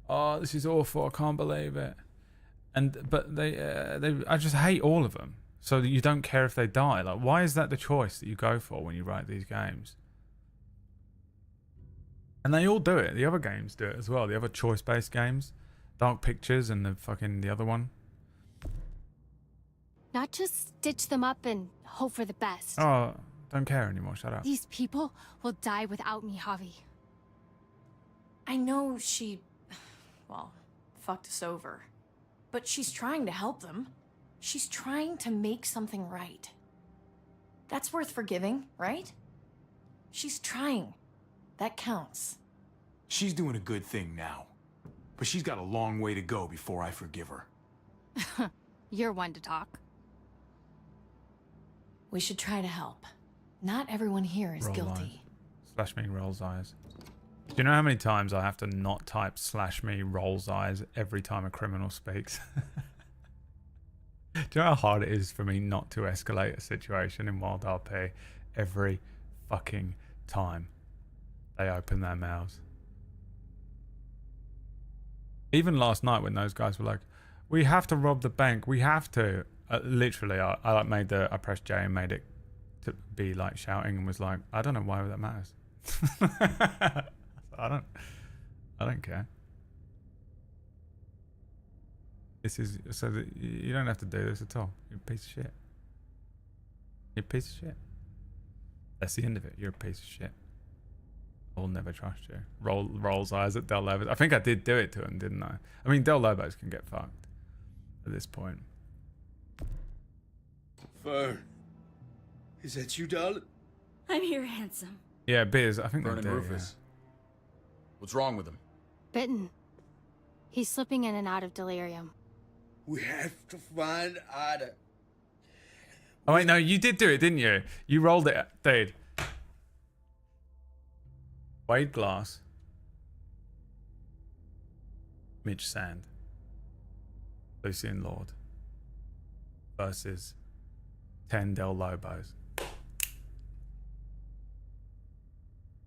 Oh, this is awful. I can't believe it. But I just hate all of them. So that you don't care if they die. Like, why is that the choice that you go for when you write these games? And they all do it. The other games do it as well. The other choice-based games, Dark Pictures and the other one. Not just stitch them up and hope for the best. Oh, don't care anymore. Shut up. These people will die without me, Javi. I know she, well, fucked us over. But she's trying to help them. She's trying to make something right. That's worth forgiving, right? She's trying. That counts. She's doing a good thing now. But she's got a long way to go before I forgive her. You're one to talk. We should try to help. Not everyone here is Roll guilty. Eyes. /me rolls eyes. Do you know how many times I have to not type /me rolls eyes every time a criminal speaks? Do you know how hard it is for me not to escalate a situation in Wild RP every fucking time they open their mouths? Even last night when those guys were like, We have to rob the bank. We have to. Literally, I pressed J and made it to be like shouting and was like, I don't know why that matters. I don't care. This is so that you don't have to do this at all. You're a piece of shit. You're a piece of shit. That's the end of it. You're a piece of shit. I'll never trust you. Rolls eyes at Del Lobos. I think I did do it to him, didn't I? I mean, Del Lobos can get fucked at this point. Fern, is that you, darling? I'm here, handsome. Yeah, Biz. I think Fern they and do. Rufus. What's wrong with him? Bitten. He's slipping in and out of delirium. We have to find Ida. Oh wait, no, you did do it, didn't you? You rolled it, dude. Wade Glass, Mitch Sand, Lucian Lord versus 10 Del Lobos.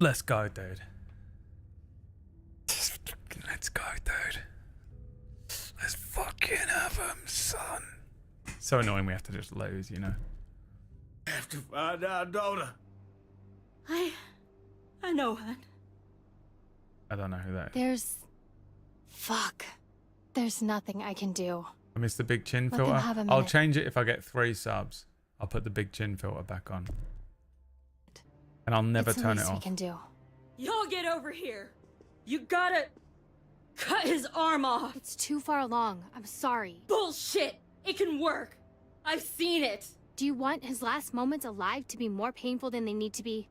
Let's go, dude. Let's go, dude. Let's fucking have him, son. So annoying we have to just lose, you know. We have to find our daughter. I know, hon. I don't know who that is. There's nothing I can do. I missed the big chin Let them filter. have a I'll minute. change it if I get 3 subs. I'll put the big chin filter back on. And I'll never It's the turn it least we off. can do. Y'all get over here. You gotta cut his arm off. It's too far along. I'm sorry. Bullshit. It can work. I've seen it. Do you want his last moments alive to be more painful than they need to be?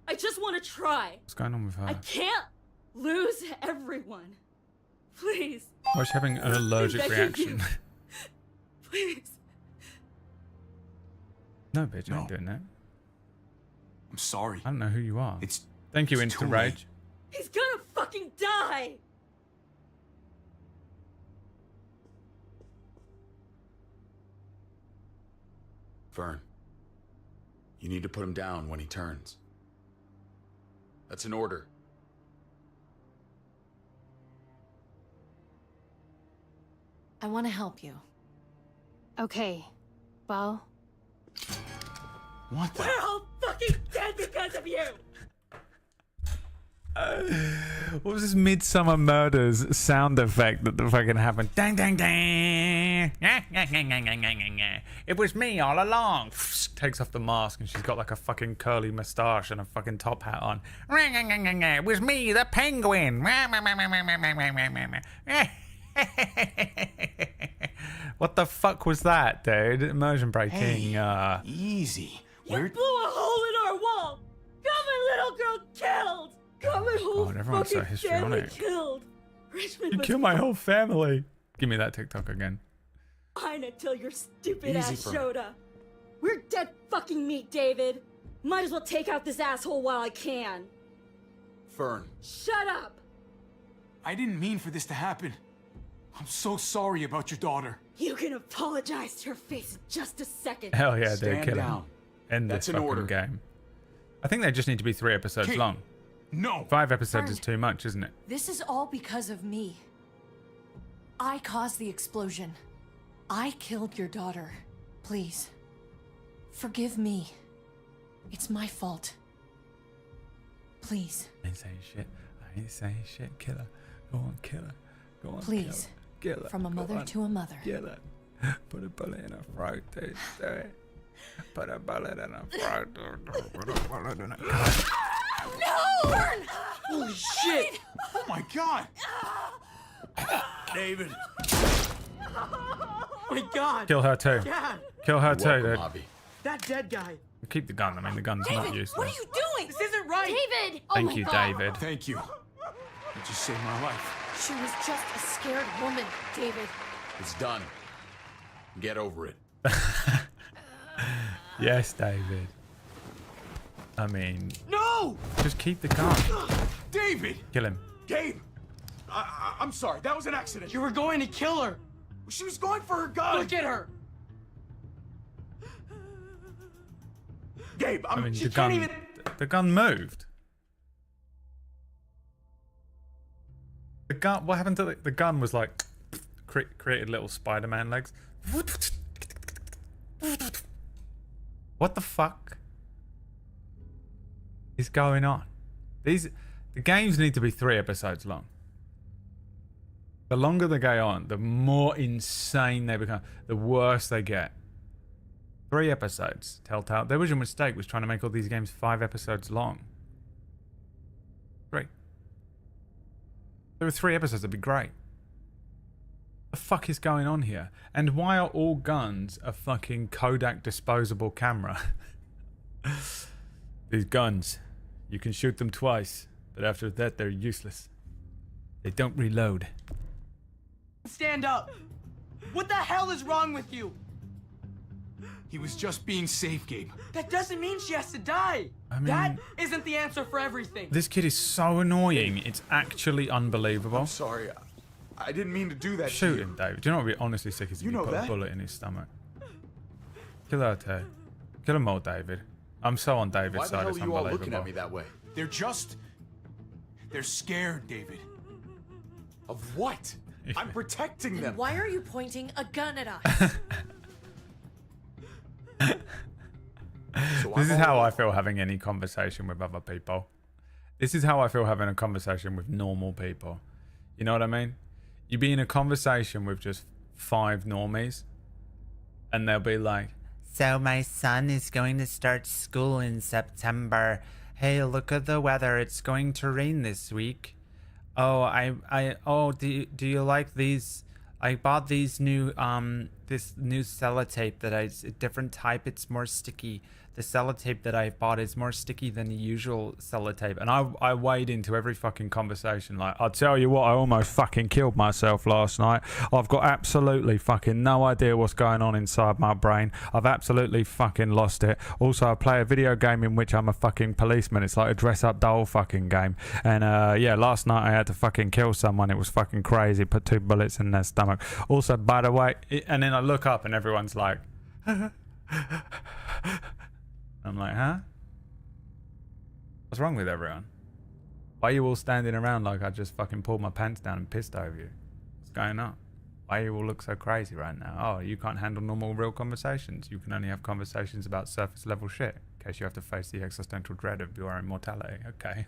I just want to try. What's going on with her? I can't lose everyone. Please. Why is she having an allergic begging reaction? you. Please. No, bitch, I ain't doing that. I'm sorry. I don't know who you are. It's Thank you, it's Insta too Rage. late. He's gonna fucking die. Fern, you need to put him down when he turns. That's an order. I want to help you. Okay. Well, What the? We're all fucking dead because of you. What was this Midsummer Murders sound effect that the fucking happened? Dang, dang, dang. It was me all along. Takes off the mask and she's got like a fucking curly moustache and a fucking top hat on. It was me, the penguin. What the fuck was that, dude? Immersion breaking. Hey, easy. You blew a hole in our wall. Got my little girl killed. Got my whole God, everyone's so fucking family histrionic. killed. Richmond You was killed my whole family. Give me that TikTok again. fine until your stupid Easy ass for- showed up. We're dead fucking meat, David. Might as well take out this asshole while I can. Fern. Shut up. I didn't mean for this to happen. I'm so sorry about your daughter. You can apologize to her face in just a second. Hell yeah, dude, Stand kill him. down. End That's this an fucking order. game. I think they just need to be 3 episodes Kate, long. No. 5 episodes is Fern. too much, isn't it? This is all because of me. I caused the explosion. I killed your daughter. Please. Forgive me. It's my fault. Please. I ain't saying shit. I ain't saying shit. Kill her. Go on, kill her. Go on, Please. Kill her. From a Go mother on. to a mother. Kill her. Put a bullet in her throat, dude. Do it. Put a bullet in her throat. Put a bullet in her throat. No! Burn! Holy shit! Oh my god! David. Oh my god. Kill her too. Dad, Kill her You're too, welcome, dude. Avi. that dead guy. Keep the gun. I mean, the gun's not useless. What are you doing? This isn't right. David! Oh Thank my you, God. David. Thank you. You just saved my life. She was just a scared woman, David. It's done. Get over it. Yes, David. I mean, No! just keep the gun. David! Kill him. Gabe! I'm sorry, that was an accident. You were going to kill her. She was going for her gun! Look at her. Gabe, I mean, she the can't gun. even... The gun moved. The gun. What happened to the gun? Was like created little Spider-Man legs. What the fuck is going on? The games need to be 3 episodes long. The longer they go on, the more insane they become. The worse they get. 3 episodes, Telltale. Their original mistake was trying to make all these games 5 episodes long. 3. There were 3 episodes, that'd be great. The fuck is going on here? And why are all guns a fucking Kodak disposable camera? These guns, you can shoot them twice, but after that they're useless. They don't reload. Stand up! What the hell is wrong with you? He was just being safe, Gabe. That doesn't mean she has to die. I mean, that isn't the answer for everything. This kid is so annoying. It's actually unbelievable. I'm sorry. I didn't mean to do that. Shoot him, David. Do you know what would be honestly sick is if you put a bullet in his stomach. Kill her too. Kill them all, David. I'm so on David's side. Why It's the hell are you all unbelievable. looking at me that way? They're scared, David. Of what? I'm protecting them. Why are you pointing a gun at us? This is how I feel having any conversation with other people. This is how I feel having a conversation with normal people. You know what I mean? You be in a conversation with just 5 normies, and they'll be like, "So my son is going to start school in September. Hey, look at the weather. It's going to rain this week. Oh, do you like these? I bought these new this new sellotape that it's a different type. It's more sticky. The sellotape that I bought is more sticky than the usual sellotape." And I wade into every fucking conversation like, "I'll tell you what, I almost fucking killed myself last night. I've got absolutely fucking no idea what's going on inside my brain. I've absolutely fucking lost it. Also, I play a video game in which I'm a fucking policeman. It's like a dress-up doll fucking game. And yeah, last night I had to fucking kill someone. It was fucking crazy. Put 2 bullets in their stomach. Also, by the way," and then I look up and everyone's like, I'm like, huh? What's wrong with everyone? Why are you all standing around like I just fucking pulled my pants down and pissed over you? What's going on? Why you all look so crazy right now? Oh, you can't handle normal real conversations. You can only have conversations about surface level shit. In case you have to face the existential dread of your immortality. Okay.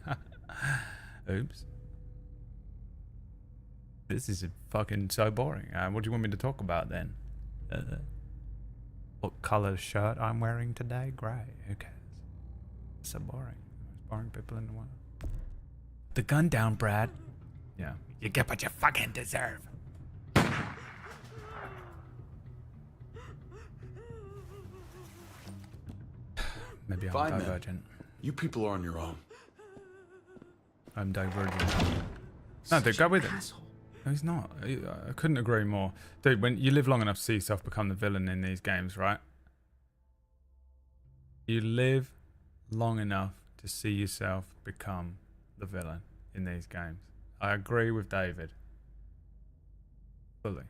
Oops. This is fucking so boring. What do you want me to talk about then? What colour shirt I'm wearing today? Grey. Who cares? So boring. Most boring people in the world. The gun down, Brad. Yeah. You get what you fucking deserve. Maybe I'm Fine, divergent. then. You people are on your own. I'm divergent. No, dude, go with him. No, he's not. I couldn't agree more. Dude, when you live long enough to see yourself become the villain in these games, right? You live long enough to see yourself become the villain in these games. I agree with David. Fully.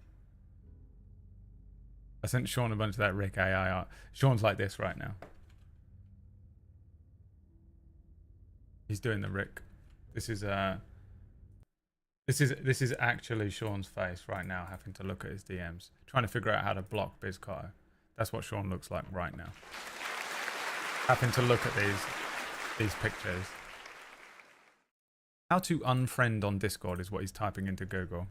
I sent Sean a bunch of that Rick AI art. Sean's like this right now. He's doing the Rick. This is actually Sean's face right now, having to look at his DMs, trying to figure out how to block BizCotto. That's what Sean looks like right now. Having to look at these pictures. How to unfriend on Discord is what he's typing into Google.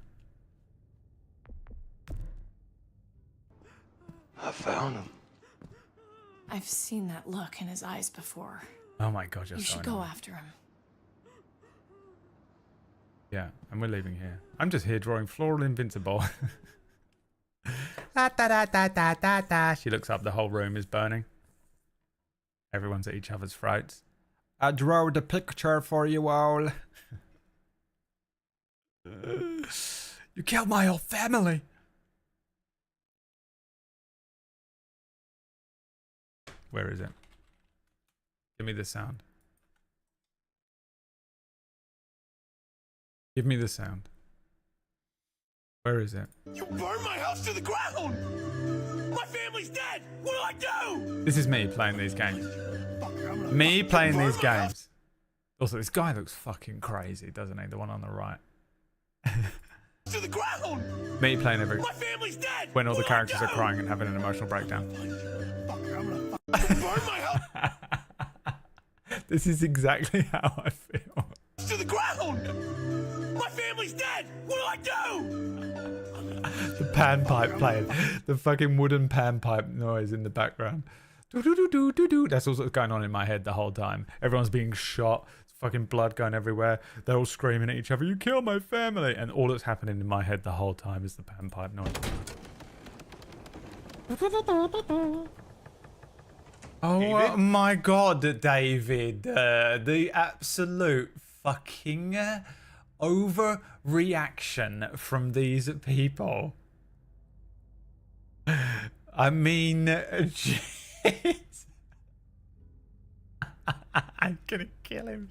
I found him. I've seen that look in his eyes before. Oh my god, you're You so should go annoying. after him. Yeah, and we're leaving here. I'm just here drawing Floral Invincible. Da, da, da, da, da, da, da. She looks up, the whole room is burning. Everyone's at each other's throats. I drew the picture for you all. You killed my whole family. Where is it? Give me the sound. Give me the sound. Where is it? You burned my house to the ground! My family's dead! What do I do? This is me playing these games. Me playing these games. Also, this guy looks fucking crazy, doesn't he? The one on the right. To to the ground! Me playing every My family's dead! when all the What do I characters are do? crying and having an emotional breakdown. Burn my house This is exactly how I feel. to the ground! My family's dead! What do I do? The panpipe playing, the fucking wooden panpipe noise in the background. Do do do do do do. That's also going on in my head the whole time. Everyone's being shot. Fucking blood going everywhere. They're all screaming at each other. You killed my family, and all that's happening in my head the whole time is the panpipe noise. Oh my god, David. The absolute fucking overreaction from these people. I mean, jeez. I'm gonna kill him.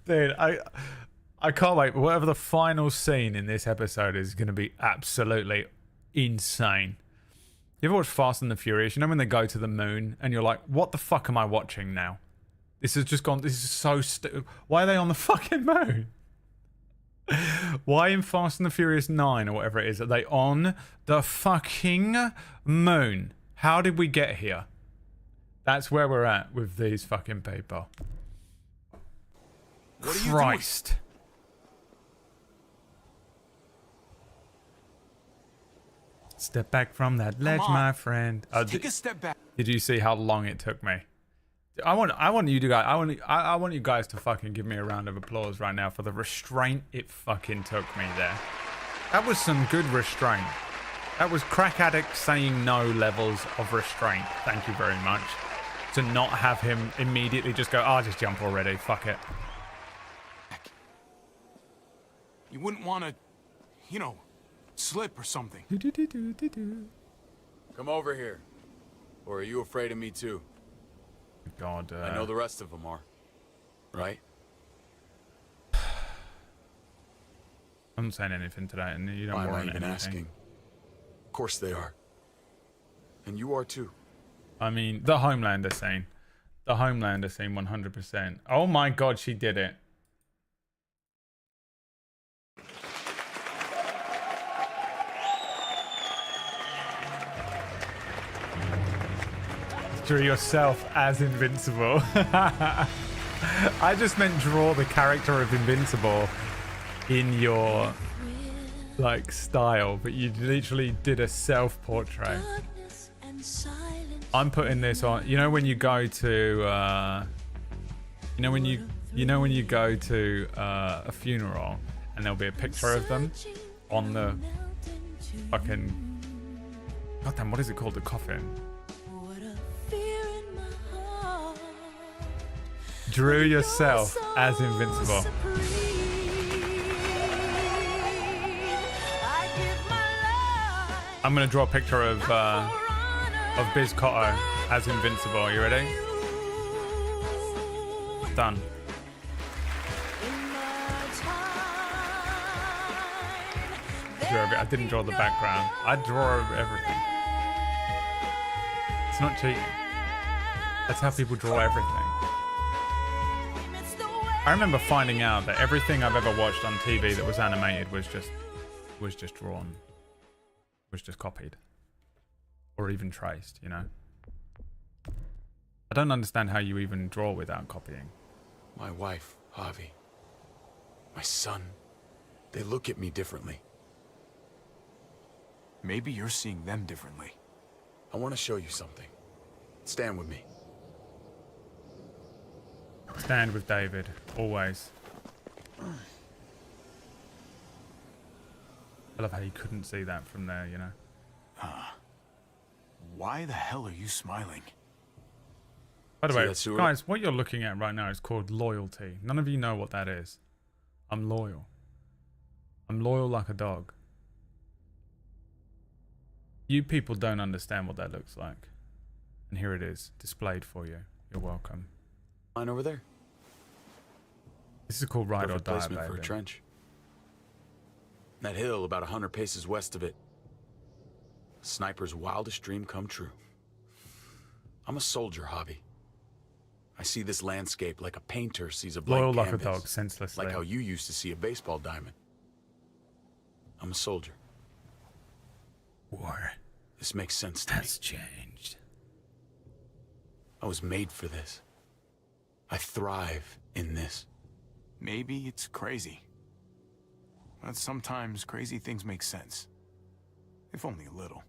Dude, I can't wait. Whatever the final scene in this episode is going to be absolutely insane. You ever watch Fast and the Furious? You know when they go to the moon and you're like, what the fuck am I watching now? This has just gone, this is so stupid. Why are they on the fucking moon? Why in Fast and the Furious 9 or whatever it is, are they on the fucking moon? How did we get here? That's where we're at with these fucking people. What are you Christ. Step back from that ledge, my friend. Take a step back. Did you see how long it took me? I want you guys to fucking give me a round of applause right now for the restraint it fucking took me there. That was some good restraint. That was crack addict saying no levels of restraint. Thank you very much. To not have him immediately just go, oh, just jump already. Fuck it. You wouldn't want to, you know, slip or something. Come over here. Or are you afraid of me too? God, I know the rest of them are. Right? I'm not saying anything today, and you don't Why am I warrant even anything. asking? Of course they are. And you are too. I mean, the Homelander scene. The Homelander scene, 100%. Oh my god, she did it. Draw yourself as Invincible. I just meant draw the character of Invincible in your like style, but you literally did a self-portrait. I'm putting this on. You know when you go to you know when you go to a funeral and there'll be a picture of them on the fucking goddamn, what is it called, the coffin? Drew yourself as Invincible. I'm gonna draw a picture of Biz Cotto as Invincible. You ready? Done. I didn't draw the background. I draw everything. It's not cheating. That's how people draw everything. I remember finding out that everything I've ever watched on TV that was animated was just drawn, was just copied, or even traced. You know. I don't understand how you even draw without copying. My wife, Javi. My son. They look at me differently. Maybe you're seeing them differently. I want to show you something. Stand with me. Stand with David, always. I love how you couldn't see that from there, you know. Why the hell are you smiling? By the way, guys, what you're looking at right now is called loyalty. None of you know what that is. I'm loyal. I'm loyal like a dog. You people don't understand what that looks like. And here it is, displayed for you. You're welcome. Mine over there. This is called Ride or Perfect Die, placement baby. for a trench. That hill about 100 paces west of it. Sniper's wildest dream come true. I'm a soldier, Javi. I see this landscape like a painter sees a blank Loyal like a canvas. dog, senselessly. Like how you used to see a baseball diamond. I'm a soldier. War. This makes sense to me. Has changed. I was made for this. I thrive in this. Maybe it's crazy. But sometimes crazy things make sense. If only a little.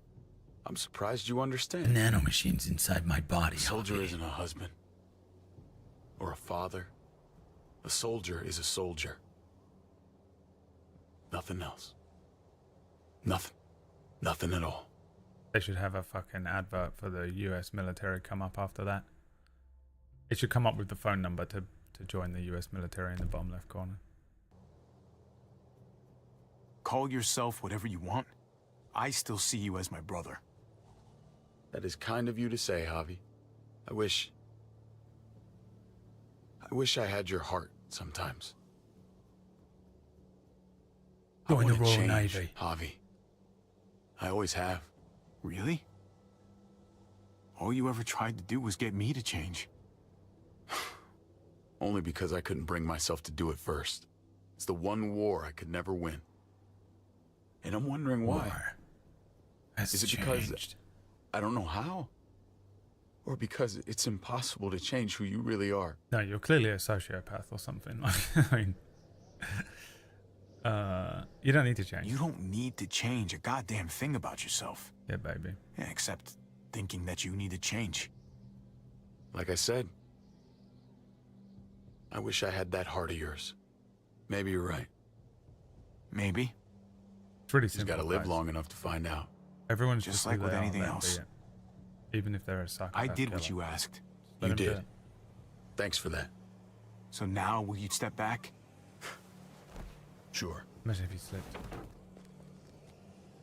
I'm surprised you understand. The nanomachines inside my body. A soldier isn't a husband. Or a father. A soldier is a soldier. Nothing else. Nothing. Nothing at all. They should have a fucking advert for the US military come up after that. It should come up with the phone number to join the US military in the bottom left corner. Call yourself whatever you want. I still see you as my brother. That is kind of you to say, Javi. I wish I had your heart sometimes. Join the wanna Royal change, Navy. Javi. I always have. Really? All you ever tried to do was get me to change. Only because I couldn't bring myself to do it first. It's the one war I could never win. And I'm wondering why. Is it because I don't know how? Or because it's impossible to change who you really are? No, you're clearly a sociopath or something. I mean, you don't need to change. You don't need to change a goddamn thing about yourself. Yeah, baby. Yeah, except thinking that you need to change. Like I said, I wish I had that heart of yours. Maybe you're right. Maybe. It's really Just simple. gotta live guys. long enough to find out. Everyone's Just who like with they are, anything let them else. be it. Even if they're a psychopath. I did what killer. you asked. Let You them do did. it. Thanks for that. So now, will you step back? Sure. Imagine if he slipped.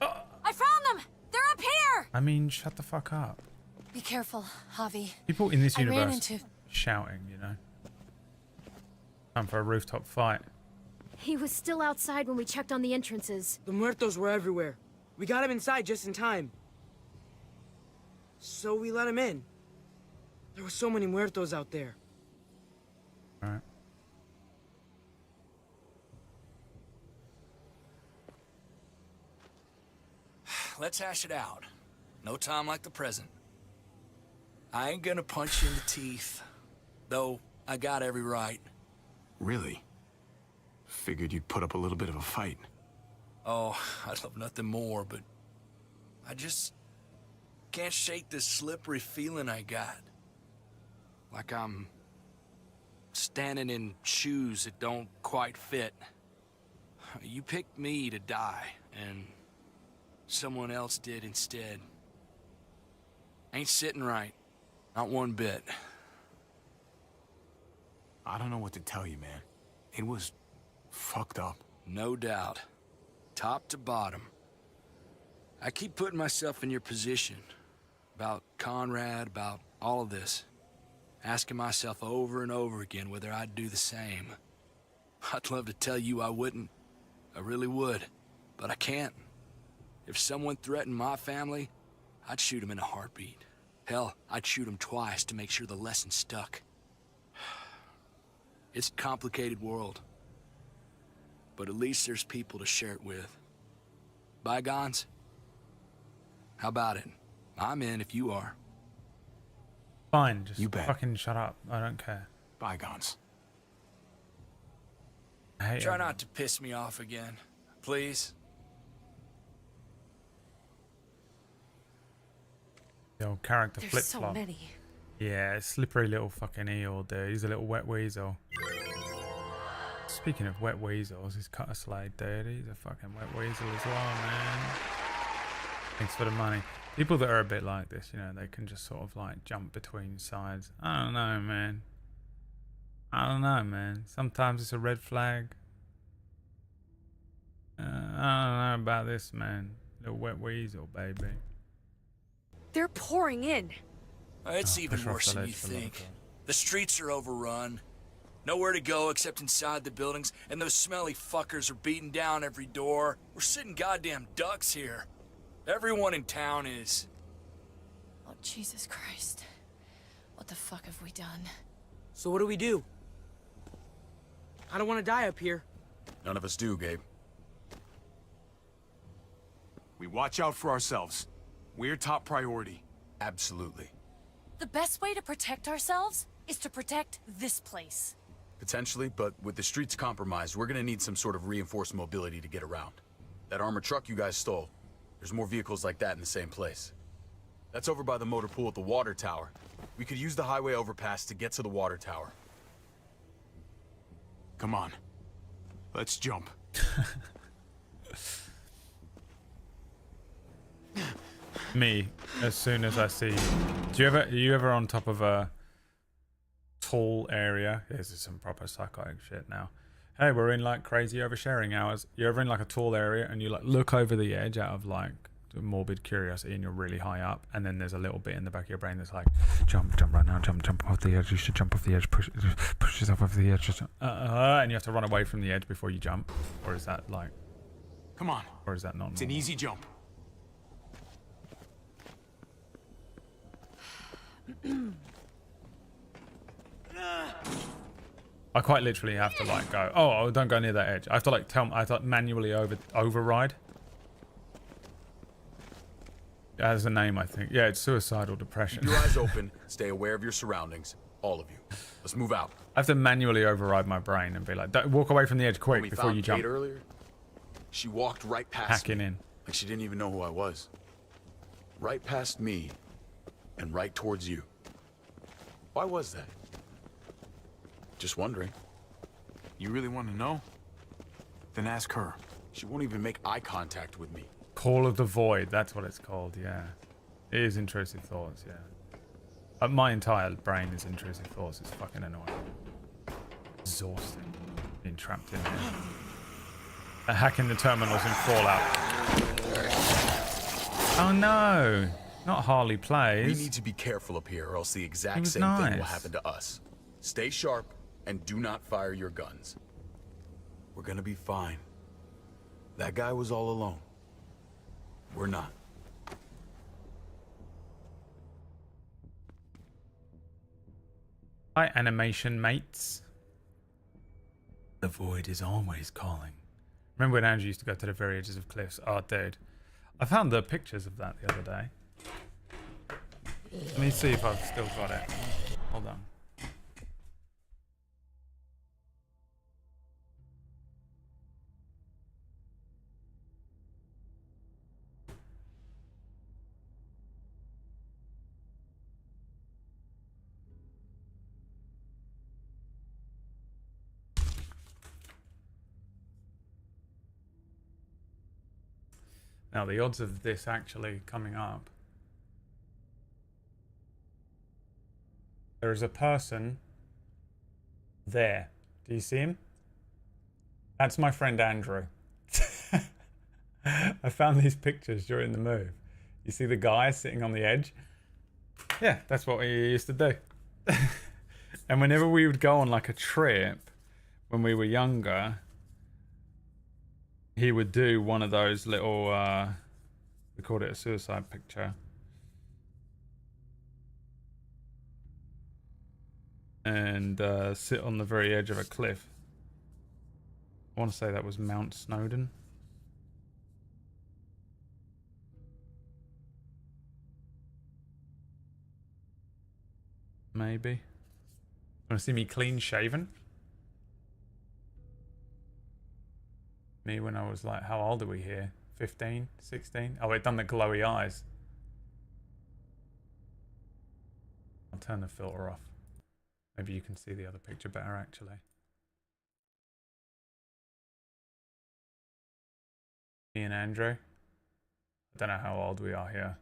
I found them! They're up here! I mean, shut the fuck up. Be careful, Javi. People in this I ran universe into... shouting, you know. Time for a rooftop fight. He was still outside when we checked on the entrances. The muertos were everywhere. We got him inside just in time. So we let him in. There were so many muertos out there. Alright. Let's hash it out. No time like the present. I ain't gonna punch you in the teeth, though I got every right. Really? Figured you'd put up a little bit of a fight. Oh, I'd love nothing more, but I just can't shake this slippery feeling I got. Like I'm standing in shoes that don't quite fit. You picked me to die, and someone else did instead. Ain't sitting right. Not one bit. I don't know what to tell you, man. It was fucked up. No doubt. Top to bottom. I keep putting myself in your position. About Conrad, about all of this. Asking myself over and over again whether I'd do the same. I'd love to tell you I wouldn't. I really would. But I can't. If someone threatened my family, I'd shoot him in a heartbeat. Hell, I'd shoot him twice to make sure the lesson stuck. It's a complicated world. But at least there's people to share it with. Bygones? How about it? I'm in if you are. Fine, just You bet. fucking shut up. I don't care. Bygones. I hate Try everyone. not to piss me off again. Please? The old character There's flip so flop. many. Yeah, slippery little fucking eel, dude. He's a little wet weasel. Speaking of wet weasels, he's cut a slade, dude. He's a fucking wet weasel as well, man. Thanks for the money. People that are a bit like this, you know, they can just sort of like jump between sides. I don't know, man. I don't know, man. Sometimes it's a red flag. I don't know about this, man. Little wet weasel, baby. They're pouring in. It's Oh, even push off worse the than ledge you for a little think. bit. The streets are overrun. Nowhere to go except inside the buildings, and those smelly fuckers are beating down every door. We're sitting goddamn ducks here. Everyone in town is. Oh, Jesus Christ. What the fuck have we done? So what do we do? I don't want to die up here. None of us do, Gabe. We watch out for ourselves. We're top priority. Absolutely. The best way to protect ourselves is to protect this place. Potentially, but with the streets compromised, we're gonna need some sort of reinforced mobility to get around. That armored truck you guys stole, there's more vehicles like that in the same place. That's over by the motor pool at the water tower. We could use the highway overpass to get to the water tower. Come on. Let's jump. Me, as soon as I see... Are you ever on top of a tall area? This is some proper psychotic shit now. Hey, we're in like crazy oversharing hours. You're ever in like a tall area and you like look over the edge out of like morbid curiosity and you're really high up, and then there's a little bit in the back of your brain that's like, jump right now, jump off the edge, you should jump off the edge, push yourself off the edge, just, and you have to run away from the edge before you jump? Or is that like... Come on. Or is that not It's an easy jump. I quite literally have to like go, oh, don't go near that edge. I have to like manually override. It has a name, I think. Yeah, it's suicidal depression. Keep your eyes open. Stay aware of your surroundings. All of you. Let's move out. I have to manually override my brain and be like, walk away from the edge quick before you jump. Kate earlier, she walked right past Hacking me, in. like she didn't even know who I was. Right past me, and right towards you. Why was that? Just wondering. You really want to know? Then ask her. She won't even make eye contact with me. Call of the Void, that's what it's called, yeah. It is intrusive thoughts, yeah. My entire brain is intrusive thoughts. It's fucking annoying. Exhausting. Being trapped in here. Hacking the terminals in Fallout. Oh no! Not Harley Plays. We need to be careful up here, or else the exact same nice. thing will happen to us. Stay sharp and do not fire your guns. We're gonna be fine. That guy was all alone. We're not. Hi, animation mates. The void is always calling. Remember when Andrew used to go to the very edges of cliffs? Oh, dude. I found the pictures of that the other day. Let me see if I've still got it. Hold on. Now, the odds of this actually coming up. There is a person there. Do you see him? That's my friend Andrew. I found these pictures during the move. You see the guy sitting on the edge? Yeah, that's what we used to do. And whenever we would go on like a trip when we were younger, he would do one of those little, we called it a suicide picture. And sit on the very edge of a cliff. I want to say that was Mount Snowdon. Maybe. Want to see me clean shaven? Me when I was like, how old are we here? 15, 16? Oh, it done the glowy eyes. I'll turn the filter off. Maybe you can see the other picture better, actually. Me and Andrew. I don't know how old we are here.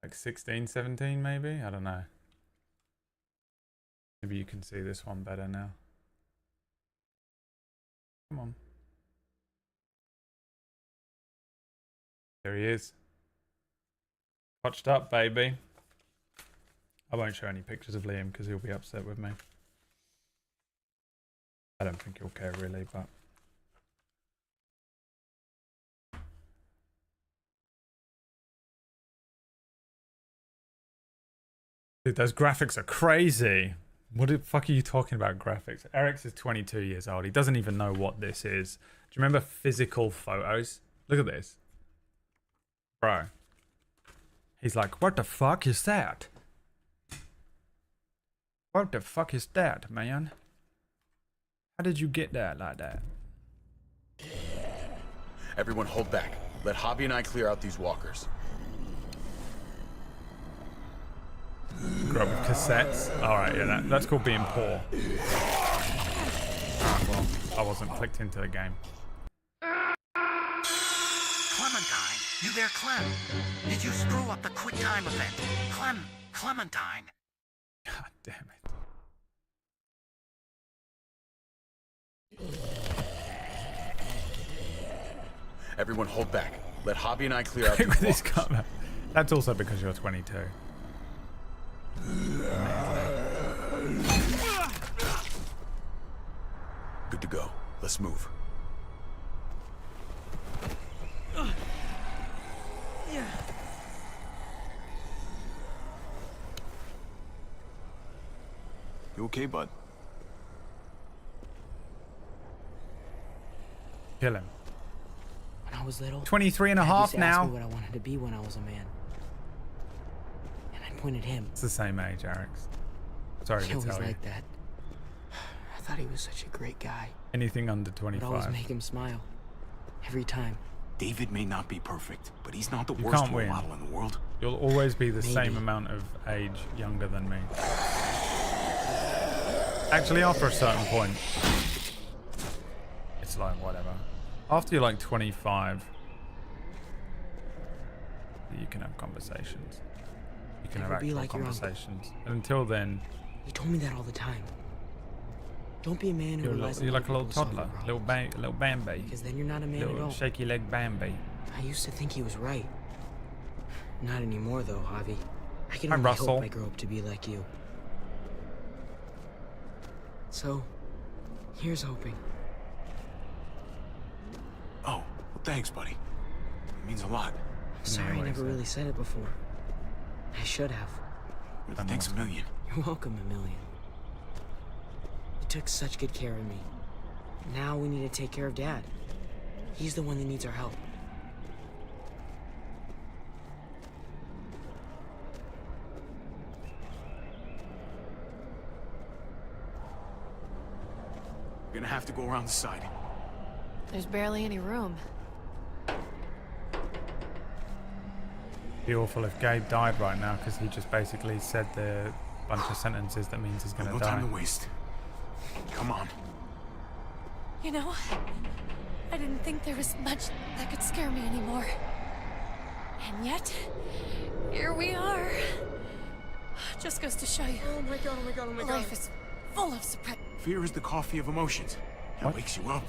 Like 16, 17 maybe? I don't know. Maybe you can see this one better now. Come on. There he is. Touched up, baby. I won't show any pictures of Liam because he'll be upset with me. I don't think he'll care really, but... Dude, those graphics are crazy. What the fuck are you talking about graphics? Eric's is 22 years old. He doesn't even know what this is. Do you remember physical photos? Look at this. Bro. He's like, what the fuck is that? What the fuck is that, man? How did you get that like that? Everyone hold back. Let Hobby and I clear out these walkers. Grew up with cassettes. Alright, yeah, that's called being poor. Well, I wasn't clicked into the game. Clementine, you there, Clem? Did you screw up the quick time event? Clementine. God damn it. Everyone hold back. Let Hobby and I clear out With these this walkers. cover. That's also because you're 22. Good to go. Let's move. You okay, bud? Kill him. When I was little, 23 and a Dad half used to ask now. me what I wanted to be when I was a man. And I'd point at him. It's the same age, Alex. Sorry He to always tell you. like that. I thought he was such a great guy. Anything under I'd always 25. make him smile. Every time. David may not be perfect, but he's not the You worst can't role win. model in the world. You'll always be the Maybe. same amount of age younger than me. Actually, after a certain point, it's like whatever. After you're like 25, you can have conversations. You can Never have be actual like your uncle. conversations. And until then, He told me that all the time. Don't be a man who you're, relies on you're like other a little people to solve toddler, your problems. little Bambi. Because then you're not a man at Little all. shaky leg Bambi. I used to think he was right. Not anymore, though, Javi. I can Hi, only Russell. hope I grow up to be like you. So, here's hoping. Oh, well, thanks, buddy. It means a lot. I'm sorry I never really said it before. I should have. Thanks a million. You're welcome, a million. You took such good care of me. Now we need to take care of Dad. He's the one that needs our help. We're gonna have to go around the side. There's barely any room. Be awful if Gabe died right now because he just basically said the bunch of sentences that means he's gonna No die. time to waste. Come on. You know, I didn't think there was much that could scare me anymore. And yet, here we are. Just goes to show you. Oh my god, oh my god, oh my god. Life is full of surprise. Fear is the coffee of emotions. It wakes you up,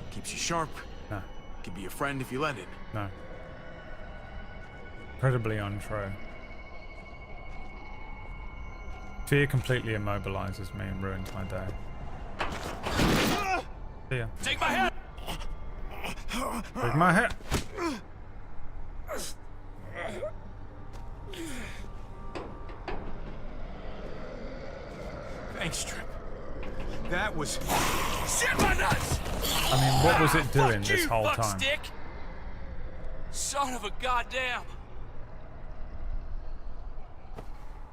keeps you sharp. No. Can be a friend if you let it. No. Incredibly untrue. Fear completely immobilizes me and ruins my day. See ya. Take my hand! Take my hat. Thanks, Trip. That was... Shit my nuts! I mean, what was it doing Fuck this you, whole fuck time? stick. Son of a goddamn.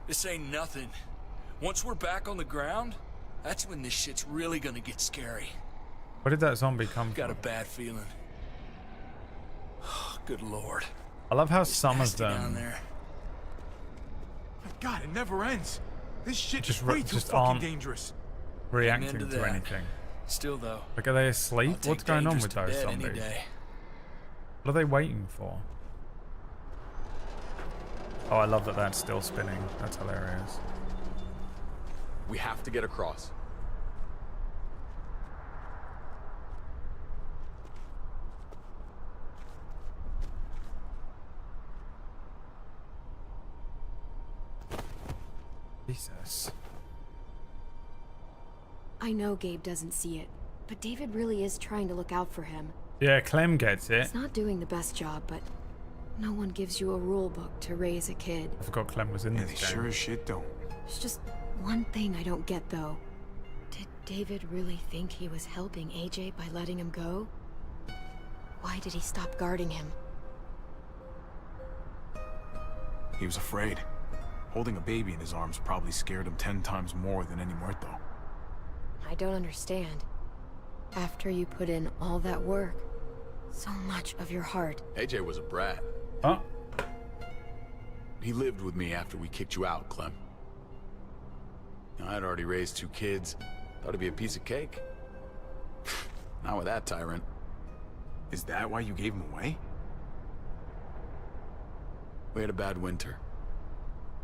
This ain't nothing. Once we're back on the ground, that's when this shit's really gonna get scary. Where did that zombie come Got from? a bad feeling. Good lord. I love how some of Nasty down them there. My God, it never ends. This shit Just is way too just fucking aren't dangerous. reacting Amen to to that. anything. Still though. Like, are they asleep? I'll What's take going on dangerous with to those bed any zombies? day. What are they waiting for? Oh, I love that that's still spinning. That's hilarious. We have to get across. Jesus. I know Gabe doesn't see it, but David really is trying to look out for him. Yeah, Clem gets it. He's not doing the best job, but no one gives you a rule book to raise a kid. I forgot Clem was in Yeah, this they game. sure as shit don't. There's just One thing I don't get, though. Did David really think he was helping AJ by letting him go? Why did he stop guarding him? He was afraid. Holding a baby in his arms probably scared him 10 times more than any muerto. I don't understand. After you put in all that work, so much of your heart. AJ was a brat. Huh? He lived with me after we kicked you out, Clem. I'd already raised 2 kids. Thought it'd be a piece of cake. Not with that tyrant. Is that why you gave him away? We had a bad winter.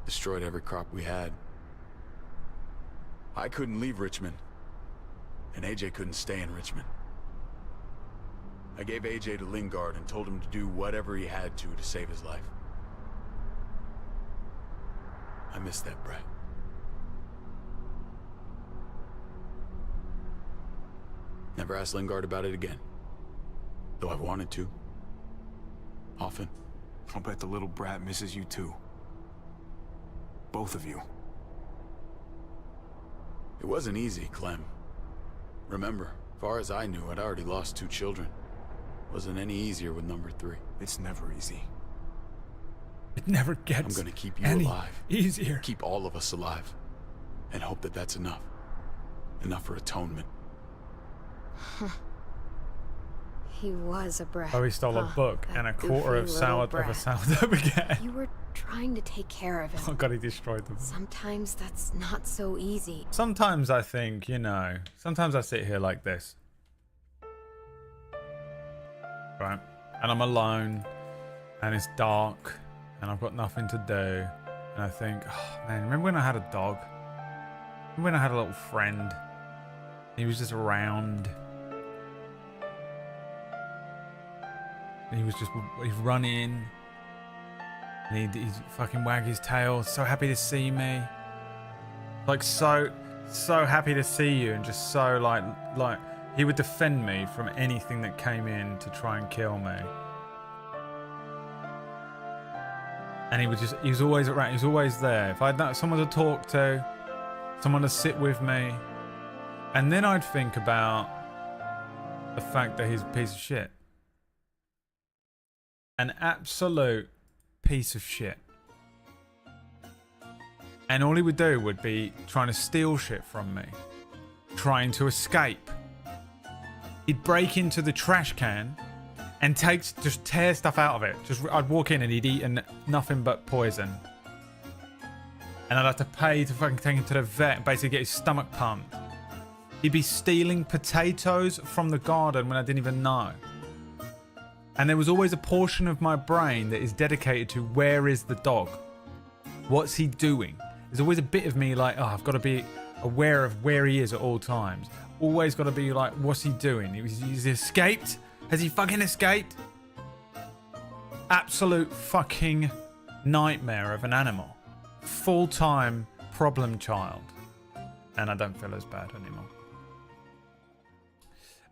Destroyed every crop we had. I couldn't leave Richmond. And AJ couldn't stay in Richmond. I gave AJ to Lingard and told him to do whatever he had to save his life. I miss that brat. Never asked Lingard about it again. Though I've wanted to. Often. I'll bet the little brat misses you too. Both of you. It wasn't easy, Clem. Remember, far as I knew, I'd already lost 2 children. Wasn't any easier with number 3. It's never easy. It never gets I'm gonna keep you any alive. easier. Keep all of us alive. And hope that that's enough. Enough for atonement. He was a brat. Oh, he stole a book and a quarter of sourdough spaghetti. You were trying to take care of him. Oh god, he destroyed them. Sometimes that's not so easy. Sometimes I think, you know, sometimes I sit here like this. Right? And I'm alone, and it's dark, and I've got nothing to do, and I think, oh man, remember when I had a dog? Remember when I had a little friend? He was just around. And he'd run in, and he'd fucking wag his tail, so happy to see me. Like, so happy to see you, and just so, like, he would defend me from anything that came in to try and kill me. And he was always around, he was always there. If I had someone to talk to, someone to sit with me, and then I'd think about the fact that he's a piece of shit. An absolute piece of shit. And all he would do would be trying to steal shit from me. Trying to escape. He'd break into the trash can and just tear stuff out of it. I'd walk in and he'd eaten nothing but poison. And I'd have to pay to fucking take him to the vet and basically get his stomach pumped. He'd be stealing potatoes from the garden when I didn't even know. And there was always a portion of my brain that is dedicated to where is the dog? What's he doing? There's always a bit of me like, oh, I've got to be aware of where he is at all times. Always got to be like, what's he doing? He's escaped? Has he fucking escaped? Absolute fucking nightmare of an animal. Full-time problem child. And I don't feel as bad anymore.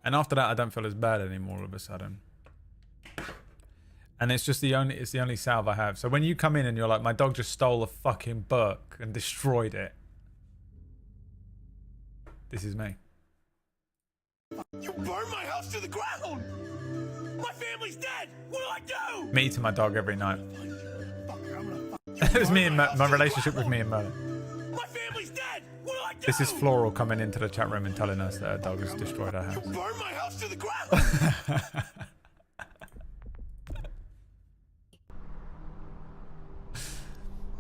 And after that, I don't feel as bad anymore all of a sudden. And it's the only salve I have. So when you come in and you're like, my dog just stole a fucking book and destroyed it. This is me. You burned my house to the ground! My family's dead! What do I do? Me to my dog every night. It was me and my relationship with me and Merlin. My family's dead! What do I do? This is Floral coming into the chat room and telling us that her dog has destroyed our house. You burned my house to the ground!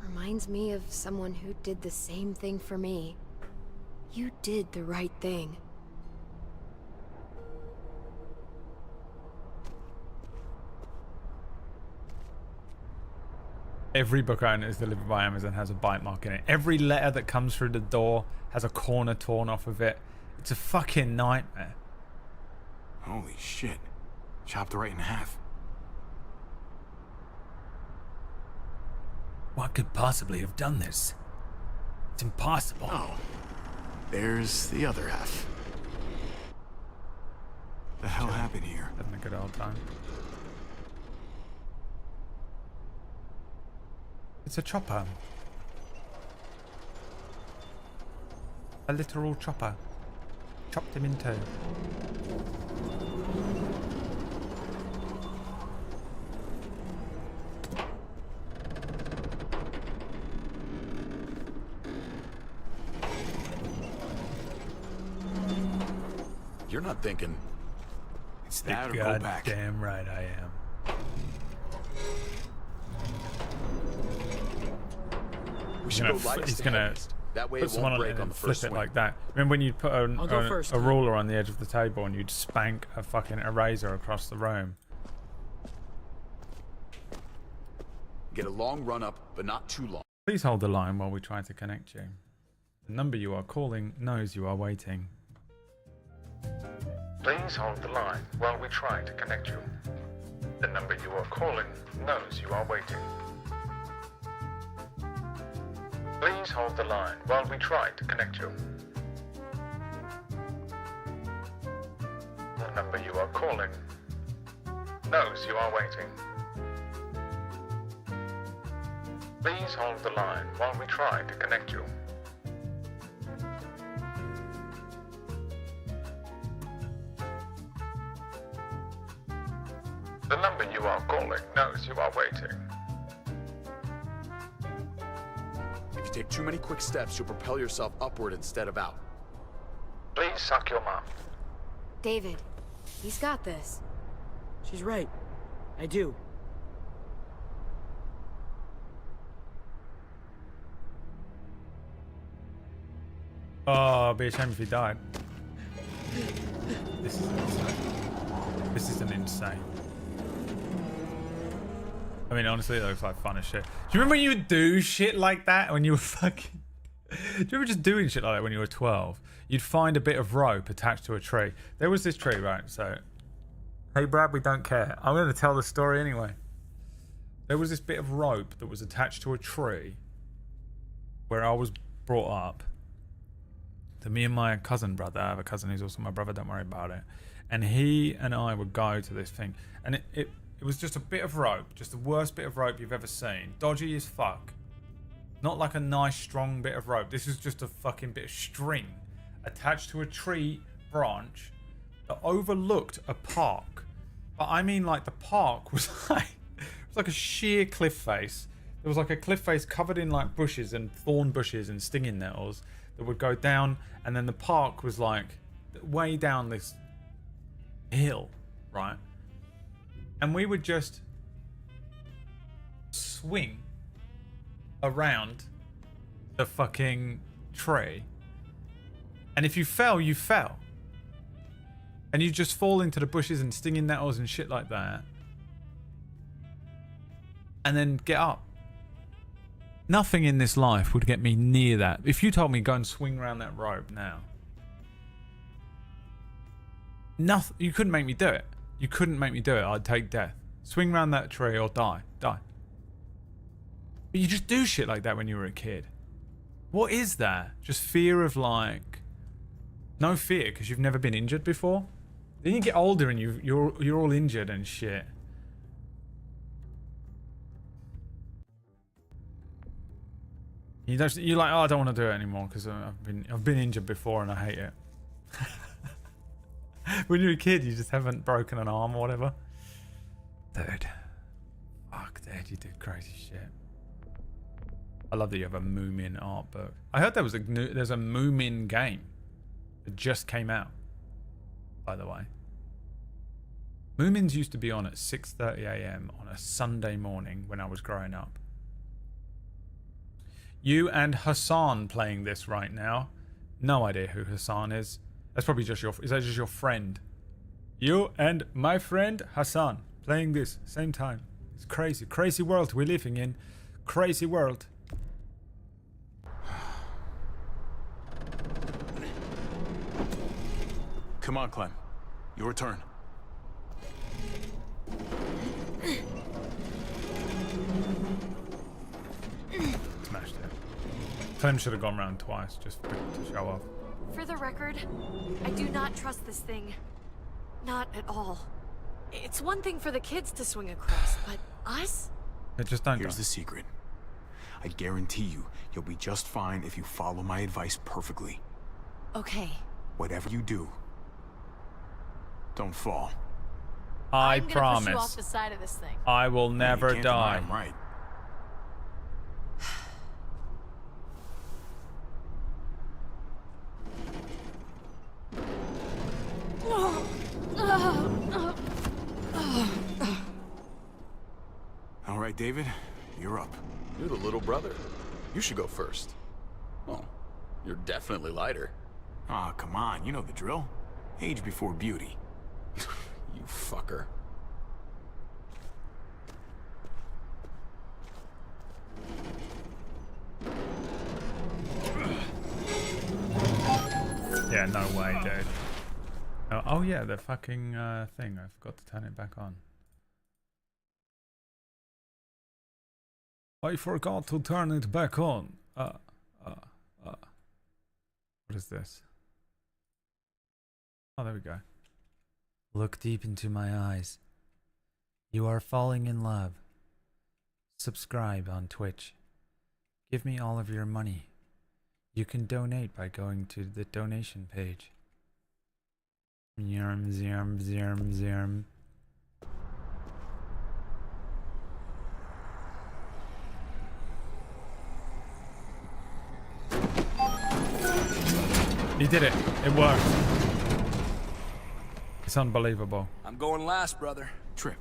Reminds me of someone who did the same thing for me. You did the right thing. Every book I own that is delivered by Amazon has a bite mark in it. Every letter that comes through the door has a corner torn off of it. It's a fucking nightmare. Holy shit. Chopped right in half. What could possibly have done this? It's impossible. Oh. There's the other half. The hell happened here? Having a good old time. It's a chopper. A literal chopper. Chopped him in two. You're not thinking. It's that or go back. Damn right I am. He's gonna that way put it someone won't on it break and on then the flip first it swing. like that. Remember when you'd put I'll go first. a ruler on the edge of the table and you'd spank a fucking eraser across the room? Get a long run up, but not too long. Please hold the line while we try to connect you. The number you are calling knows you are waiting. Please hold the line while we try to connect you. The number you are calling knows you are waiting. Please hold the line while we try to connect you. The number you are calling knows you are waiting. Please hold the line while we try to connect you. The number you are calling knows you are waiting. If you take too many quick steps, you'll propel yourself upward instead of out. Please suck your mom. David, he's got this. She's right. I do. Oh, it'd be a shame if he died. This is insane. This isn't insane. I mean, honestly, it looks like fun as shit. Do you remember when you would do shit like that when you were fucking... Do you remember just doing shit like that when you were 12? You'd find a bit of rope attached to a tree. There was this tree, right? So, hey, Brad, we don't care. I'm going to tell the story anyway. There was this bit of rope that was attached to a tree where I was brought up. So me and my cousin brother, I have a cousin who's also my brother, don't worry about it. And he and I would go to this thing. And it was just a bit of rope, just the worst bit of rope you've ever seen. Dodgy as fuck. Not like a nice strong bit of rope. This is just a fucking bit of string attached to a tree branch that overlooked a park. But I mean, like, the park was like a sheer cliff face. There was like a cliff face covered in like bushes and thorn bushes and stinging nettles that would go down, and then the park was like way down this hill, right? And we would just swing around the fucking tree, and if you fell, you fell, and you just fall into the bushes and stinging nettles and shit like that, and then get up. Nothing in this life would get me near that. If you told me go and swing around that rope now, nothing. You couldn't make me do it. You couldn't make me do it. I'd take death. Swing around that tree or die. Die. But you just do shit like that when you were a kid. What is that? Just fear of like... No fear because you've never been injured before? Then you get older and you're all injured and shit. You're like, oh, I don't want to do it anymore because I've been injured before and I hate it. When you're a kid, you just haven't broken an arm or whatever. Dude. Fuck, dude, you did crazy shit. I love that you have a Moomin art book. I heard there's a Moomin game that just came out, by the way. Moomins used to be on at 6:30 AM on a Sunday morning when I was growing up. You and Hassan playing this right now. No idea who Hassan is. That's probably just is that just your friend? You and my friend Hassan playing this same time. It's crazy. Crazy world we're living in. Crazy world. Come on, Clem. Your turn. Smashed it. Clem should have gone round twice just to show off. For the record, I do not trust this thing. Not at all. It's one thing for the kids to swing across, but us? Just don't. Here's the secret. I guarantee you'll be just fine if you follow my advice perfectly. Okay. Whatever you do, don't fall. I I'm gonna push you off promise. the side of this thing. I will never You can't deny die. I'm right. All right, David, you're up. You're the little brother. You should go first. Oh, you're definitely lighter. Ah, come on, you know the drill. Age before beauty. You fucker. Yeah, no way, dude. Oh yeah, the fucking thing. I forgot to turn it back on. I forgot to turn it back on. What is this? Oh, there we go. Look deep into my eyes. You are falling in love. Subscribe on Twitch. Give me all of your money. You can donate by going to the donation page. Zirm, zirm, zirm, zirm. He did it. It worked. It's unbelievable. I'm going last, brother. Trip,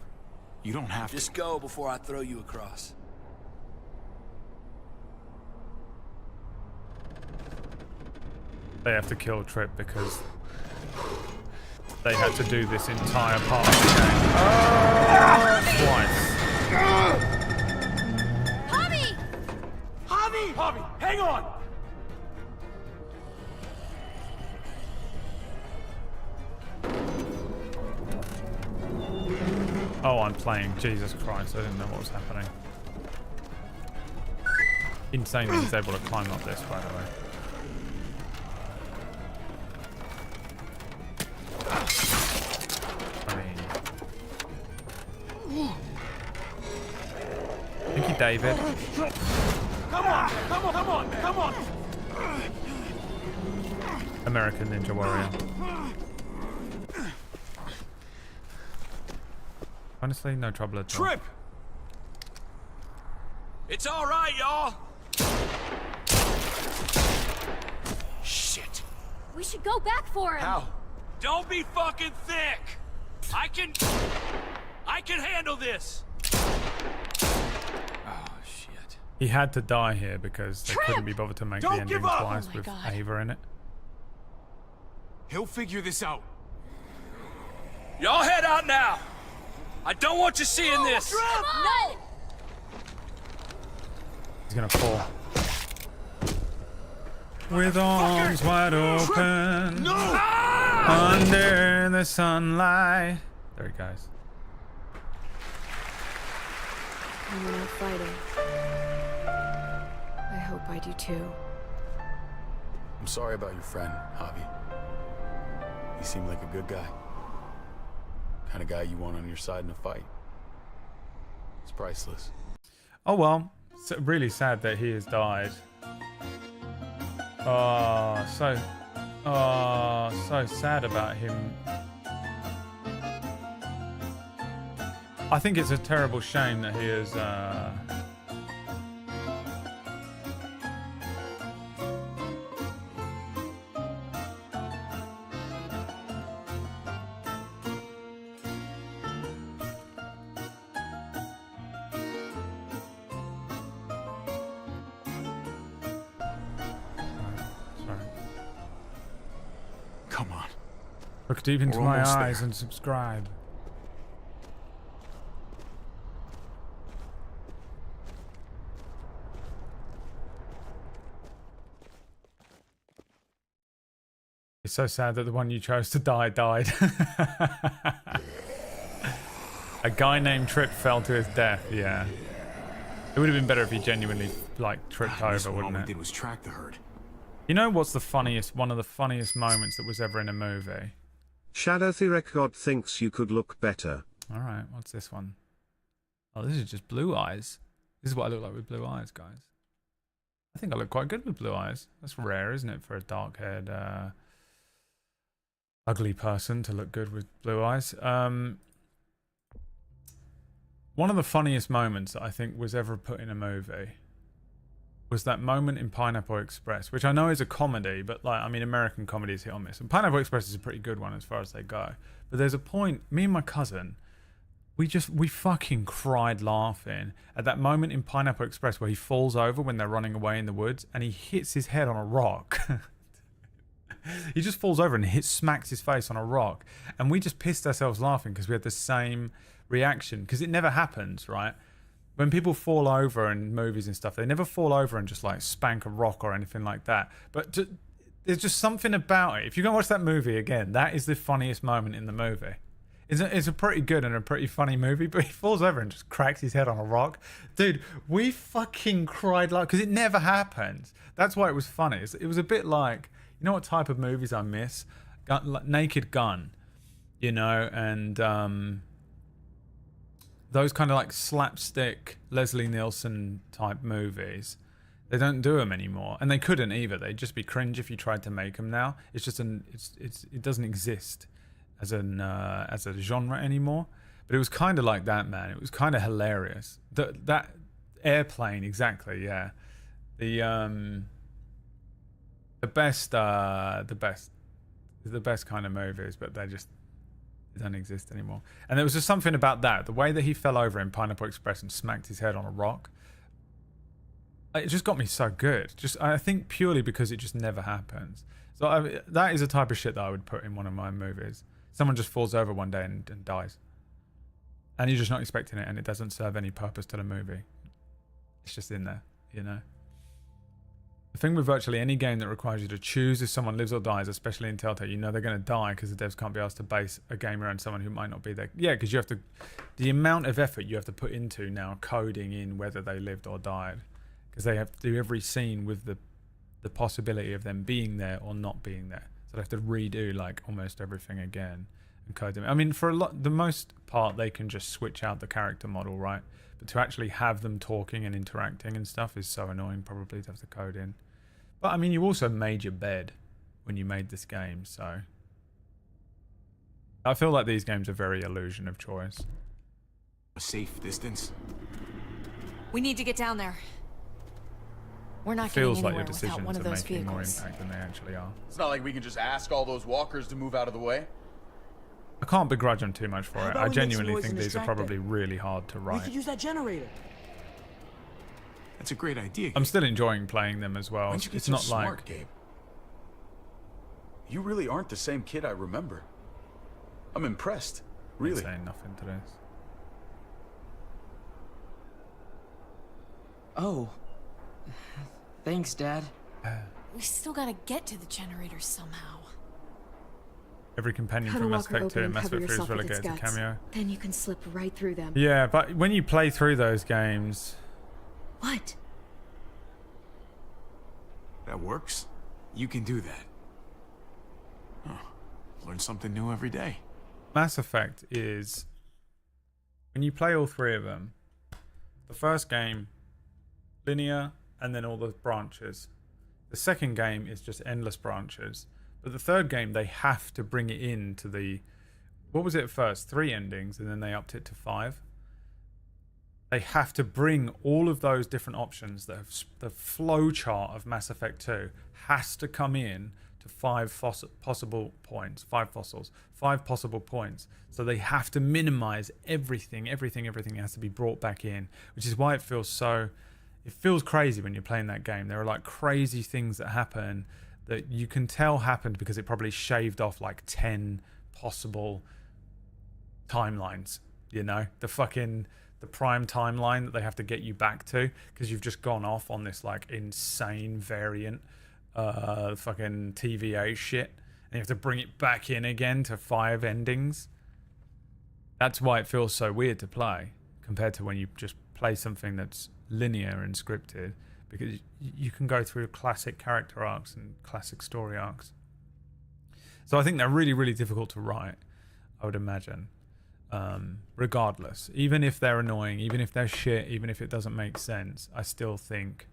you don't have to. Just go before I throw you across. They have to kill Trip because they had to do this entire part of the game. Twice. Javi! Javi! Javi, hang on! Oh, I'm playing. Jesus Christ, I didn't know what was happening. Insane that he's able to climb up this, by the way. I mean... Thank you, David. Come on! Come on! Come on! Come on! American Ninja Warrior. Honestly, no trouble at all. Trip! It's all right, y'all. Shit. We should go back for him. How? Don't be fucking thick. I can handle this. Oh shit. He had to die here because they couldn't be bothered to make the Don't ending give up! twice Oh my with God. Ava in it. He'll figure this out. Y'all head out now. I don't want you seeing this. No! He's gonna fall. With arms wide open. Under the sunlight. There he goes. I'm not fighting. I hope I do too. I'm sorry about your friend, Javi. He seemed like a good guy. Kind of guy you want on your side in a fight. It's priceless. Oh well. So really sad that he has died. Oh, so sad about him. I think it's a terrible shame that he is Come on. look deep into We're my almost eyes there. and subscribe. It's so sad that the one you chose to die died. A guy named Trip fell to his death, yeah. It would have been better if he genuinely, like, tripped This over, one all wouldn't we it? did was track the herd. You know what's the funniest, one of the funniest moments that was ever in a movie? Shadow Thirek God thinks you could look better. Alright, what's this one? Oh, this is just blue eyes. This is what I look like with blue eyes, guys. I think I look quite good with blue eyes. That's rare, isn't it, for a dark-haired ugly person to look good with blue eyes. One of the funniest moments that I think was ever put in a movie was that moment in Pineapple Express, which I know is a comedy, but like, I mean, American comedies hit on this. And Pineapple Express is a pretty good one as far as they go. But there's a point, me and my cousin, we fucking cried laughing at that moment in Pineapple Express where he falls over when they're running away in the woods and he hits his head on a rock. He just falls over and smacks his face on a rock. And we just pissed ourselves laughing because we had the same reaction. Because it never happens, right? When people fall over in movies and stuff, they never fall over and just like spank a rock or anything like that. But there's just something about it. If you go watch that movie again, that is the funniest moment in the movie. It's a pretty good and a pretty funny movie, but he falls over and just cracks his head on a rock. Dude, we fucking cried like, because it never happens. That's why it was funny. It was a bit like, you know what type of movies I miss? Naked Gun, you know, and those kind of like slapstick Leslie Nielsen type movies. They don't do them anymore, and they couldn't either. They'd just be cringe if you tried to make them now. It's just it doesn't exist as a genre anymore. But it was kind of like that, man. It was kind of hilarious. That Airplane, exactly, yeah. The best kind of movies, but they don't exist anymore. And there was just something about that, the way that he fell over in Pineapple Express and smacked his head on a rock. It just got me so good. I think purely because it just never happens. So that is a type of shit that I would put in one of my movies. Someone just falls over one day and dies, and you're just not expecting it, and it doesn't serve any purpose to the movie. It's just in there, you know. The thing with virtually any game that requires you to choose if someone lives or dies, especially in Telltale, you know they're going to die because the devs can't be asked to base a game around someone who might not be there. Yeah, because you have to, the amount of effort you have to put into now coding in whether they lived or died, because they have to do every scene with the possibility of them being there or not being there. So they have to redo like almost everything again and code them. I mean, for the most part, they can just switch out the character model, right? But to actually have them talking and interacting and stuff is so annoying, probably, to have to code in. But I mean, you also made your bed when you made this game, so I feel like these games are very illusion of choice. A safe distance. We need to get down there. We're not It feels getting like your anywhere without decisions one of are those making more vehicles. impact than they actually are. It's not like we can just ask all those walkers to move out of the way. I can't begrudge them too much for How it. about I we make some genuinely noise think and these are distract probably really hard to We write. could use that generator. That's a great idea. I'm still enjoying playing them as well. When'd you get It's so not smart, like Gabe? You really aren't the same kid I remember. I'm impressed. Really. I'm saying nothing to this. Oh. Thanks, Dad. We still gotta get to the generator somehow. Every companion Cut a from Mass walker Effect 2 open and and Mass cover Effect 3 is yourself with its relegated to guts. cameo. Then you can slip right through them. Yeah, but when you play through those games, What? That works. You can do that. Oh, learn something new every day. Mass Effect is, when you play all three of them, the first game, linear, and then all the branches. The second game is just endless branches. But the third game, they have to bring it into the, what was it at first? 3 endings, and then they upped it to 5. They have to bring all of those different options. The flow chart of Mass Effect 2 has to come in to 5 possible points. 5 possible points. So they have to minimize everything. Everything has to be brought back in, which is why it feels crazy when you're playing that game. There are like crazy things that happen that you can tell happened because it probably shaved off like 10 possible timelines, you know? The prime timeline that they have to get you back to because you've just gone off on this like insane variant fucking TVA shit, and you have to bring it back in again to 5 endings. That's why it feels so weird to play compared to when you just play something that's linear and scripted, because you can go through classic character arcs and classic story arcs. So I think they're really, really difficult to write, I would imagine. Regardless, even if they're annoying, even if they're shit, even if it doesn't make sense, I still think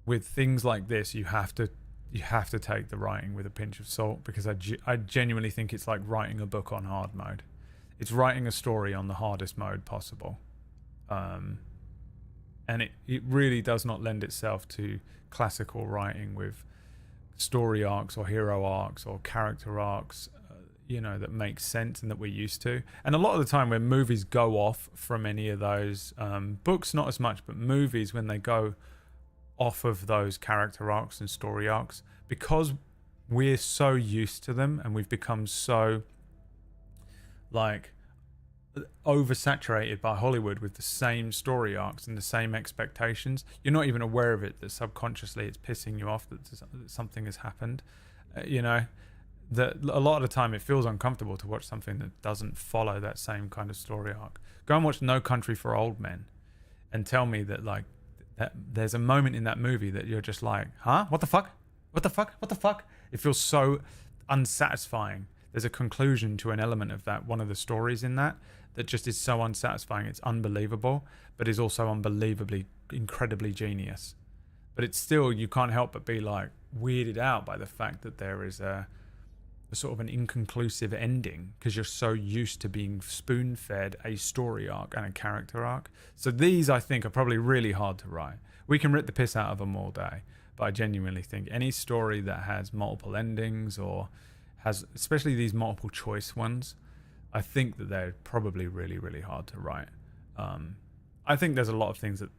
with things like this, you have to you have to take the writing with a pinch of salt, because I genuinely think it's like writing a book on hard mode. It's writing a story on the hardest mode possible. And it really does not lend itself to classical writing with story arcs or hero arcs or character arcs, you know, that make sense and that we're used to. And a lot of the time when movies go off from any of those, books not as much, but movies, when they go off of those character arcs and story arcs, because we're so used to them and we've become so like oversaturated by Hollywood with the same story arcs and the same expectations, you're not even aware of it, that subconsciously it's pissing you off that something has happened. You know, that a lot of the time it feels uncomfortable to watch something that doesn't follow that same kind of story arc. Go and watch No Country for Old Men and tell me that like that there's a moment in that movie that you're just like, huh? What the fuck? What the fuck? What the fuck? It feels so unsatisfying. There's a conclusion to an element of that, one of the stories in that just is so unsatisfying. It's unbelievable, but is also unbelievably, incredibly genius. But it's still, you can't help but be like weirded out by the fact that there is a sort of an inconclusive ending, because you're so used to being spoon-fed a story arc and a character arc. So these, I think, are probably really hard to write. We can rip the piss out of them all day, but I genuinely think any story that has multiple endings or has, especially these multiple choice ones, I think that they're probably really, really hard to write. I think there's a lot of things that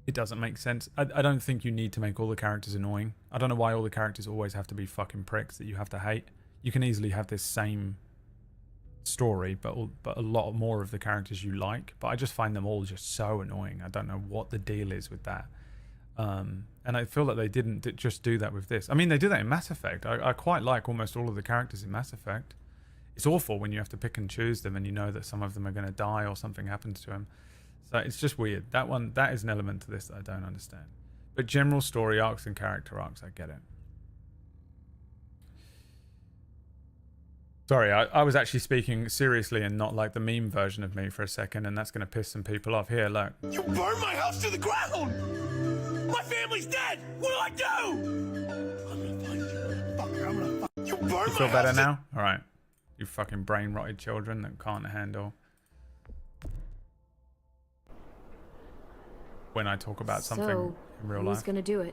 it doesn't make sense. I don't think you need to make all the characters annoying. I don't know why all the characters always have to be fucking pricks that you have to hate. You can easily have this same story, but a lot more of the characters you like. But I just find them all just so annoying. I don't know what the deal is with that. And I feel that they didn't just do that with this. I mean, they do that in Mass Effect. I quite like almost all of the characters in Mass Effect. It's awful when you have to pick and choose them and you know that some of them are going to die or something happens to them. So it's just weird. That is an element to this that I don't understand. But general story arcs and character arcs, I get it. Sorry, I was actually speaking seriously and not like the meme version of me for a second, and that's going to piss some people off. Here, look. You burned my house to the ground! My family's dead! What'll I do? I'm gonna find you, motherfucker. I'm gonna fuck you. Burned You feel better now? Alright. You fucking brain-rotted children that can't handle when I talk about something in real life. Who's gonna do it?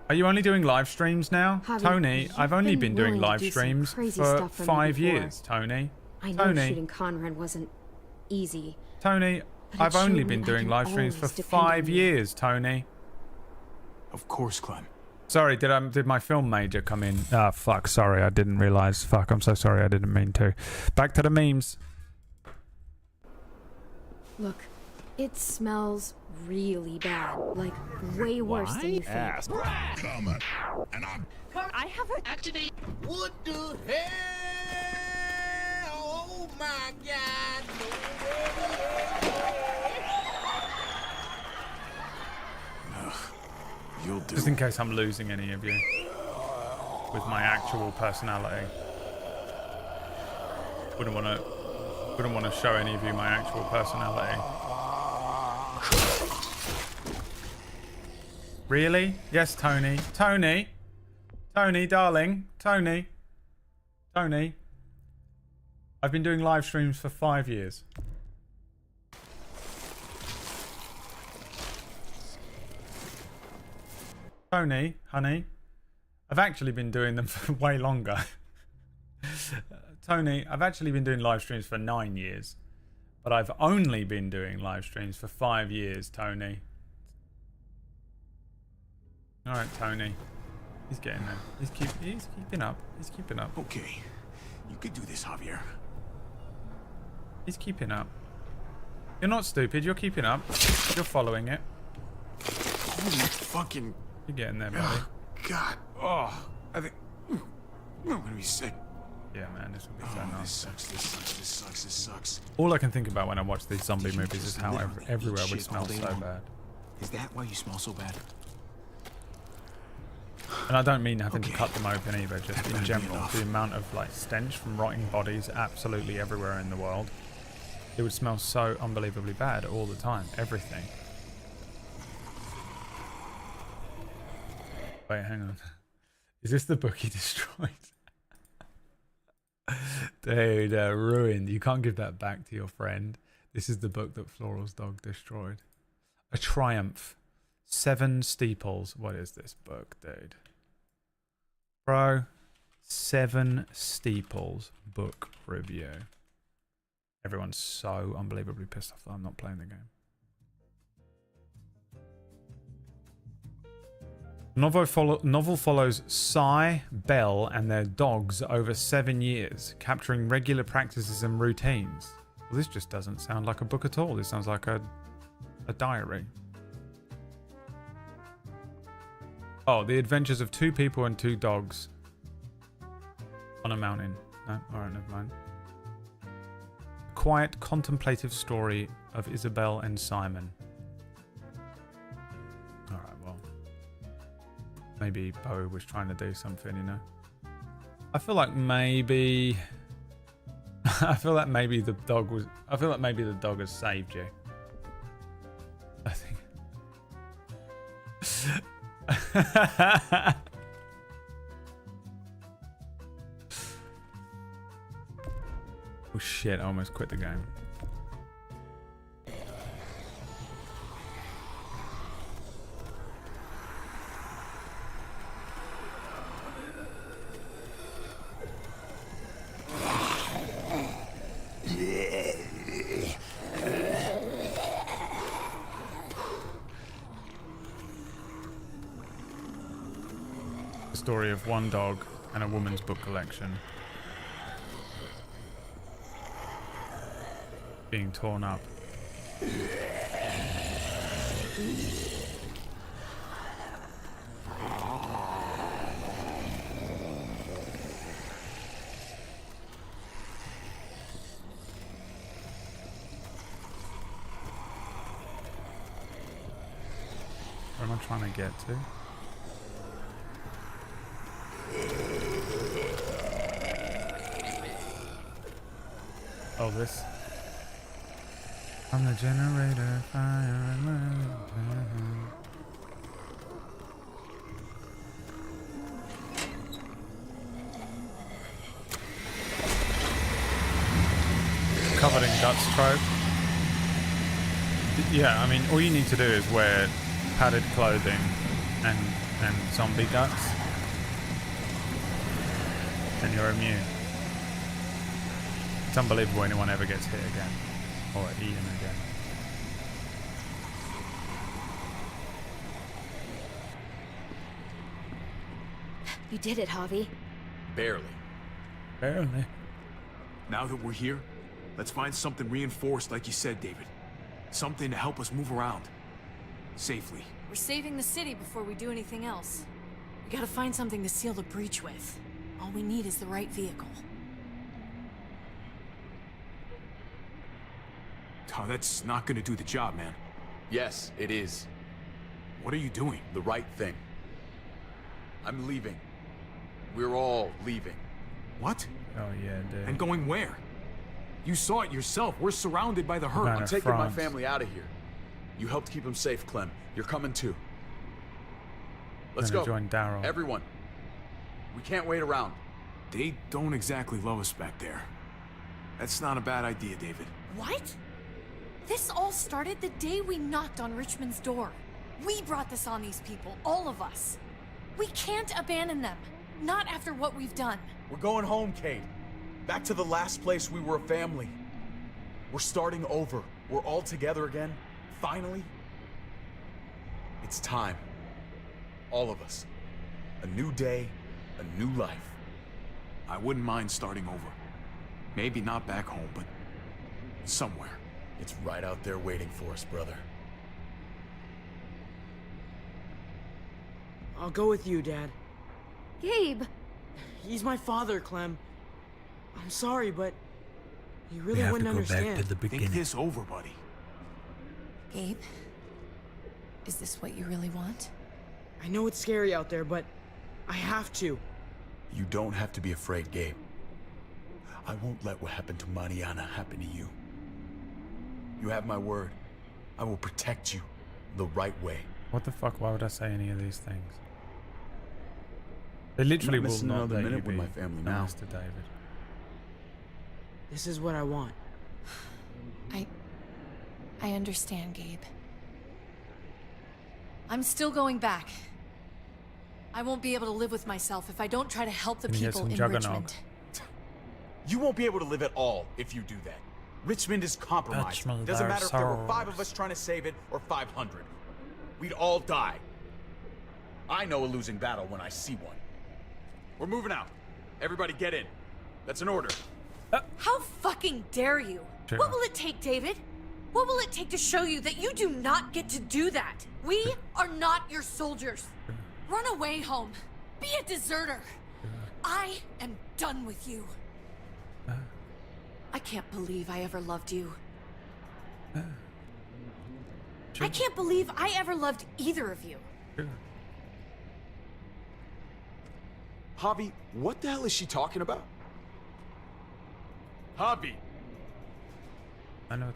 Are you only doing live streams now? Javi, Tony, I've only been doing live do some streams crazy for stuff for me 5 before. years, Tony. I know Tony, shooting Conrad wasn't easy. Tony, But I've it only showed been me I doing can live streams for always depend on 5 you. years, Tony. Of course, Clem. Sorry, did my film major come in? Ah, fuck, sorry, I didn't realise. Fuck, I'm so sorry, I didn't mean to. Back to the memes. Look, it smells really bad. Like, way worse than you think. Coming. And I haven't activated. What the hell? Oh my god. You'll do. Just in case I'm losing any of you with my actual personality. Wouldn't want to show any of you my actual personality. Really? Yes, Tony. Tony, darling. Tony. I've been doing live streams for 5 years. Tony, honey, I've actually been doing them for way longer. Tony, I've actually been doing live streams for 9 years. But I've only been doing live streams for 5 years, Tony. Alright, Tony. He's getting there. He's keeping up. He's keeping up. Okay. You could do this, Javier. He's keeping up. You're not stupid. You're keeping up. You're following it. Holy fucking... You're getting there, buddy. Oh, God. Oh, I think... I'm gonna be sick. Yeah, man, this will be so nasty. This sucks. All I can think about when I watch these zombie movies is how everywhere would smell so bad. Is that why you smell so bad? And I don't mean having to cut them open either, just in general. The amount of like stench from rotting bodies absolutely everywhere in the world. It would smell so unbelievably bad all the time. Everything. Wait, hang on. Is this the book he destroyed? Dude, ruined. You can't give that back to your friend. This is the book that Floral's dog destroyed. A Triumph. 7 Steeples. What is this book, dude? Bro. 7 Steeples book review. Everyone's so unbelievably pissed off that I'm not playing the game. Novel follows Cy, Belle, and their dogs over 7 years, capturing regular practices and routines. Well, this just doesn't sound like a book at all. This sounds like a diary. Oh, the adventures of 2 people and 2 dogs on a mountain. No, alright, never mind. Quiet, contemplative story of Isabel and Simon. Alright, well. Maybe Bowie was trying to do something, you know. I feel like maybe the dog has saved you. I think. Oh shit, I almost quit the game. The story of one dog and a woman's book collection being torn up. Where am I trying to get to? Oh, this. I'm the generator, fire and rain. Covered in guts trope. Yeah, I mean, all you need to do is wear padded clothing and zombie guts, and you're immune. It's unbelievable anyone ever gets hit again. Or eaten again. You did it, Javi. Barely. Barely. Now that we're here, let's find something reinforced like you said, David. Something to help us move around. Safely. We're saving the city before we do anything else. We gotta find something to seal the breach with. All we need is the right vehicle. Oh, that's not gonna do the job, man. Yes, it is. What are you doing? The right thing. I'm leaving. We're all leaving. What? Oh yeah, dude. And going where? You saw it yourself. We're surrounded by the herd. I'm taking my family out of here. You helped keep them safe, Clem. You're coming too. Let's go. Join Daryl. Everyone. We can't wait around. They don't exactly love us back there. That's not a bad idea, David. What? This all started the day we knocked on Richmond's door. We brought this on these people, all of us. We can't abandon them. Not after what we've done. We're going home, Kate. Back to the last place we were a family. We're starting over. We're all together again. Finally. It's time. All of us. A new day, a new life. I wouldn't mind starting over. Maybe not back home, but somewhere. It's right out there waiting for us, brother. I'll go with you, Dad. Gabe! He's my father, Clem. I'm sorry, but he really wouldn't understand. Think this over, buddy. Gabe? Is this what you really want? I know it's scary out there, but I have to. You don't have to be afraid, Gabe. I won't let what happened to Mariana happen to you. You have my word. I will protect you the right way. What the fuck? Why would I say any of these things? They literally I'm not will missing not another let you minute with be my family now. nice to David. This is what I want. I understand, Gabe. I'm still going back. I won't be able to live with myself if I don't try to help the Can you get people some in juggernaut? Richmond. You won't be able to live at all if you do that. Richmond is compromised. Touch me Doesn't there, matter if there were sirs. 5 of us trying to save it or 500. We'd all die. I know a losing battle when I see one. We're moving out. Everybody get in. That's an order. How fucking dare you? Sure. What will it take, David? What will it take to show you that you do not get to do that? We are not your soldiers. Run away home. Be a deserter. I am done with you. I can't believe I ever loved you. I can't believe I ever loved either of you. Javi, what the hell is she talking about? Javi!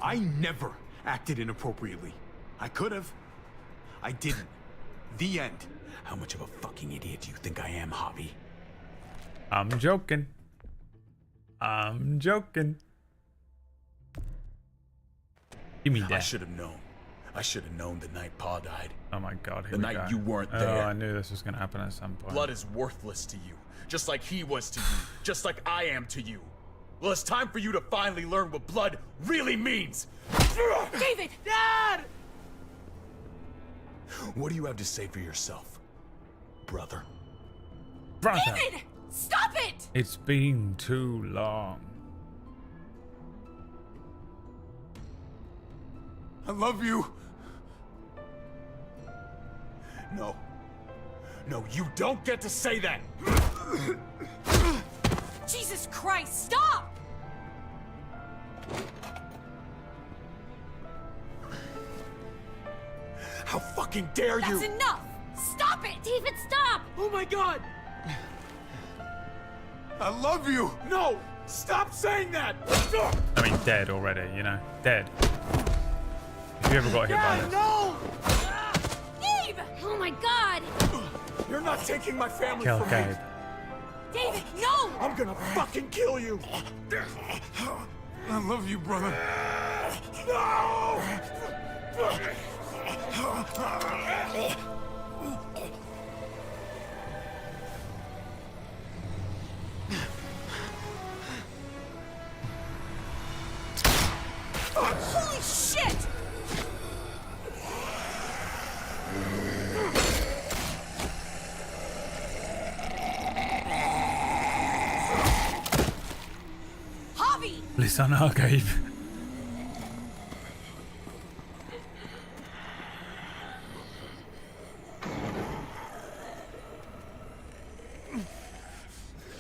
I never acted inappropriately. I could have. I didn't. The end. How much of a fucking idiot do you think I am, Javi? I'm joking. I'm joking. Give me that. I should have known. I should have known the night Pa died. Oh my god, here The we night go. you weren't Oh, there. I knew this was going to happen at some point. Blood is worthless to you, just like he was to you, just like I am to you. Well, it's time for you to finally learn what blood really means. David! Dad! What do you have to say for yourself, brother? Brother! David! Stop it! It's been too long. I love you. No. No, you don't get to say that. Jesus Christ, stop! How fucking dare you? That's enough! Stop it! David, stop! Oh my god! I love you. No! Stop saying that! I mean, dead already, you know? Dead. If you ever got hit by this. No! Gabe! Oh my god! You're not taking my family Kill from Gabe. me. David, no! I'm gonna fucking kill you. I love you, brother. No! Holy shit! Javi! Listen up, Gabe.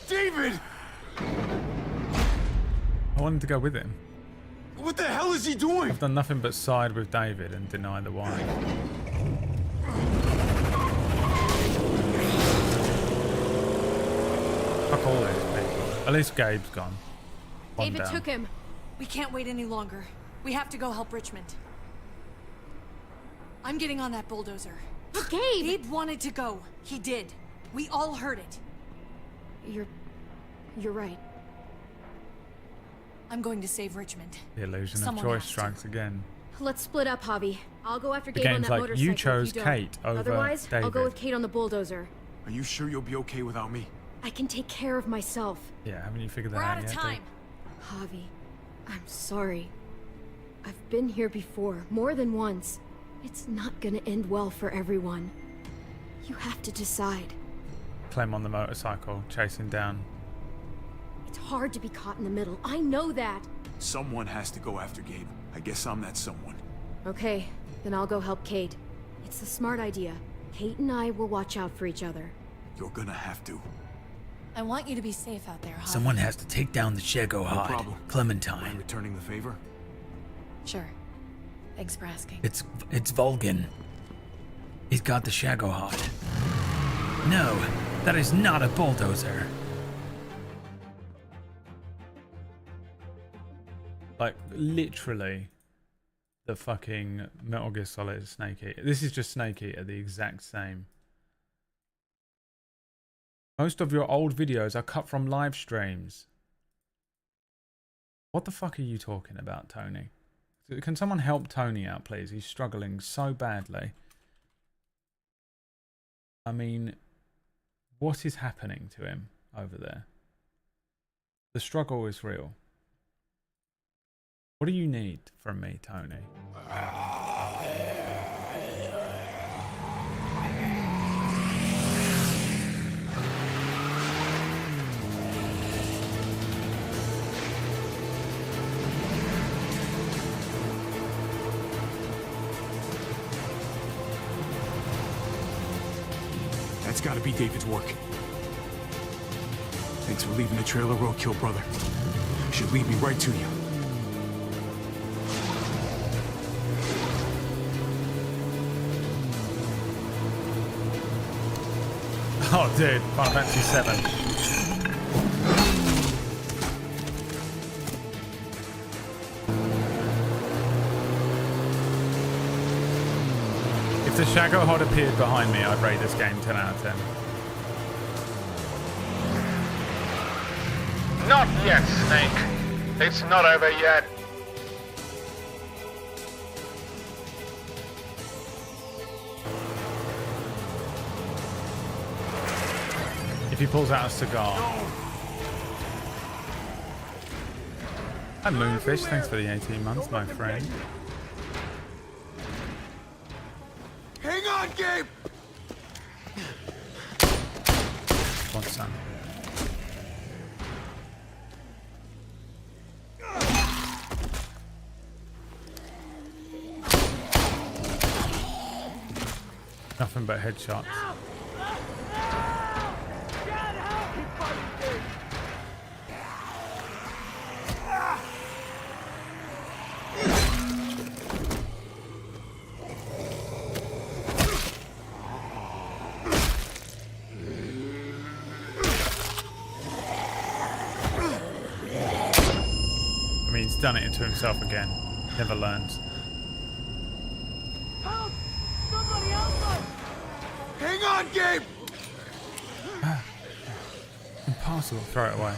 David! I wanted to go with him. What the hell is he doing? I've done nothing but side with David and deny the wife. Fuck all these people. At least Gabe's gone. One David down. took him. We can't wait any longer. We have to go help Richmond. I'm getting on that bulldozer. But Gabe! Gabe wanted to go. He did. We all heard it. You're right. I'm going to save Richmond. The illusion Someone of choice has to. strikes again. Let's split up, Javi. I'll go after The Gabe on game's that like, motorcycle. you if chose don't. Kate over Otherwise, I'll go David. with Kate on the bulldozer. Are you sure you'll be okay without me? I can take care of myself. Yeah, haven't you figured that We're out out of yet, time. Javi, I'm sorry. I've been here before, more than once. It's not gonna end well for everyone. You have to decide. Clem on the motorcycle, chasing down. It's hard to be caught in the middle. I know that. Someone has to go after Gabe. I guess I'm that someone. Okay, then I'll go help Kate. It's a smart idea. Kate and I will watch out for each other. You're gonna have to. I want you to be safe out there, Javi. Someone has to take down the Shago No hide. problem. Am I Clementine. returning the favor? Sure. Thanks for asking. It's Volgin. He's got the Shago hide. No, that is not a bulldozer. Like, literally, the fucking Metal Gear Solid Snake Eater. This is just Snake Eater, the exact same. Most of your old videos are cut from live streams. What the fuck are you talking about, Tony? Can someone help Tony out, please? He's struggling so badly. I mean, what is happening to him over there? The struggle is real. What do you need from me, Tony? That's gotta be David's work. Thanks for leaving the trailer roadkill, brother. Should lead me right to you. Oh, dude, Final Fantasy 7. If the Shago Hod appeared behind me, I'd rate this game 10 out of 10. Not yet, Snake. It's not over yet. If he pulls out a cigar. Hi Moonfish, thanks for the 18 months, my friend. Hang on, Gabe! What's that? Nothing but headshots. I mean, he's done it to himself again. Never learns. Help! Somebody help us! Hang on, Gabe! Impossible. Throw it away.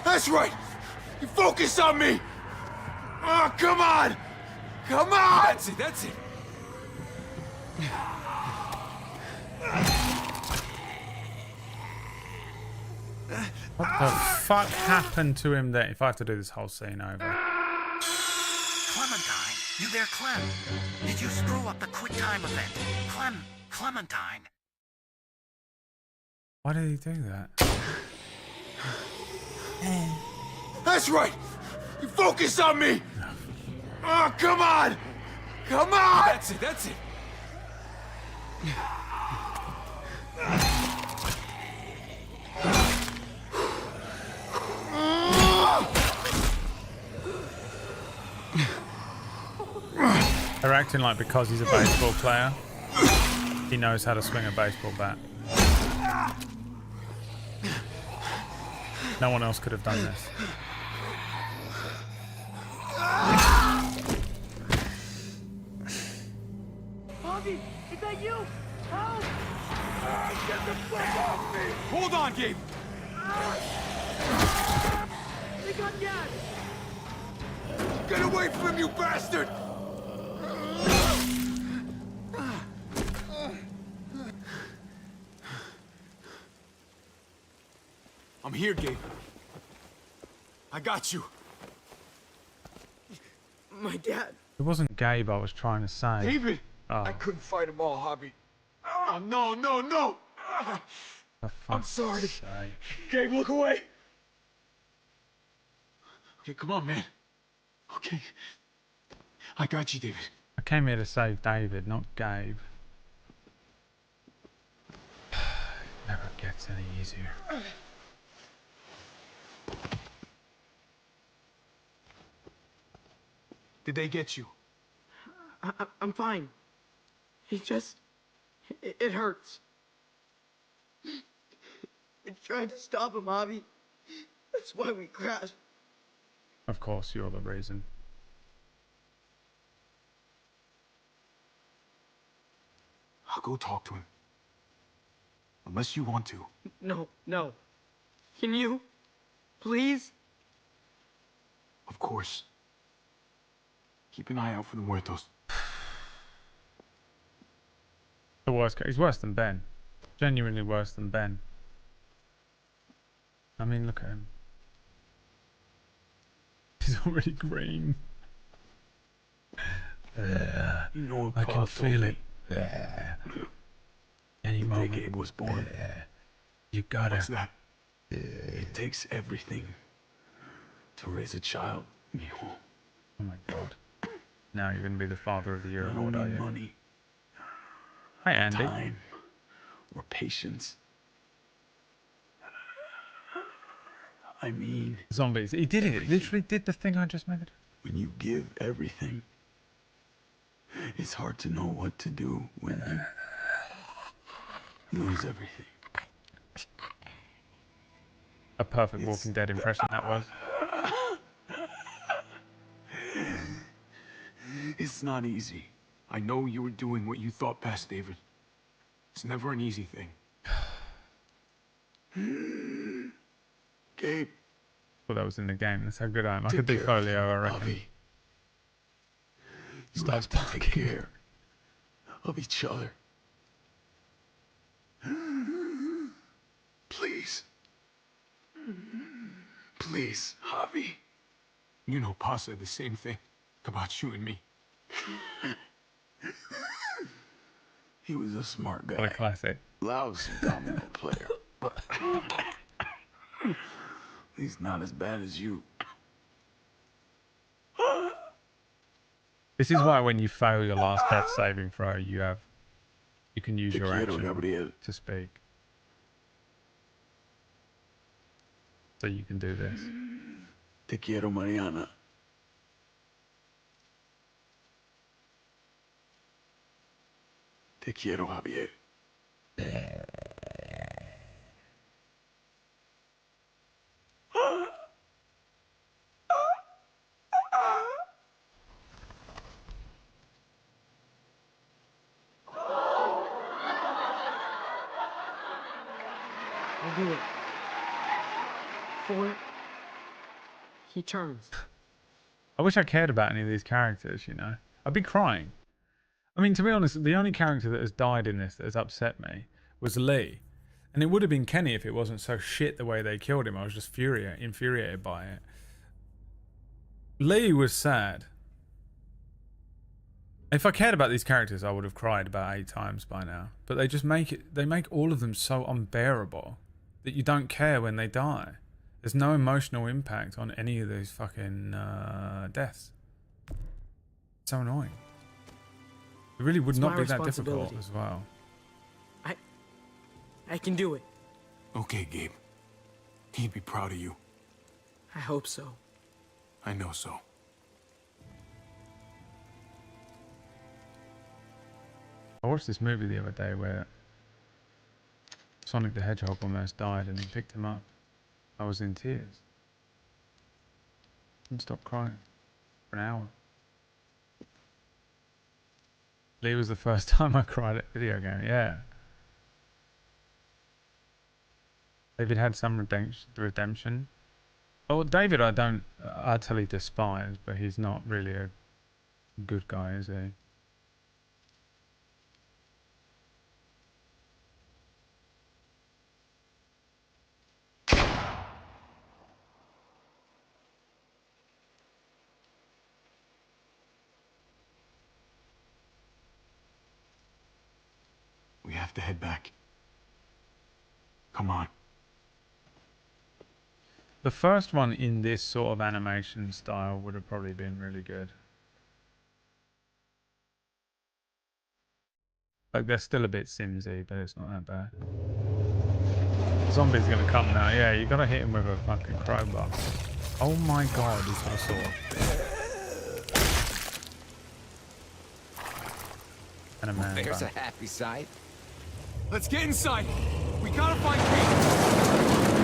That's right! You focus on me! Oh, come on! Come on! That's it, that's it! What the fuck happened to him there? If I have to do this whole scene over. Clementine, you there, Clem? Did you screw up the quick time event? Clementine. Why did he do that? That's right! You focus on me! Oh, come on! Come on! That's it, that's it! They're acting like because he's a baseball player, he knows how to swing a baseball bat. No one else could have done this. Bobby, is that you? Help! Get the fuck off me! Hold on, Gabe! They got gas! Get away from him, you bastard! I'm here, Gabe. I got you. My dad. It wasn't Gabe I was trying to say. David! Oh, I couldn't fight them all, Hobby. Oh, no, no, no! for I'm fuck's sorry. sake. Gabe, look away! Okay, come on, man. Okay. I got you, David. I came here to save David, not Gabe. Never gets any easier. Did they get you? I'm fine. He just... It hurts. I tried to stop him, Javi. That's why we crashed. Of course, you're the reason. I'll go talk to him. Unless you want to. No. Can you? Please? Of course. Keep an eye out for the muertos. The worst. He's worse than Ben. Genuinely worse than Ben. I mean, look at him. He's already green. You know I can feel it. Any the moment. day Gabe was born. You gotta. What's that? It takes everything to raise a child, mijo. Oh my god. Now you're gonna be the father of the year I award, don't are need you? money, Hi, Andy. time, or patience. I mean, Zombies. He did it. Literally did the thing I just made. when you give everything, it's hard to know what to do when you lose everything. A perfect Walking Dead impression that was. It's not easy. I know you were doing what you thought best, David. It's never an easy thing. Gabe. Well, that was in the game. That's how good I am. I Take could do care, folio, I reckon. Javi. You Starts have to take care of each other. Please. Please, Javi. You know Pa said the same thing about you and me. He was a smart guy. What a classic. Lousy domino player, but he's not as bad as you. This is why when you fail your last death saving throw, you can use your quiero, action Gabriel. to speak. So you can do this. Te quiero, Mariana. Te quiero, Javier. I'll do it. 4. He turns. I wish I cared about any of these characters, you know. I'd be crying. I mean, to be honest, the only character that has died in this that has upset me was Lee. And it would have been Kenny if it wasn't so shit the way they killed him. I was just infuriated by it. Lee was sad. If I cared about these characters, I would have cried about 8 times by now. But they just make all of them so unbearable that you don't care when they die. There's no emotional impact on any of these fucking deaths. It's so annoying. It really would not be that difficult as well. I can do it. Okay, Gabe. He'd be proud of you. I hope so. I know so. I watched this movie the other day where Sonic the Hedgehog almost died and he picked him up. I was in tears. Couldn't stop crying for an hour. Lee was the first time I cried at a video game, yeah. David had some redemption. Oh, David I don't utterly despise, but he's not really a good guy, is he? We have to head back. Come on. The first one in this sort of animation style would have probably been really good. Like, they're still a bit Simsy, but it's not that bad. Zombie's gonna come now. Yeah, you gotta hit him with a fucking crowbar. Oh my god, he's got a sword. And a man There's bun. a happy sight. Let's get inside. We gotta find Pete.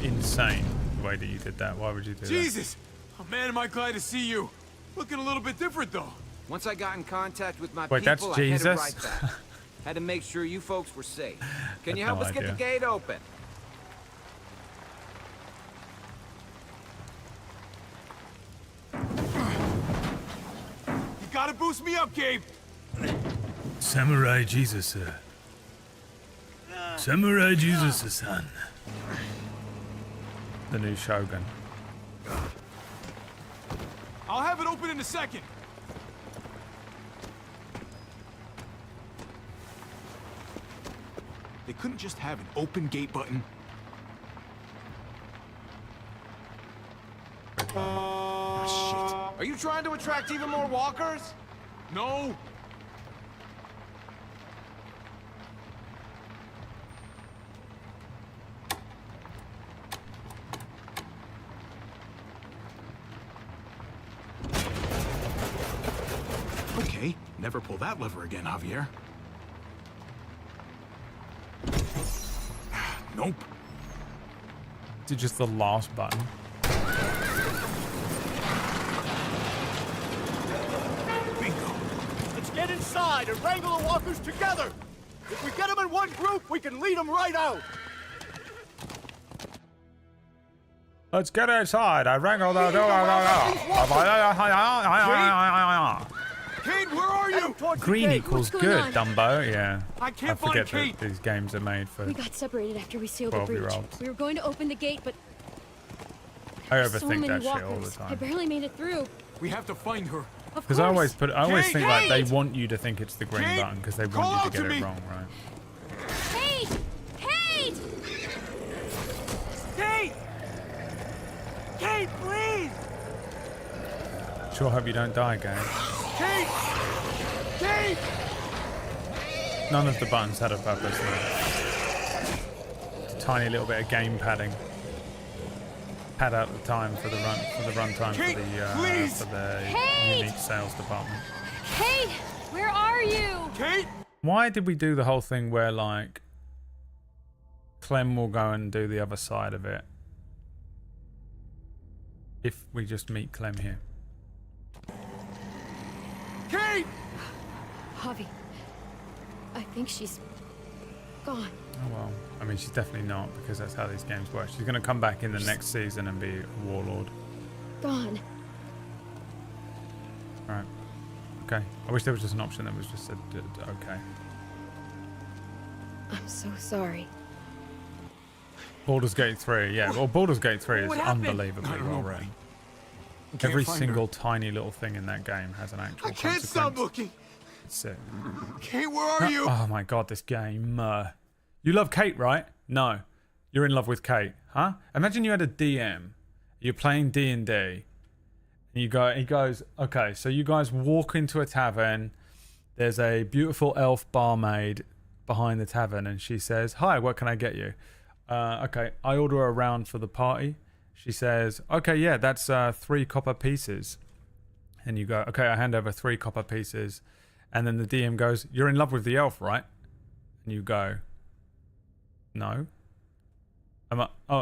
insane the way that you did that. Why would you do Jesus! Oh, man, am I glad to see you. Looking a little bit different, though. Once I got in contact with my Wait, that's people, I headed Jesus? right back. Had to make sure you folks were safe. Can you Had help no us get the idea. gate open? You gotta boost me up, Gabe. Samurai Jesus, sir. Samurai Jesus, son. The new Shogun. I'll have it open in a second. They couldn't just have an open gate button. Oh, shit. Are you trying to attract even more walkers? No. Okay, never pull that lever again, Javier. Nope. Is it just the last button? Bingo. Let's get inside and wrangle the walkers together. If we get them in one group, we can lead them right out. Let's get inside. I wrangle the Kate, where are you? Green equals going good, on? Dumbo. Yeah. I can't I forget find that Kate. these games are made for. We got separated after we sealed the breach. 12-year-olds. We were going to open the gate, but I so overthink many that shit walkers. all the I time. barely made it through. We have to find her. Of Because I always course. think like they Kate! want you to think it's the green Kate! button because they Call want you out to get to it me! wrong, right? Kate! Kate! Kate! Kate, please! Sure hope you don't die, gang. Kate! Kate! None of the buttons had a purpose, man. It's a tiny little bit of game padding. Pad out the time for the runtime Kate, please! for the Kate! unique sales department. Kate! Where are you? Kate! Why did we do the whole thing where like Clem will go and do the other side of it if we just meet Clem here? Kate! Javi. I think she's gone. Oh well. I mean, she's definitely not, because that's how these games work. She's going to come back in the next season and be a warlord. Gone. Alright. Okay. I wish there was just an option that was just said, okay. I'm so sorry. Baldur's Gate 3, yeah. Well, Baldur's Gate 3 is What happened? unbelievably I don't know, well written. Can't Every find single tiny little thing in that game has an actual I can't stop consequence. looking. It's sick. Kate, where are you? Oh my god, this game. You love Kate, right? No. You're in love with Kate, huh? Imagine you had a DM. You're playing D&D. And he goes, okay, so you guys walk into a tavern. There's a beautiful elf barmaid behind the tavern, and she says, hi, what can I get you? Okay, I order a round for the party. She says, okay, yeah, that's 3 copper pieces. And you go, okay, I hand over 3 copper pieces. And then the DM goes, you're in love with the elf, right? And you go, no.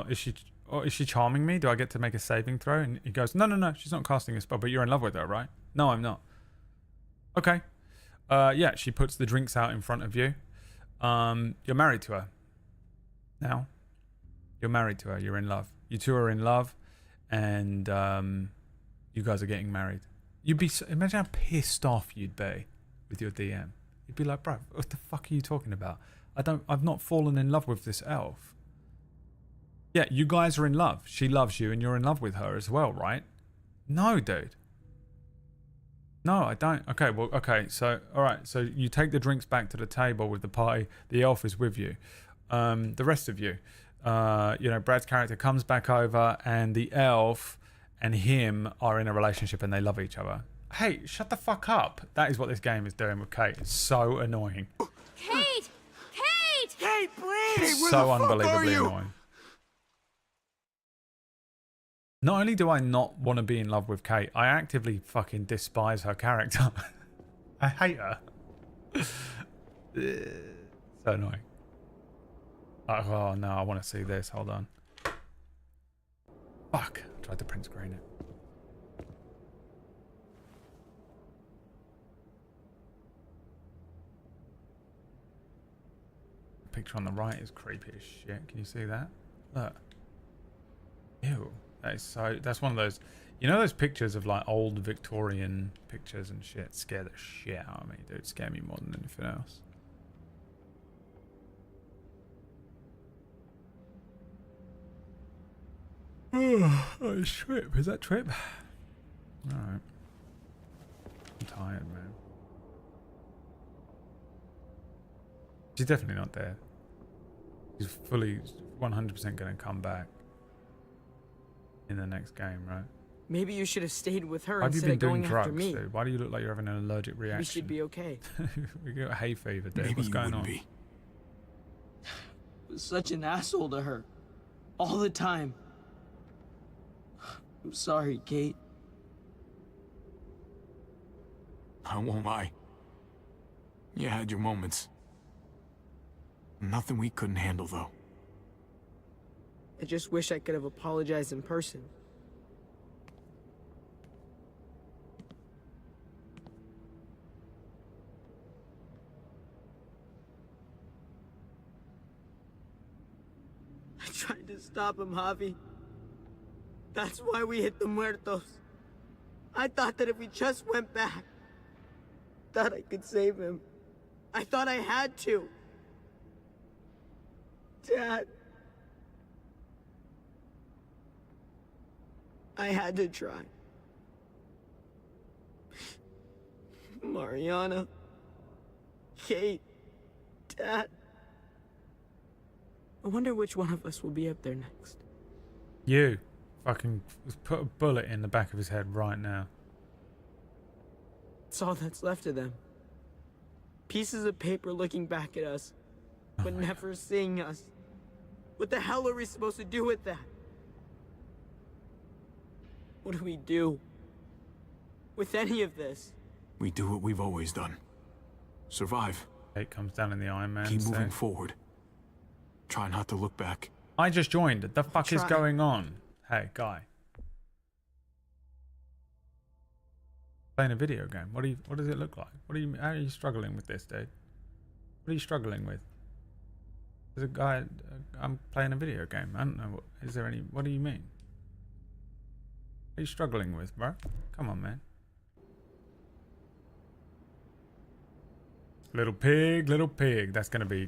Is she charming me? Do I get to make a saving throw? And he goes, no, she's not casting a spell, but you're in love with her, right? No, I'm not. Okay. Yeah, she puts the drinks out in front of you. You're married to her. Now, you're married to her. You're in love. You two are in love, and you guys are getting married. Imagine how pissed off you'd be with your DM. You'd be like, bro, what the fuck are you talking about? I've not fallen in love with this elf. Yeah, you guys are in love. She loves you and you're in love with her as well, right? No, dude. No, I don't. Okay, so, alright, so you take the drinks back to the table with the party. The elf is with you. The rest of you, Brad's character comes back over and the elf and him are in a relationship and they love each other. Hey, shut the fuck up. That is what this game is doing with Kate. It's so annoying. Kate! Kate! Kate, please! Kate, where So the fuck are unbelievably you? annoying. Not only do I not want to be in love with Kate, I actively fucking despise her character. I hate her. So annoying. Oh no, I want to see this. Hold on. Fuck. Tried to print screen it. The picture on the right is creepy as shit. Can you see that? Look. Ew. That is so... That's one of those... You know those pictures of like old Victorian pictures and shit? Scare the shit out of me, dude. Scare me more than anything else. Oh, Trip. Is that Trip? Alright. I'm tired, man. She's definitely not dead. She's fully 100% going to come back in the next game, right? Maybe you should have stayed with her Why have you instead been of doing going drugs, after me. dude? Why do you look like you're having an allergic reaction? We should be okay. We got hay fever, dude. Maybe What's you going wouldn't on? be. I was such an asshole to her. All the time. I'm sorry, Kate. I won't lie. You had your moments. Nothing we couldn't handle, though. I just wish I could have apologized in person. I tried to stop him, Javi. That's why we hit the muertos. I thought that if we just went back, that I could save him. I thought I had to. Dad. I had to try. Mariana. Kate. Dad. I wonder which one of us will be up there next. You. Fucking put a bullet in the back of his head right now. It's all that's left of them. Pieces of paper looking back at us, but never seeing us. What the hell are we supposed to do with that? What do we do with any of this? We do what we've always done. Survive. It comes down in the Iron Man. Keep moving forward. Try not to look back. I just joined. The fuck is going on? Hey, guy. Playing a video game. What does it look like? How are you struggling with this, dude? What are you struggling with? There's a guy. I'm playing a video game. I don't know. Is there any? What do you mean? What are you struggling with, bro? Come on, man. Little pig, little pig. That's gonna be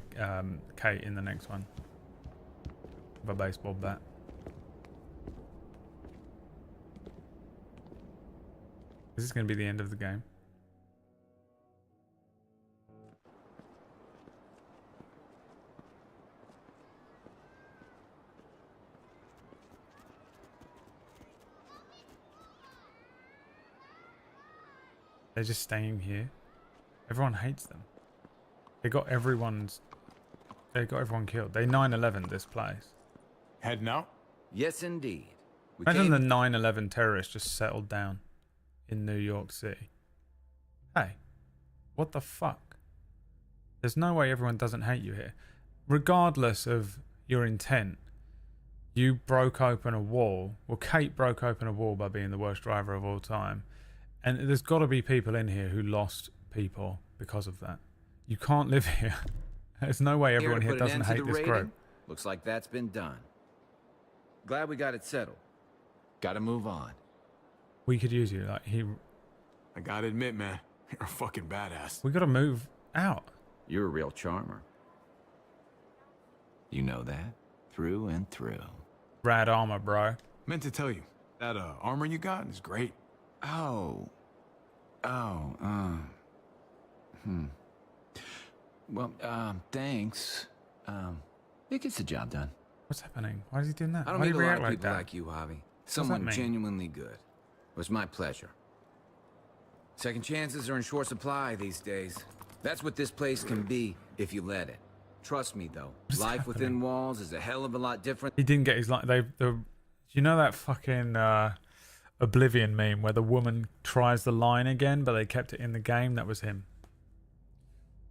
Kate in the next one. With a baseball bat. Is this gonna be the end of the game? They're just staying here. Everyone hates them. They got everyone killed. They 9/11 this place. Heading out? Yes, indeed. Imagine the 9/11 terrorists just settled down in New York City. Hey, what the fuck? There's no way everyone doesn't hate you here. Regardless of your intent, you broke open a wall. Well, Kate broke open a wall by being the worst driver of all time. And there's got to be people in here who lost people because of that. You can't live here. There's no way everyone here doesn't hate this group. Looks like that's been done. Glad we got it settled. Gotta move on. We could use you. I gotta admit, man, you're a fucking badass. We gotta move out. You're a real charmer. You know that? Through and through. Rad armor, bro. Meant to tell you, that armor you got is great. Oh. Well, thanks. It gets the job done. What's happening? Why is he doing that? I don't Why meet do a you lot react of like people that? like you, Javi. What does that Someone mean? genuinely good. It was my pleasure. Second chances are in short supply these days. That's what this place can be if you let it. Trust me, though. Life within walls is a hell of a lot different. He didn't get his line. You know that fucking Oblivion meme where the woman tries the line again, but they kept it in the game? That was him.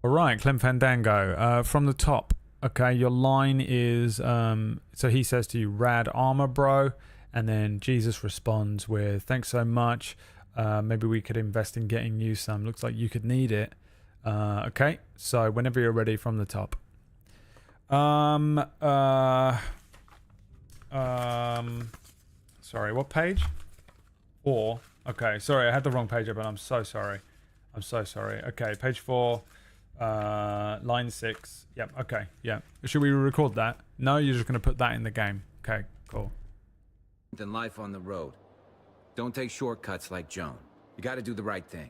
All right, Clem Fandango. From the top. Okay, your line is, so he says to you, rad armor, bro. And then Jesus responds with, thanks so much. Maybe we could invest in getting you some. Looks like you could need it. Okay, so whenever you're ready from the top. Sorry, what page? 4. Okay, sorry, I had the wrong page up, and I'm so sorry. I'm so sorry. Okay, page 4, line 6. Yep, okay, yeah. Should we record that? No, you're just going to put that in the game. Okay, cool. Than life on the road. Don't take shortcuts like Joan. You gotta do the right thing.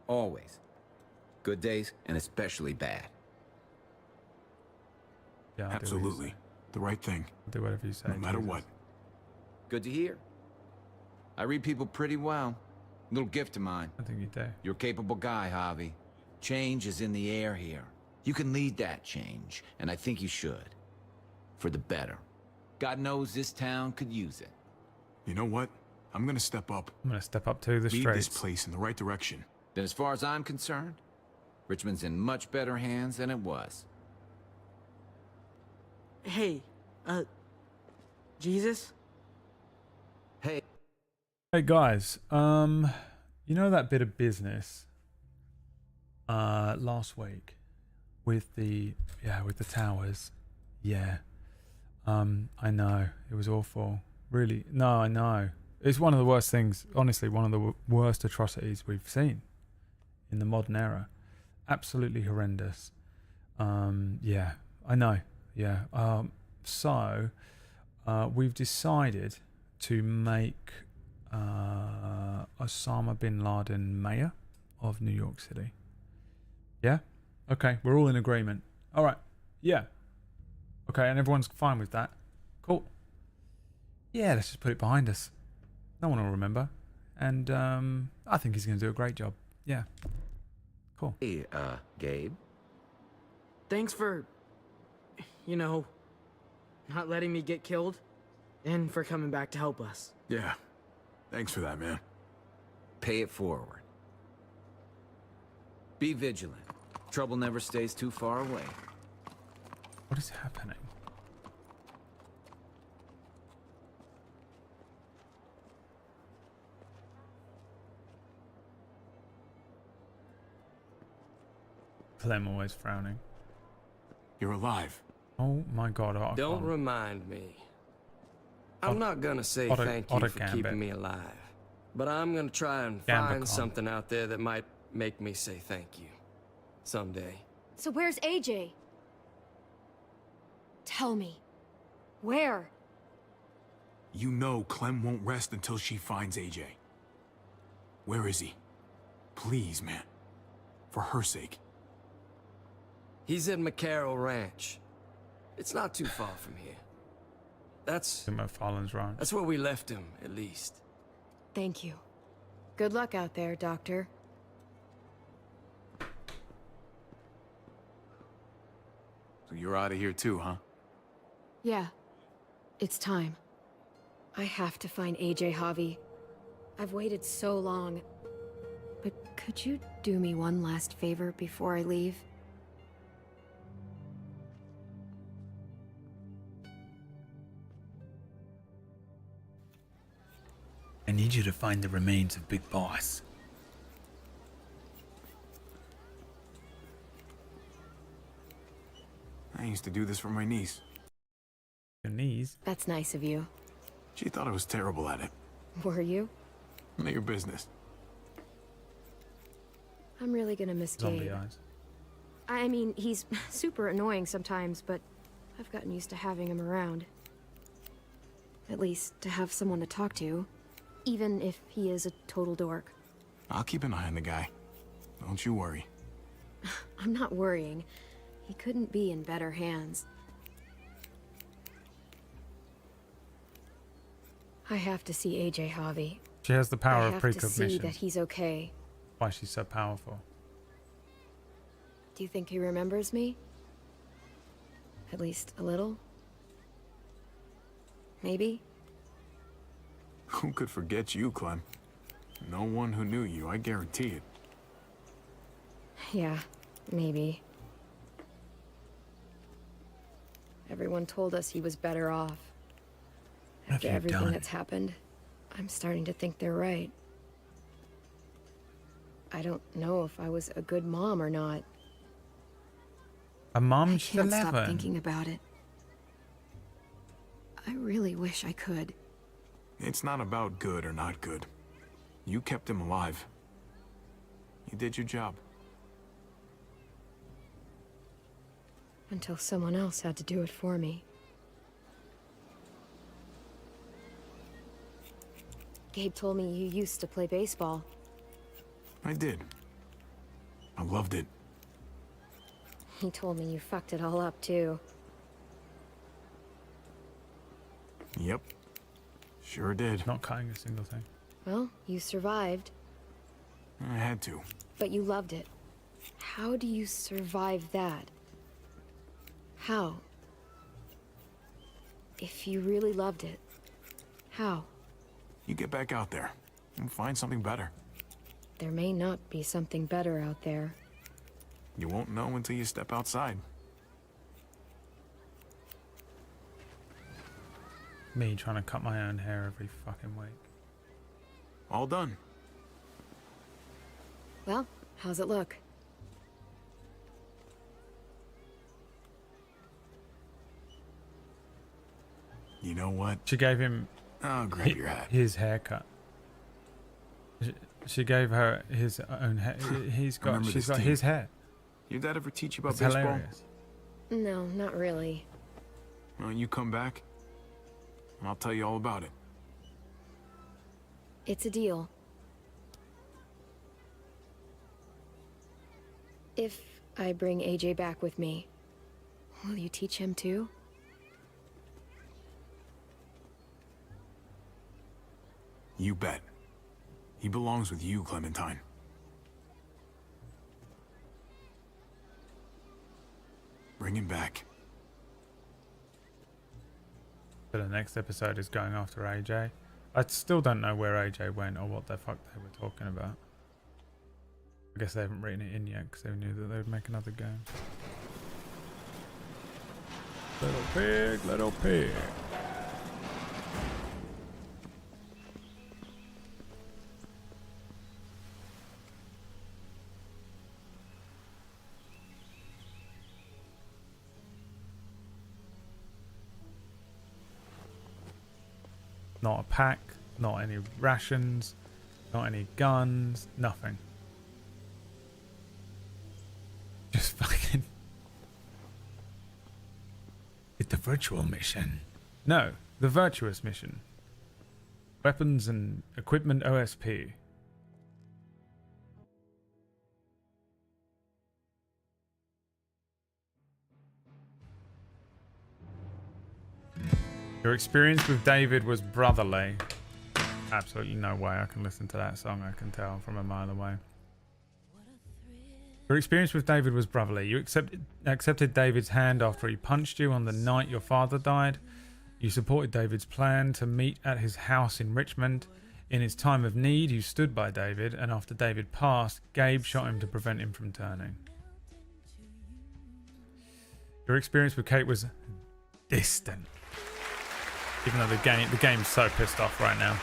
Always. Good days, and especially bad. Yeah, absolutely. The right thing. I'll do whatever you say. No matter what. Good to hear. I read people pretty well. Little gift of mine. I think you do. You're a capable guy, Javi. Change is in the air here. You can lead that change, and I think you should. For the better. God knows this town could use it. You know what? I'm gonna step up. I'm gonna step up to the Lead streets. this place in the right direction. Then as far as I'm concerned, Richmond's in much better hands than it was. Hey, Jesus? Hey. Hey guys, you know that bit of business last week with the towers? Yeah. I know. It was awful. Really? No, I know. It's one of the worst things, honestly, one of the worst atrocities we've seen in the modern era. Absolutely horrendous. Yeah, I know. Yeah. So, we've decided to make Osama bin Laden mayor of New York City. Yeah? Okay, we're all in agreement. All right. Yeah. Okay, and everyone's fine with that. Cool. Yeah, let's just put it behind us. No one will remember. And I think he's going to do a great job. Yeah. Cool. Hey, Gabe. Thanks for, not letting me get killed. And for coming back to help us. Yeah. Thanks for that, man. Pay it forward. Be vigilant. Trouble never stays too far away. What is happening? Clem always frowning. You're alive. Oh my god. Don't remind me. I'm not gonna say thank you for keeping me alive. But I'm gonna try and find something out there that might make me say thank you. Someday. So where's AJ? Tell me. Where? You know Clem won't rest until she finds AJ. Where is he? Please, man. For her sake. He's at McCarroll Ranch. It's not too far from here. That's Ranch. That's where we left him, at least. Thank you. Good luck out there, Doctor. So you're out of here too, huh? Yeah. It's time. I have to find AJ, Javi. I've waited so long. But could you do me one last favor before I leave? I need you to find the remains of Big Boss. I used to do this for my niece. Your niece? That's nice of you. She thought I was terrible at it. Were you? None of your business. I'm really gonna miss Zombie Gabe. eyes. I mean, he's super annoying sometimes, but I've gotten used to having him around. At least, to have someone to talk to. Even if he is a total dork. I'll keep an eye on the guy. Don't you worry. I'm not worrying. He couldn't be in better hands. I have to see AJ, Javi. She has the power I of have precognition. to see that he's okay. Why she's so powerful. Do you think he remembers me? At least a little? Maybe? Who could forget you, Clem? No one who knew you, I guarantee it. Yeah, maybe. Everyone told us he was better off. After everything that's happened, I'm starting to think they're right. I don't know if I was a good mom or not. A mom? I She's can't 11. stop thinking about it. I really wish I could. It's not about good or not good. You kept him alive. You did your job. Until someone else had to do it for me. Gabe told me you used to play baseball. I did. I loved it. He told me you fucked it all up, too. Yep. Sure did. Not cutting a single thing. Well, you survived. I had to. But you loved it. How do you survive that? How? If you really loved it, how? You get back out there and find something better. There may not be something better out there. You won't know until you step outside. Me trying to cut my own hair every fucking week. All done. Well, how's it look? You know what? She gave him grab your hat. his haircut. She gave her his own hair. She's got his hair. Your dad ever teach you about It's baseball? hilarious. No, not really. Well, you come back, and I'll tell you all about it. It's a deal. If I bring AJ back with me, will you teach him too? You bet. He belongs with you, Clementine. Bring him back. So the next episode is going after AJ. I still don't know where AJ went or what the fuck they were talking about. I guess they haven't written it in yet because they knew that they would make another game. Little pig, little pig. Not a pack, not any rations, not any guns, nothing. Just fucking... It's the virtual mission. No, the virtuous mission. Weapons and equipment OSP. Your experience with David was brotherly. Absolutely no way I can listen to that song, I can tell from a mile away. Your experience with David was brotherly. You accepted David's hand after he punched you on the night your father died. You supported David's plan to meet at his house in Richmond. In his time of need, you stood by David, and after David passed, Gabe shot him to prevent him from turning. Your experience with Kate was distant. Even though the game's so pissed off right now.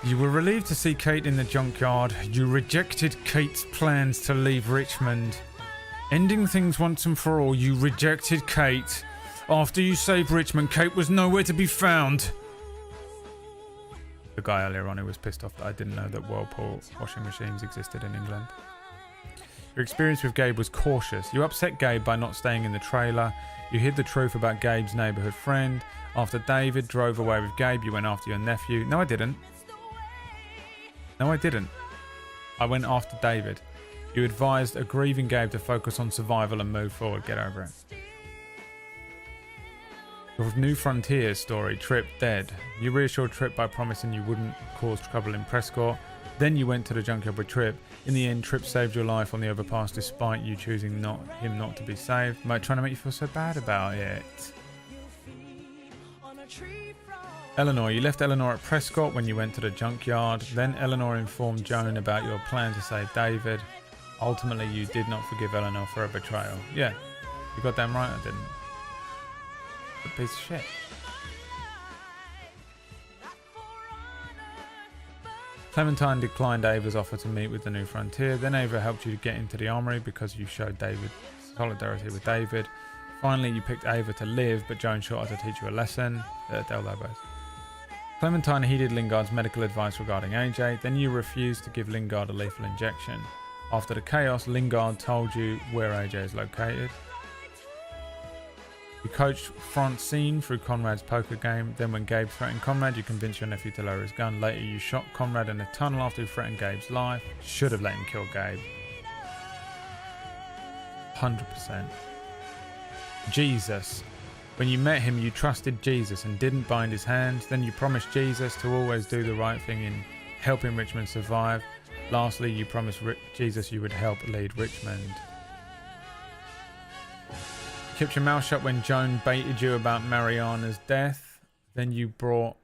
You were relieved to see Kate in the junkyard. You rejected Kate's plans to leave Richmond. Ending things once and for all, you rejected Kate. After you saved Richmond, Kate was nowhere to be found. The guy earlier on who was pissed off that I didn't know that Whirlpool washing machines existed in England. Your experience with Gabe was cautious. You upset Gabe by not staying in the trailer. You hid the truth about Gabe's neighbourhood friend. After David drove away with Gabe, you went after your nephew. No, I didn't. No, I didn't. I went after David. You advised a grieving Gabe to focus on survival and move forward. Get over it. Your New Frontiers story, Trip dead. You reassured Trip by promising you wouldn't cause trouble in Prescott. Then you went to the junkyard with Trip. In the end, Trip saved your life on the overpass despite you choosing him not to be saved. Am I trying to make you feel so bad about it? Eleanor, you left Eleanor at Prescott when you went to the junkyard. Then Eleanor informed Joan about your plan to save David. Ultimately, you did not forgive Eleanor for her betrayal. Yeah, you got damn right I didn't. A piece of shit. Clementine declined Ava's offer to meet with the New Frontier. Then Ava helped you to get into the armory because you showed David solidarity with David. Finally, you picked Ava to live, but Joan shot her to teach you a lesson. Del Lobos. Clementine heeded Lingard's medical advice regarding AJ. Then you refused to give Lingard a lethal injection. After the chaos, Lingard told you where AJ is located. You coached Francine through Conrad's poker game. Then when Gabe threatened Conrad, you convinced your nephew to lower his gun. Later, you shot Conrad in a tunnel after you threatened Gabe's life. Should have let him kill Gabe. 100%. Jesus. When you met him, you trusted Jesus and didn't bind his hands. Then you promised Jesus to always do the right thing in helping Richmond survive. Lastly, you promised Jesus you would help lead Richmond. You kept your mouth shut when Joan baited you about Mariana's death. Then you brought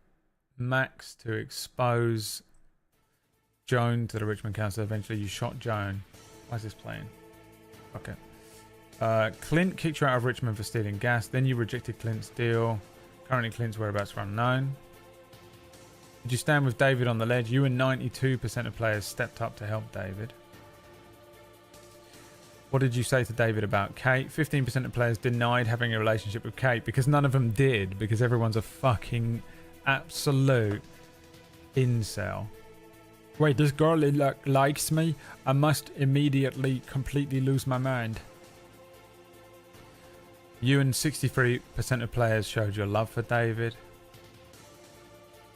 Max to expose Joan to the Richmond Council. Eventually, you shot Joan. Why is this playing? Okay. Clint kicked you out of Richmond for stealing gas. Then you rejected Clint's deal. Currently, Clint's whereabouts are unknown. Did you stand with David on the ledge? You and 92% of players stepped up to help David. What did you say to David about Kate? 15% of players denied having a relationship with Kate because none of them did, because everyone's a fucking absolute incel. Wait, this girl likes me? I must immediately completely lose my mind. You and 63% of players showed your love for David.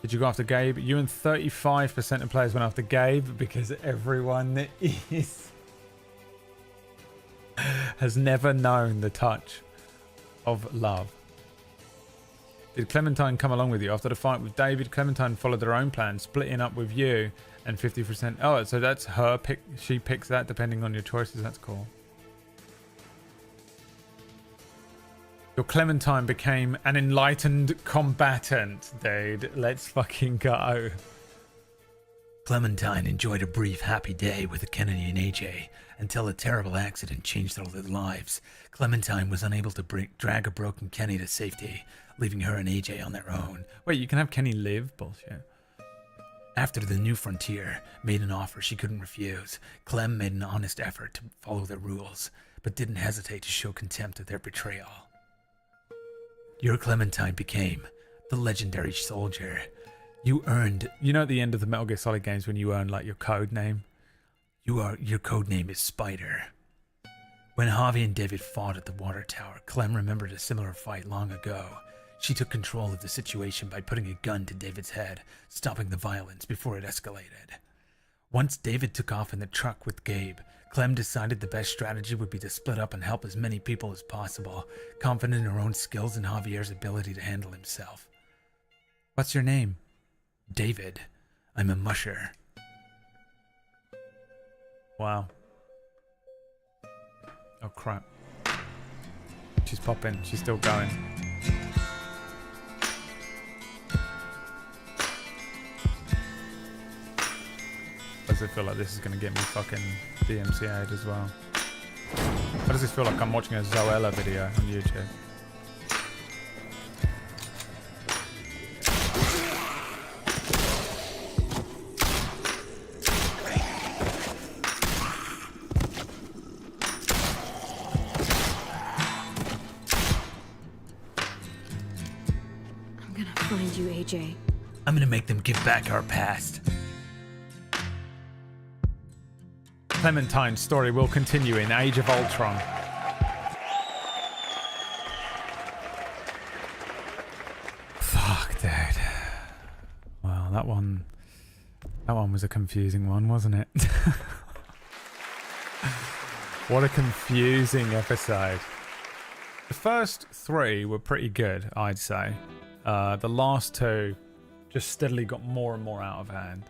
Did you go after Gabe? You and 35% of players went after Gabe because everyone has never known the touch of love. Did Clementine come along with you? After the fight with David, Clementine followed her own plan, splitting up with you and 50%. Oh, so that's her pick. She picks that depending on your choices. That's cool. Your Clementine became an enlightened combatant, dude. Let's fucking go. Clementine enjoyed a brief happy day with Kennedy and AJ until a terrible accident changed all their lives. Clementine was unable to drag a broken Kenny to safety, leaving her and AJ on their own. Wait, you can have Kenny live? Bullshit. After the New Frontier made an offer she couldn't refuse, Clem made an honest effort to follow their rules, but didn't hesitate to show contempt of their betrayal. Your Clementine became the legendary soldier. You earned... You know at the end of the Metal Gear Solid games when you earn like your code name? Your code name is Spider. When Javi and David fought at the water tower, Clem remembered a similar fight long ago. She took control of the situation by putting a gun to David's head, stopping the violence before it escalated. Once David took off in the truck with Gabe, Clem decided the best strategy would be to split up and help as many people as possible, confident in her own skills and Javier's ability to handle himself. What's your name? David. I'm a musher. Wow. Oh crap. She's popping. She's still going. Does it feel like this is going to get me fucking DMCA'd as well? Why does this feel like I'm watching a Zoella video on YouTube? I'm gonna find you, AJ. I'm gonna make them give back our past. Clementine's story will continue in Age of Ultron. Fuck, dude. Well, that one was a confusing one, wasn't it? What a confusing episode. The first three were pretty good, I'd say. The last two just steadily got more and more out of hand.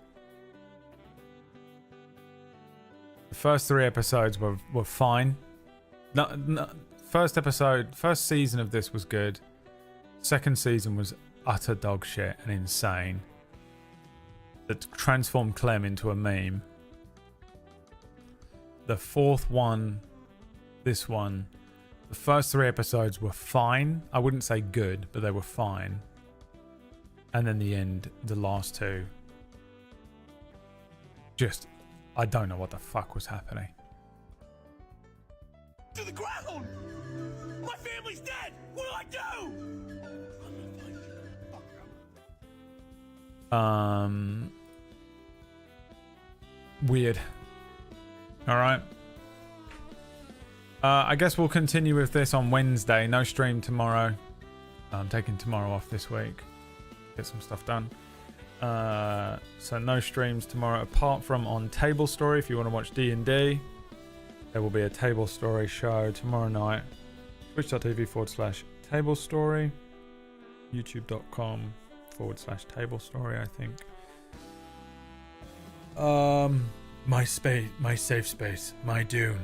The first three episodes were fine. No, first season of this was good. Second season was utter dog shit and insane. That transformed Clem into a meme. The fourth one, this one, the first three episodes were fine. I wouldn't say good, but they were fine. And then the end, the last two, just, I don't know what the fuck was happening. To the ground! My family's dead! What do I do? Weird. Alright. I guess we'll continue with this on Wednesday. No stream tomorrow. I'm taking tomorrow off this week. Get some stuff done. So no streams tomorrow, apart from on Table Story. If you want to watch D&D, there will be a Table Story show tomorrow night. Twitch.tv/Table Story. YouTube.com/Table Story, I think. My space, my safe space, my dune,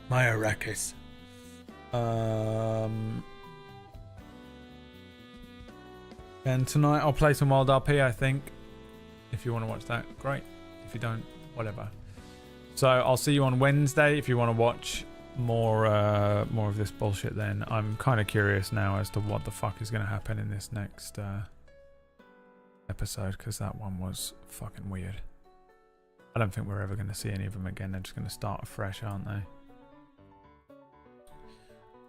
my Arrakis. And tonight I'll play some Wild RP, I think. If you want to watch that, great. If you don't, whatever. So I'll see you on Wednesday if you want to watch more of this bullshit then. I'm kind of curious now as to what the fuck is going to happen in this next episode, because that one was fucking weird. I don't think we're ever going to see any of them again. They're just going to start afresh, aren't they?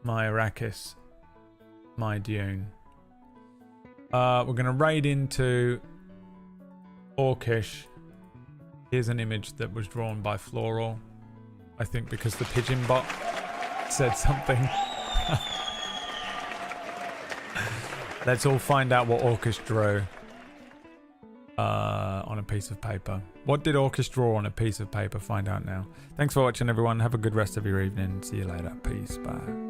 My Arrakis. My Dune. We're going to raid into Orcish. Here's an image that was drawn by Floral. I think because the pigeon bot said something. Let's all find out what Orcish drew on a piece of paper. What did Orcish draw on a piece of paper? Find out now. Thanks for watching, everyone. Have a good rest of your evening. See you later. Peace. Bye.